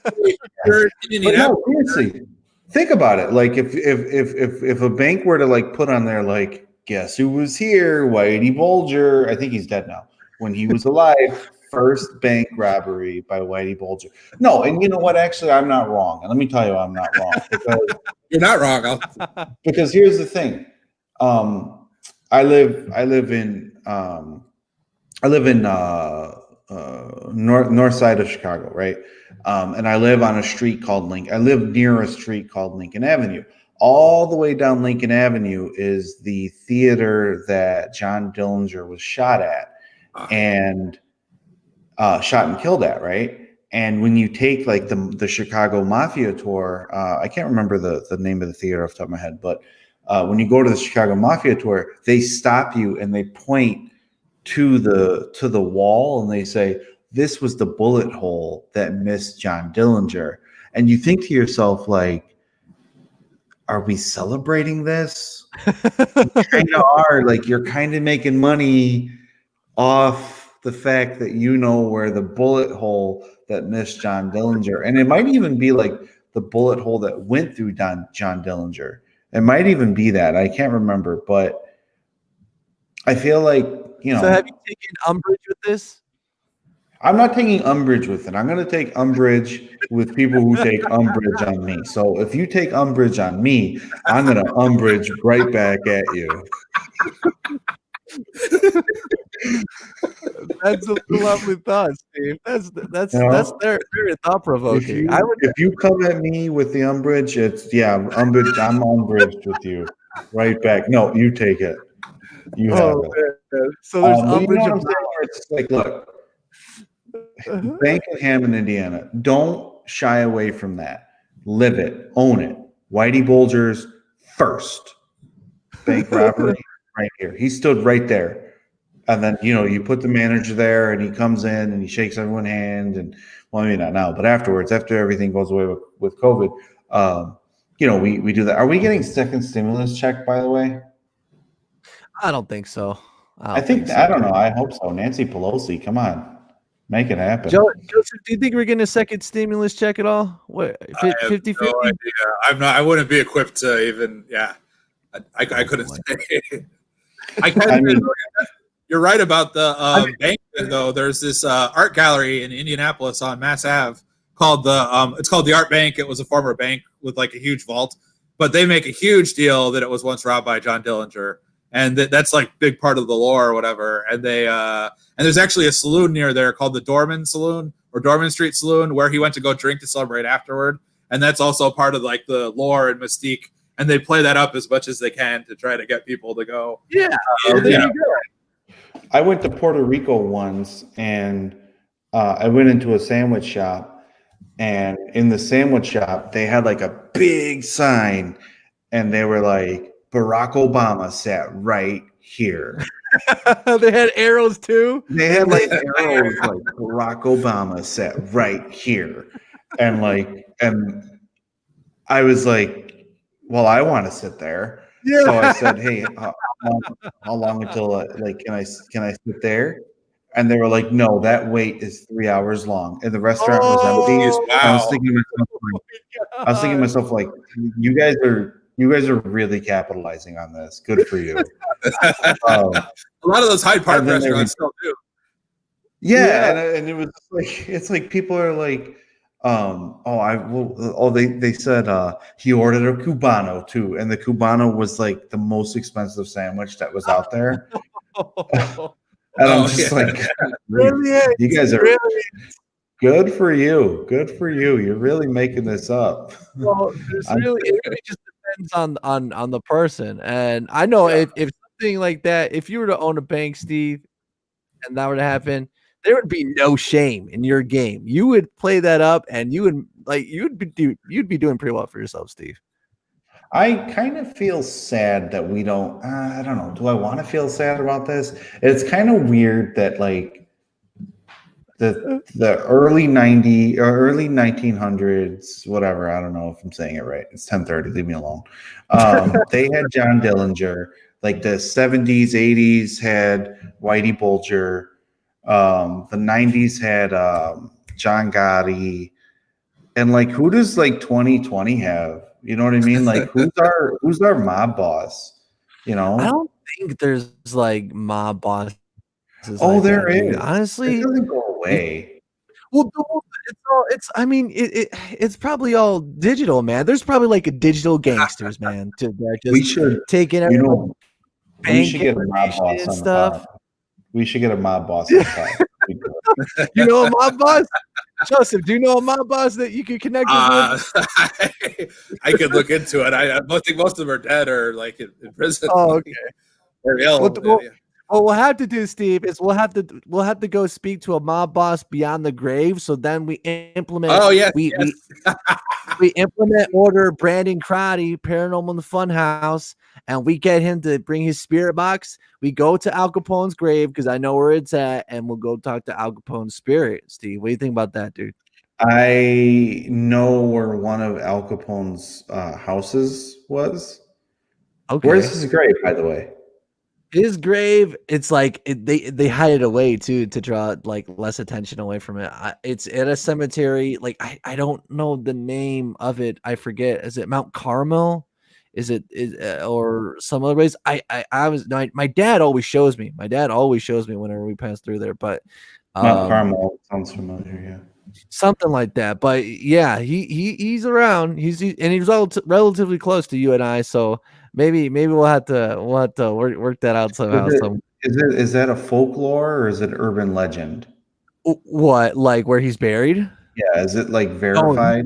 seriously, think about it. Like if a bank were to like put on there like, guess who was here? Whitey Bulger. I think he's dead now. When he was alive, first bank robbery by Whitey Bulger. No, and you know what? Actually, I'm not wrong. And let me tell you, I'm not wrong. Because you're not wrong. Because here's the thing. I live in north side of Chicago, right? And I live on a street called Lincoln. I live near a street called Lincoln Avenue. All the way down Lincoln Avenue is the theater that John Dillinger was shot at and shot and killed at, right? And when you take like the Chicago Mafia tour, I can't remember the name of the theater off the top of my head, but when you go to the Chicago Mafia tour, they stop you and they point to the wall and they say, "This was the bullet hole that missed John Dillinger." And you think to yourself, like, are we celebrating this? You kind of are. Like, you're kind of making money off the fact that you know where the bullet hole that missed John Dillinger. And it might even be like the bullet hole that went through John Dillinger. It might even be that. I can't remember, but I feel like, So have you taken umbrage with this? I'm not taking umbrage with it. I'm going to take umbrage with people who take umbrage on me. So if you take umbrage on me, I'm going to umbrage right back at you. That's a lovely thought, Steve. That's very thought provoking. If you come at me with the umbrage, umbrage. I'm umbraged with you, right back. No, you take it. You have it. Man. So there's umbrage. It's like, look, bank in Hammond, Indiana. Don't shy away from that. Live it. Own it. Whitey Bulger's first bank robbery right here. He stood right there. And then, you put the manager there and he comes in and he shakes everyone's hand. And, well, maybe not now, but afterwards, after everything goes away with COVID, we do that. Are we getting second stimulus check, by the way? I don't think so. I think I don't know. I hope so. Nancy Pelosi, come on, make it happen. Joseph, do you think we're getting a second stimulus check at all? What, 50-50? No idea. I'm not. I wouldn't be equipped to even. Yeah, I couldn't say. I mean, you're right about the bank. Though there's this art gallery in Indianapolis on Mass Ave called it's called the Art Bank. It was a former bank with like a huge vault, but they make a huge deal that it was once robbed by John Dillinger. And that's like big part of the lore or whatever. And they and there's actually a saloon near there called the Dorman Saloon or Dorman Street Saloon where he went to go drink to celebrate afterward. And that's also part of like the lore and mystique. And they play that up as much as they can to try to get people to go. Yeah. There you go. I went to Puerto Rico once, and I went into a sandwich shop, and in the sandwich shop they had like a big sign, and they were like, Barack Obama sat right here. They had arrows too. They had like arrows like Barack Obama sat right here. And I was like, well, I want to sit there. Yeah. So I said, hey, how long until can I sit there? And they were like, no, that wait is 3 hours long. And the restaurant was empty. Wow. I was thinking to myself, like, you guys are really capitalizing on this. Good for you. A lot of those Hyde Park restaurants still do. Yeah. And it was like, it's like people are like, they said he ordered a Cubano too, and the Cubano was like the most expensive sandwich that was out there. And I'm just like, you guys are good for you. Good for you. You're really making this up. Well, it really just depends on the person. And I know if something like that, if you were to own a bank, Steve, and that were to happen, there would be no shame in your game. You would play that up, and you'd be doing pretty well for yourself, Steve. I kind of feel sad that we don't. I don't know. Do I want to feel sad about this? It's kind of weird that like the early 90s or early 1900s, whatever. I don't know if I'm saying it right. It's 10:30. Leave me alone. They had John Dillinger. Like the 70s, 80s had Whitey Bulger. The 90s had John Gotti. And like, who does like 2020 have? You know what I mean? Like, who's our mob boss? You know, I don't think there's like mob bosses. Oh, like there that, is. dude. Honestly, it doesn't go away. Well, it's probably all digital, man. There's probably like a digital gangsters, man. We should take it. We should get a mob boss on stuff. We should get a mob boss. You know a mob boss? Joseph, do you know a mob boss that you could connect us with? I could look into it. I think most of them are dead or like in prison. Oh, okay. Or ill. What we'll have to do, Steve, is we'll have to go speak to a mob boss beyond the grave. So then we implement. Oh yeah, we implement order Brandon Crotty, Paranormal in the Funhouse, and we get him to bring his spirit box. We go to Al Capone's grave because I know where it's at, and we'll go talk to Al Capone's spirit. Steve, what do you think about that, dude? I know where one of Al Capone's houses was. Okay, where's his grave, by the way? His grave, it's like they hide it away too to draw like less attention away from it. It's at a cemetery. Like I don't know the name of it. I forget. Is it Mount Carmel? Is or some other ways? My dad always shows me. My dad always shows me whenever we pass through there. But Mount Carmel sounds familiar. Yeah, something like that. But yeah, he's around. He's relatively close to you and I. So. Maybe we'll have to work that out somehow. Is that a folklore or is it urban legend? What, like where he's buried? Yeah, is it like verified?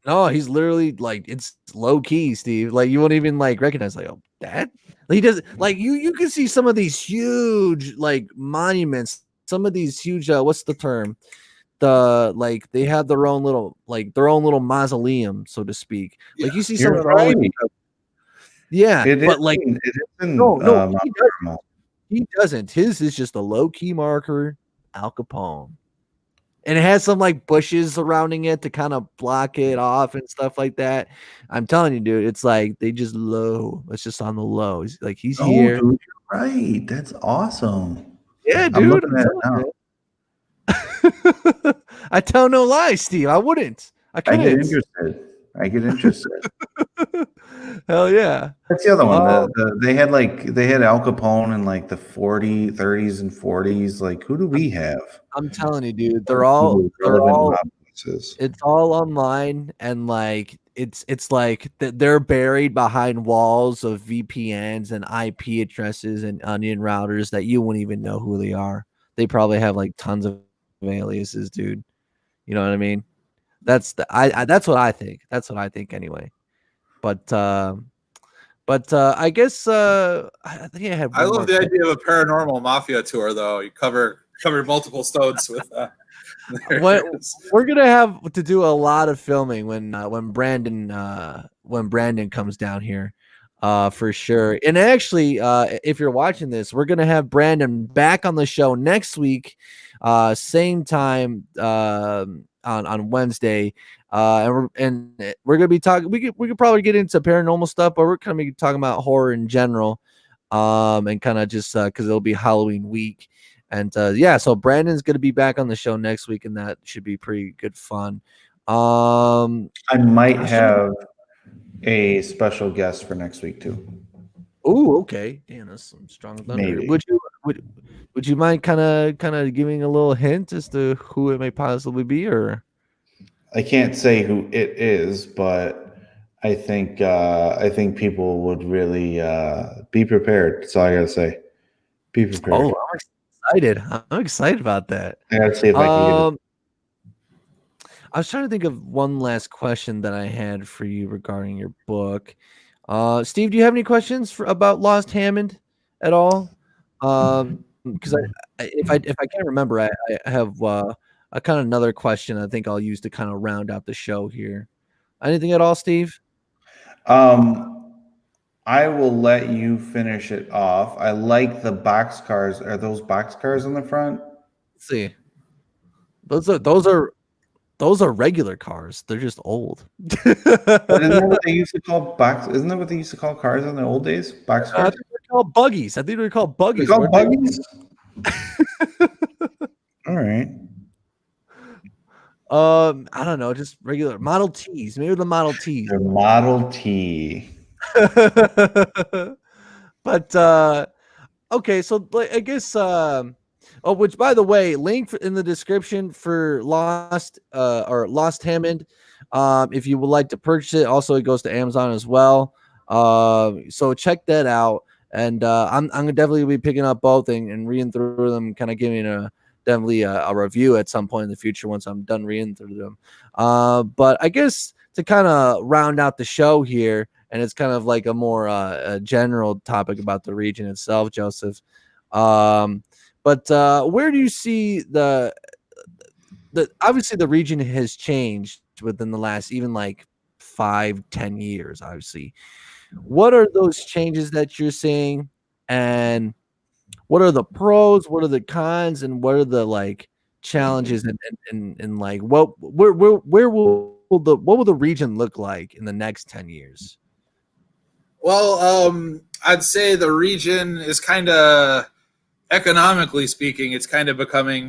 No, he's literally like it's low key, Steve. Like you won't even like recognize like that. Like, he does like you can see some of these huge like monuments, some of these huge what's the term? They have their own little mausoleum, so to speak. Like you see some of the Yeah, but like he doesn't. His is just a low key marker, Al Capone. and it has some like bushes surrounding it to kind of block it off and stuff like that. I'm telling you, dude, it's like they just low. It's just on the low. He's Oh, here. dude, you're right. That's awesome. Yeah, I'm dude. looking I'm at it telling now. you. I tell no lies, Steve. I wouldn't. I I get couldn't. interested. I get interested. Hell yeah. That's the other one. Um, They had Al Capone in like the 30s and 40s. Like, who do we have? I'm telling you, dude. Who They're relevant all. mob bosses? It's all online, and like it's like they're buried behind walls of VPNs and IP addresses and onion routers that you wouldn't even know who they are. They probably have like tons of aliases, dude. You know what I mean? That's what I think. That's what I think anyway. But I guess I think I had I one love more the question. idea of a paranormal mafia tour, though. You cover multiple stones with. What we're gonna have to do a lot of filming when Brandon comes down here, for sure. And actually, if you're watching this, we're gonna have Brandon back on the show next week, same time, on Wednesday. And we're gonna be talking. We could probably get into paranormal stuff, but we're gonna be talking about horror in general, and kind of just because it'll be Halloween week. And yeah, so Brandon's gonna be back on the show next week, and that should be pretty good fun. I might have a special guest for next week too. Oh, okay. Damn, that's some strong thunder. Maybe. Would you mind kind of giving a little hint as to who it may possibly be, or? I can't say who it is, but I think people would really be prepared. That's all I gotta say. Be prepared. Oh, I'm excited. I'm excited about that. I gotta see if I can get it. I was trying to think of one last question that I had for you regarding your book. Steve, do you have any questions about Lost Hammond at all? Because if I can't remember, I have a kind of another question I think I'll use to kind of round out the show here. Anything at all, Steve? I will let you finish it off. I like the box cars. Are those box cars on the front? Let's see. Those are regular cars. They're just old. But isn't that what they used to call box? Isn't that what they used to call cars in the old days? Box I cars. think they're called buggies. I think they're called buggies. They're called buggies. All right. I don't know, just regular Model Ts. Maybe the Model Ts. The Model T. But okay, so I guess which by the way, link in the description for Lost Hammond. If you would like to purchase it, also it goes to Amazon as well. So check that out. And I'm gonna definitely be picking up both and reading through them, kind of giving definitely a review at some point in the future once I'm done reading through them. But I guess to kind of round out the show here, and it's kind of like a more a general topic about the region itself, Joseph. But where do you see the obviously the region has changed within the last even like 5-10 years, obviously. What are those changes that you're seeing, and what are the pros, what are the cons, and what are the like challenges, and like where will the region look like in the next 10 years? Well, I'd say the region is kind of, economically speaking, it's kind of becoming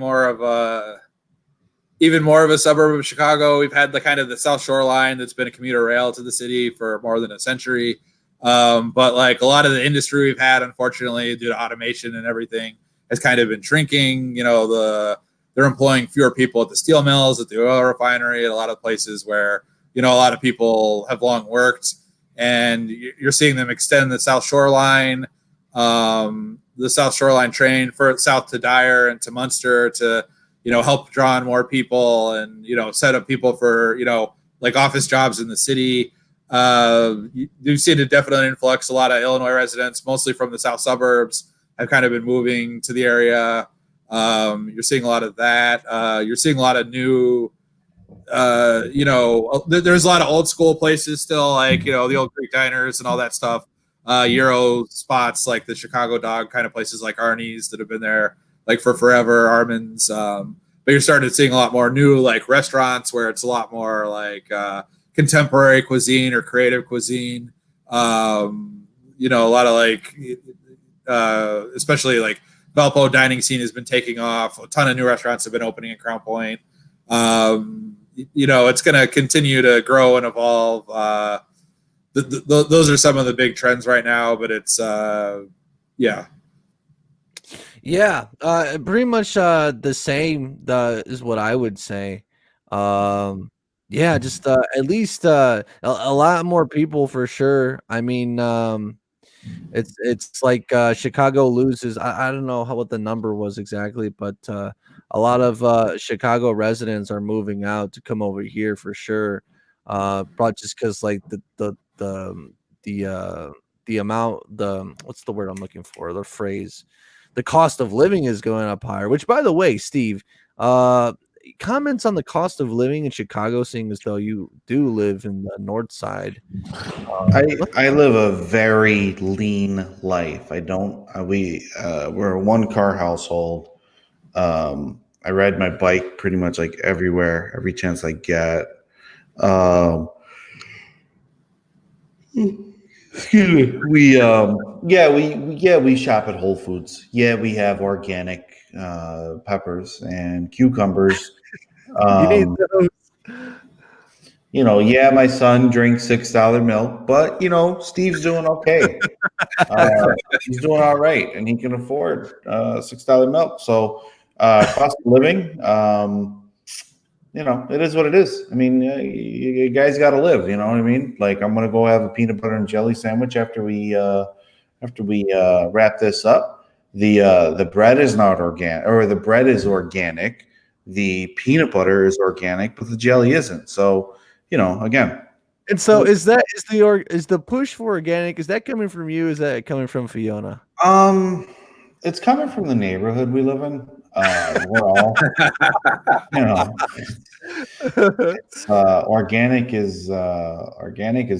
even more of a suburb of Chicago. We've had the kind of the South Shore line that's been a commuter rail to the city for more than a century. But like a lot of the industry we've had, unfortunately, due to automation and everything, has kind of been shrinking. You know, they're employing fewer people at the steel mills, at the oil refinery, at a lot of places where, you know, a lot of people have long worked, and you're seeing them extend the South Shore line, the South Shore line train for south to Dyer and to Munster to, you know, help draw in more people and, you know, set up people for, you know, like office jobs in the city. You've seen a definite influx. A lot of Illinois residents, mostly from the south suburbs, have kind of been moving to the area. You're seeing a lot of that. You're seeing a lot of new, you know, there's a lot of old school places still, like, you know, the old Greek diners and all that stuff. Euro spots like the Chicago Dog kind of places like Arnie's that have been there like for forever, Armin's. but you're starting to seeing a lot more new like restaurants where it's a lot more like contemporary cuisine or creative cuisine. You know, a lot of like, especially like Valpo dining scene has been taking off. A ton of new restaurants have been opening in Crown Point. You know, it's going to continue to grow and evolve. Those are some of the big trends right now, but it's, yeah. Yeah, pretty much the same is what I would say. Yeah, just at least a lot more people for sure. I mean, it's like Chicago loses. I don't know what the number was exactly, but a lot of Chicago residents are moving out to come over here for sure. Probably just because like the amount, what's the word I'm looking for, the phrase, the cost of living is going up higher. Which, by the way, Steve, comments on the cost of living in Chicago, seeing as though you do live in the north side. I live a very lean life. I don't. We're a 1-car household. I ride my bike pretty much like everywhere, every chance I get. Excuse me. We shop at Whole Foods. Yeah, we have organic peppers and cucumbers. You need those. You know, yeah, my son drinks $6 milk, but you know, Steve's doing okay. He's doing all right, and he can afford $6 milk. So, cost of living, you know, it is what it is. I mean, you guys got to live. You know what I mean? Like, I'm gonna go have a peanut butter and jelly sandwich after we wrap this up. The bread is not organic, or the bread is organic. The peanut butter is organic, but the jelly isn't. So, you know, again. And so is the push for organic, is that coming from you? Is that coming from Fiona? It's coming from the neighborhood we live in. We're all, you know, it's, organic is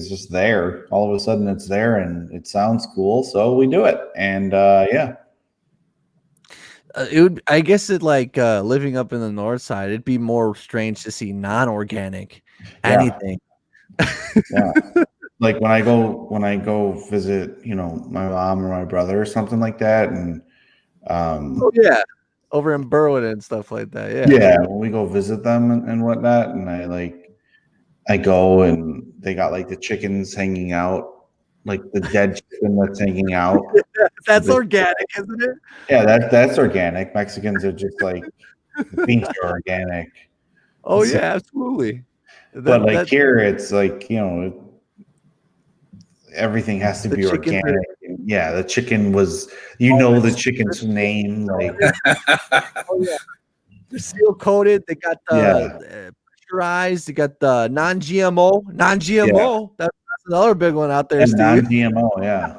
just there. All of a sudden it's there and it sounds cool. So we do it. And, yeah. It would, I guess, living up in the north side, it'd be more strange to see non-organic anything. Yeah. Like when I go visit, you know, my mom or my brother or something like that, and oh yeah, over in Berwyn and stuff like that. Yeah, when we go visit them and whatnot, and I go and they got like the chickens hanging out, like the dead chicken that's hanging out. That's organic, isn't it? Yeah, that's organic. Mexicans are just like the beans are organic. Oh So, yeah, absolutely. But here, it's like, you know, everything has to be organic. Yeah, the chicken was, the chicken's name, like. Oh yeah, they're seal coated. They got the pressurized. They got the non-GMO. Yeah. That's another big one out there, And Steve. non-GMO, yeah.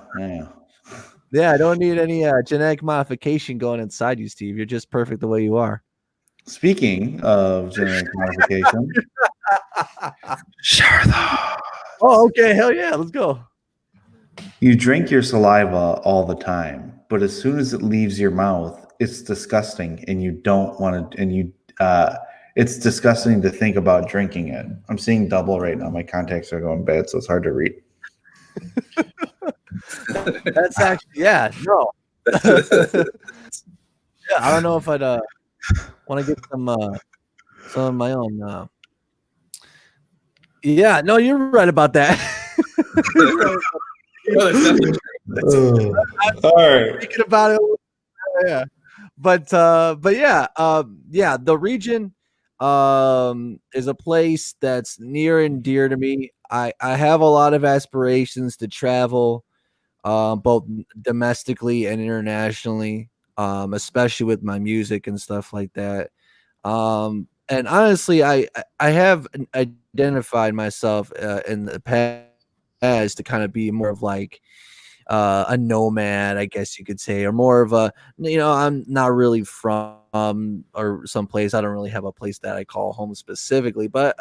Yeah, I don't need any genetic modification going inside you, Steve. You're just perfect the way you are. Speaking of genetic modification, Shartha. Oh, okay. Hell yeah. Let's go. You drink your saliva all the time, but as soon as it leaves your mouth, it's disgusting, and you don't want to. And it's disgusting to think about drinking it. I'm seeing double right now. My contacts are going bad, so it's hard to read. That's actually no. Yeah, I don't know if I'd want to get some of my own. Yeah, no, you're right about that. All right. Thinking about it, yeah. But yeah, the region is a place that's near and dear to me. I have a lot of aspirations to travel, both domestically and internationally, especially with my music and stuff like that. And honestly, I have identified myself in the past to kind of be more of like a nomad, I guess you could say, or more of a, I'm not really from or someplace. I don't really have a place that I call home specifically, but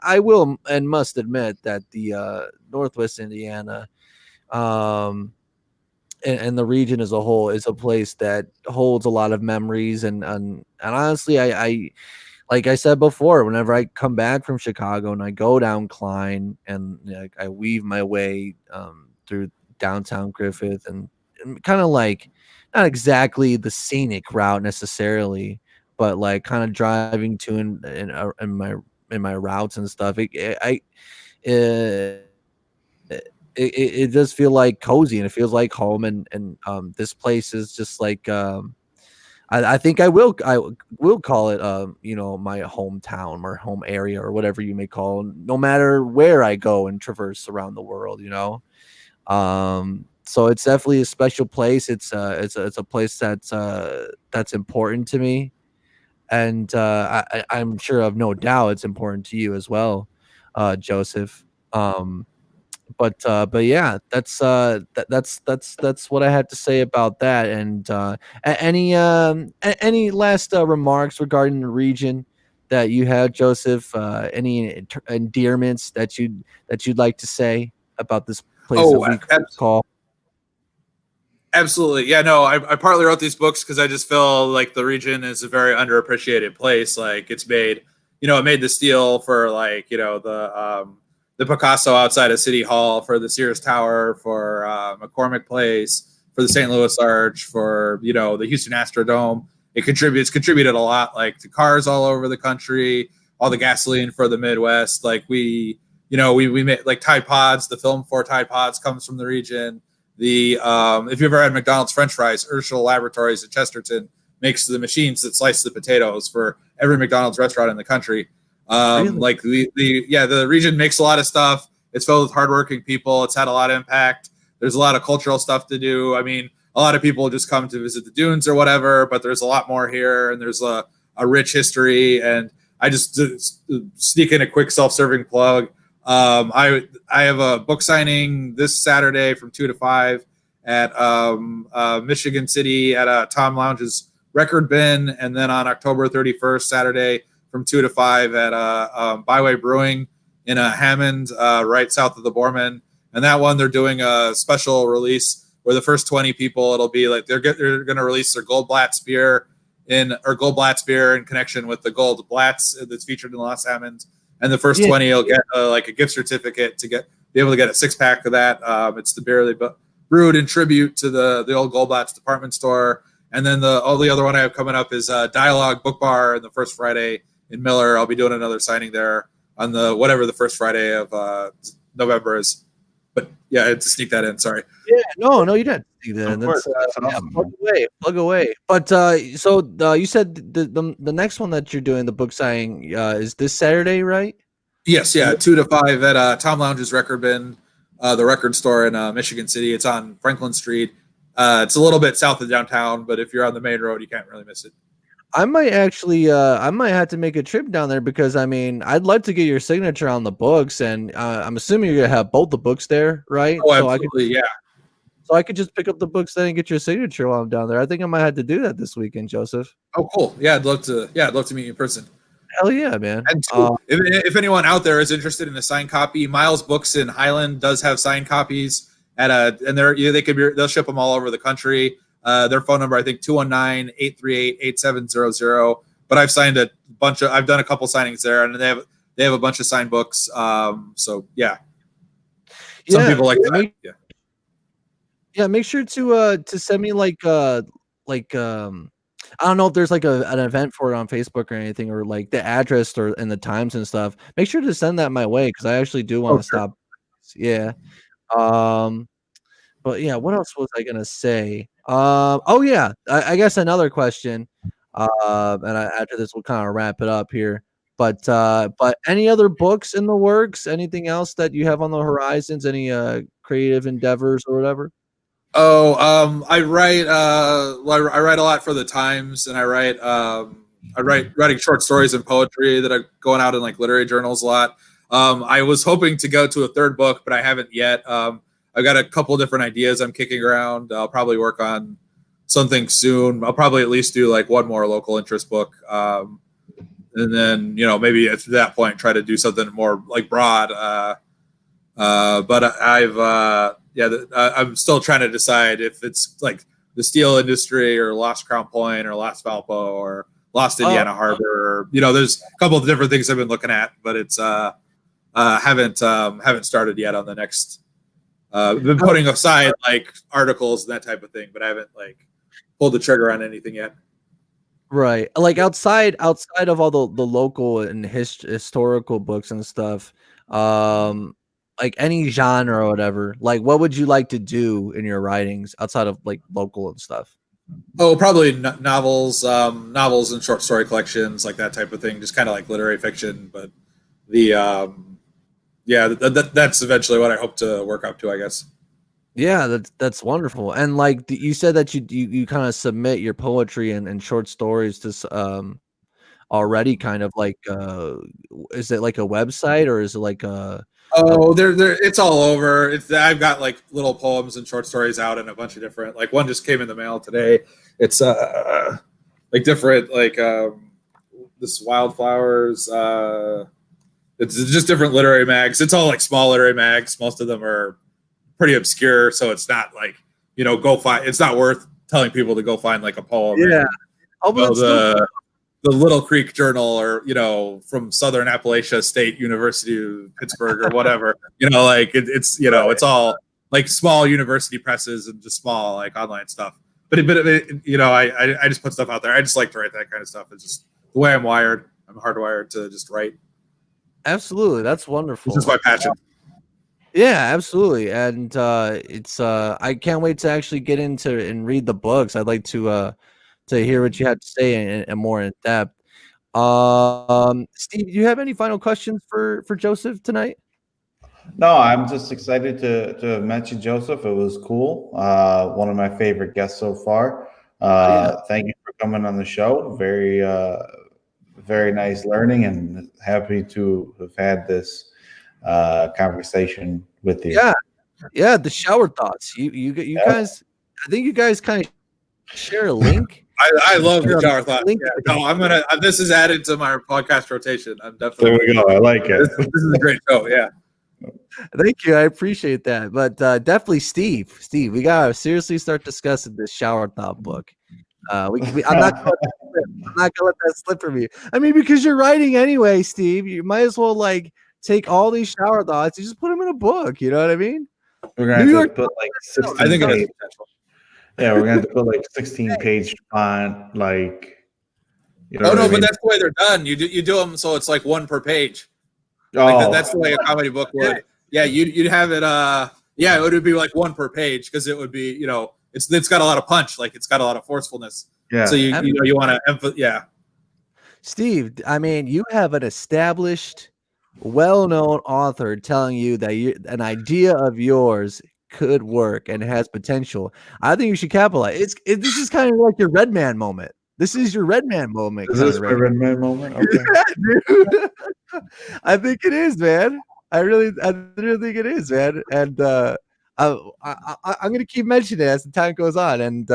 I will and must admit that the Northwest Indiana and the region as a whole is a place that holds a lot of memories, and honestly, I like I said before, whenever I come back from Chicago and I go down Klein and I weave my way through downtown Griffith and kind of like not exactly the scenic route necessarily, but like kind of driving to in my routes and stuff. It, it does feel like cozy and it feels like home, and this place is just like I think I will call it my hometown or home area or whatever you may call it, no matter where I go and traverse around the world. So it's definitely a special place. It's a place that's important to me, and I'm sure of no doubt it's important to you as well, Joseph. But yeah, that's what I had to say about that. And any last remarks regarding the region that you had, Joseph? Any endearments that you'd like to say about this place that Oh, we call? absolutely. Yeah, no, I partly wrote these books because I just feel like the region is a very underappreciated place. Like it's made, it made the steel for like, the Picasso outside of City Hall, for the Sears Tower, for McCormick Place, for the St. Louis Arch, for, the Houston Astrodome. It's contributed a lot, like to cars all over the country, all the gasoline for the Midwest. Like we made like Tide Pods, the film for Tide Pods comes from the region. If you've ever had McDonald's French fries, Urschel Laboratories at Chesterton makes the machines that slice the potatoes for every McDonald's restaurant in the country. Really? Like the region makes a lot of stuff. It's filled with hardworking people. It's had a lot of impact. There's a lot of cultural stuff to do. I mean, a lot of people just come to visit the dunes or whatever, but there's a lot more here, and there's a rich history. And I just sneak in a quick self-serving plug. I have a book signing this Saturday from 2 to 5 at Michigan City at Tom Lounge's Record Bin, and then on October 31st, Saturday, from 2 to 5 at Byway Brewing in Hammond, right south of the Borman. And that one, they're doing a special release where the first 20 people, it'll be like they're going to release their Goldblatt's beer in connection with the Goldblatt's that's featured in Lost Hammond. And the first 20 will get like a gift certificate to be able to get a 6-pack of that. It's the beer they brewed in tribute to the old Goldblatt's department store. And then the only other one I have coming up is Dialogue Book Bar in the first Friday in Miller. I'll be doing another signing there on the first Friday of November is. But yeah, I had to sneak that in. Sorry. Yeah, no, you didn't sneak that in. That's awesome. plug away. But so you said the next one that you're doing, the book signing, is this Saturday, right? Yes, yeah, 2 to 5 at Tom Lounge's Record Bin, the record store in Michigan City. It's on Franklin Street. It's a little bit south of downtown, but if you're on the main road, you can't really miss it. I might actually, I might have to make a trip down there because I mean, I'd like to get your signature on the books, and I'm assuming you're gonna have both the books there, right? Oh, absolutely, So I could just pick up the books then and get your signature while I'm down there. I think I might have to do that this weekend, Joseph. Oh, cool. Yeah, I'd love to meet you in person. Hell yeah, man. And two, if anyone out there is interested in a signed copy, Miles Books in Highland does have signed copies and they'll ship them all over the country. Their phone number, I think 219-838-8700. But I've done a couple signings there, and they have a bunch of signed books. So yeah. Some people like that. Yeah, make sure to send me like I don't know if there's like an event for it on Facebook or anything, or like the address and the times and stuff. Make sure to send that my way because I actually do want to stop. Yeah. But yeah, what else was I gonna say? I guess another question. After this, we'll kind of wrap it up here. But any other books in the works? Anything else that you have on the horizons? Any creative endeavors or whatever? Oh, I write a lot for the Times, and writing short stories and poetry that are going out in like literary journals a lot. I was hoping to go to a third book, but I haven't yet. I've got a couple different ideas I'm kicking around. I'll probably work on something soon. I'll probably at least do like one more local interest book. And then, maybe at that point, try to do something more like broad. But I'm still trying to decide if it's like the steel industry or Lost Crown Point or Lost Valpo or Lost Indiana Harbor. There's a couple of different things I've been looking at, but it's haven't started yet on the next. Been putting aside like articles and that type of thing, but I haven't like pulled the trigger on anything yet. Right. Like outside of all the local and historical books and stuff, like any genre or whatever, like what would you like to do in your writings outside of like local and stuff? Oh, probably novels and short story collections, like that type of thing, just kind of like literary fiction. But that's eventually what I hope to work up to, I guess. Yeah, that's wonderful. And like you said that you kind of submit your poetry and short stories to already, kind of like is it like a website or is it like a it's all over. I've got like little poems and short stories out in a bunch of different, like one just came in the mail today. It's like different, like this wildflowers, it's just different literary mags. It's all like small literary mags. Most of them are pretty obscure, so it's not like it's not worth telling people to go find like a poem. Yeah. The Little Creek Journal, or from Southern Appalachia State University of Pittsburgh or whatever. It's all like small university presses and just small like online stuff. But I just put stuff out there. I just like to write that kind of stuff. It's just the way I'm wired. I'm hardwired to just write. Absolutely, that's wonderful. This is my passion. Yeah, absolutely. And it's I can't wait to actually get into and read the books. I'd like to hear what you have to say and more in depth. Steve, do you have any final questions for Joseph tonight? No, I'm just excited to mention Joseph. It was cool. One of my favorite guests so far. Thank you for coming on the show. Very very nice learning, and happy to have had this conversation with you. Yeah, the shower thoughts. You guys, I think you guys kind of share a link. I love the shower thoughts. Yeah. No, I'm gonna. This is added to my podcast rotation. I'm definitely. There we go. I like it. This is a great show. Yeah. Thank you. I appreciate that. But definitely, Steve, we gotta seriously start discussing this shower thought book. I'm not gonna let that slip from you. I mean, because you're writing anyway, Steve. You might as well like take all these shower thoughts and just put them in a book. You know what I mean? We're gonna have to put like 16 I think it has potential. Yeah, we're gonna have to put like 16-page font, like. But that's the way they're done. You do them so it's like one per page. That's the way a comedy book would. Yeah, you'd have it. It would be like one per page because it would be it's got a lot of punch, like it's got a lot of forcefulness. Yeah. So you want to emphasize. Yeah. Steve, I mean, you have an established, well-known author telling you that an idea of yours could work and has potential. I think you should capitalize. This is kind of like your Red Man moment. This is your Red Man moment. Is this my Red Man moment? Okay. Yeah, dude. I think it is, man. I really think it is, man. And I'm gonna keep mentioning it as the time goes on, and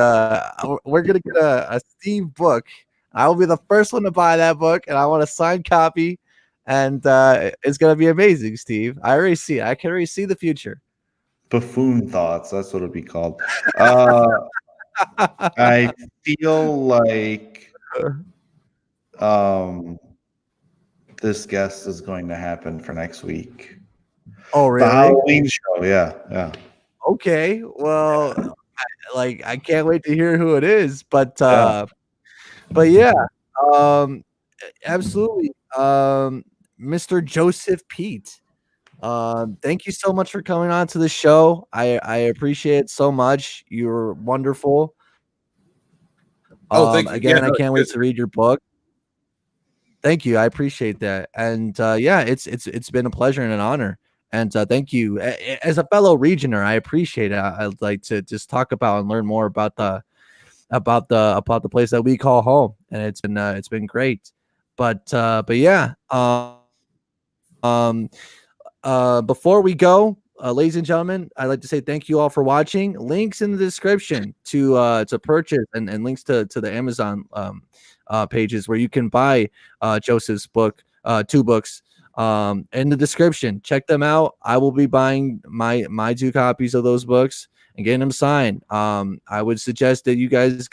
we're gonna get a Steve book. I will be the first one to buy that book, and I want a signed copy. And it's gonna be amazing, Steve. I already see it. I can already see the future. Buffoon thoughts. That's what it'd be called. I feel like this guest is going to happen for next week. Oh, really? The Halloween show. Yeah. Okay. Well, I can't wait to hear who it is. But yeah. Absolutely. Mr. Joseph Pete. Thank you so much for coming on to the show. I appreciate it so much. You're wonderful. Thank you. Again, I can't wait to read your book. Thank you. I appreciate that. And it's been a pleasure and an honor. And thank you. As a fellow regioner, I appreciate it. I'd like to just talk about and learn more about the place that we call home. And it's been great. But yeah. Before we go, ladies and gentlemen, I'd like to say thank you all for watching. Links in the description to purchase and links to the Amazon pages where you can buy Joseph's book, 2 books, in the description. Check them out. I will be buying my 2 copies of those books and getting them signed. I would suggest that you guys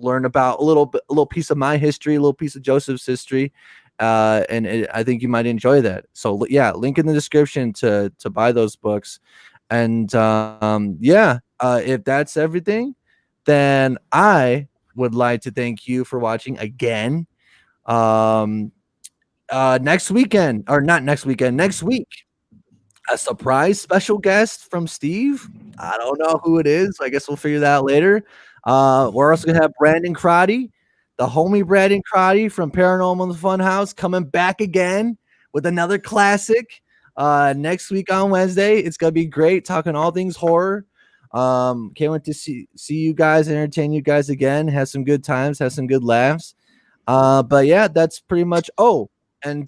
learn about a little piece of my history, a little piece of Joseph's history, and I think you might enjoy that. So yeah, link in the description to buy those books. And if that's everything, then I would like to thank you for watching again. Next week, a surprise special guest from Steve. I don't know who it is. I guess we'll figure that out later. We're also gonna have Brandon Crotty, the homie Brandon Crotty from Paranormal in the Funhouse, coming back again with another classic. Next week on Wednesday. It's gonna be great, talking all things horror. Can't wait to see you guys, entertain you guys again, have some good times, have some good laughs. But yeah, that's pretty much. Oh, and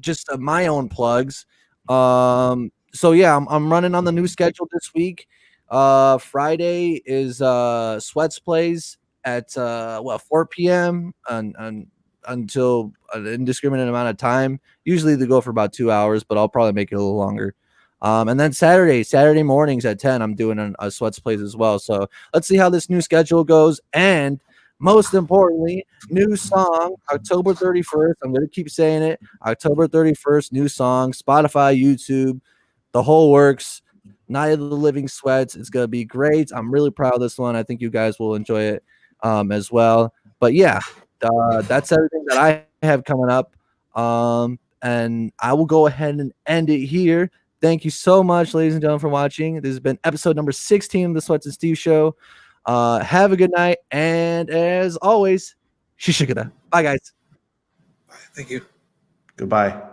just my own plugs. So yeah, I'm running on the new schedule this week. Friday is SWETZ plays at 4 p.m. until an indiscriminate amount of time. Usually they go for about 2 hours, but I'll probably make it a little longer. And then Saturday mornings at 10, I'm doing a SWETZ plays as well. So let's see how this new schedule goes. And most importantly, new song, October 31st. I'm going to keep saying it. October 31st, new song, Spotify, YouTube, the whole works. Night of the Living SWETZ. It's going to be great. I'm really proud of this one. I think you guys will enjoy it as well. But yeah, that's everything that I have coming up. And I will go ahead and end it here. Thank you so much, ladies and gentlemen, for watching. This has been episode number 16 of the SWETZ and Steve Show. Have a good night. And as always, shishikada. Bye, guys. Thank you. Goodbye.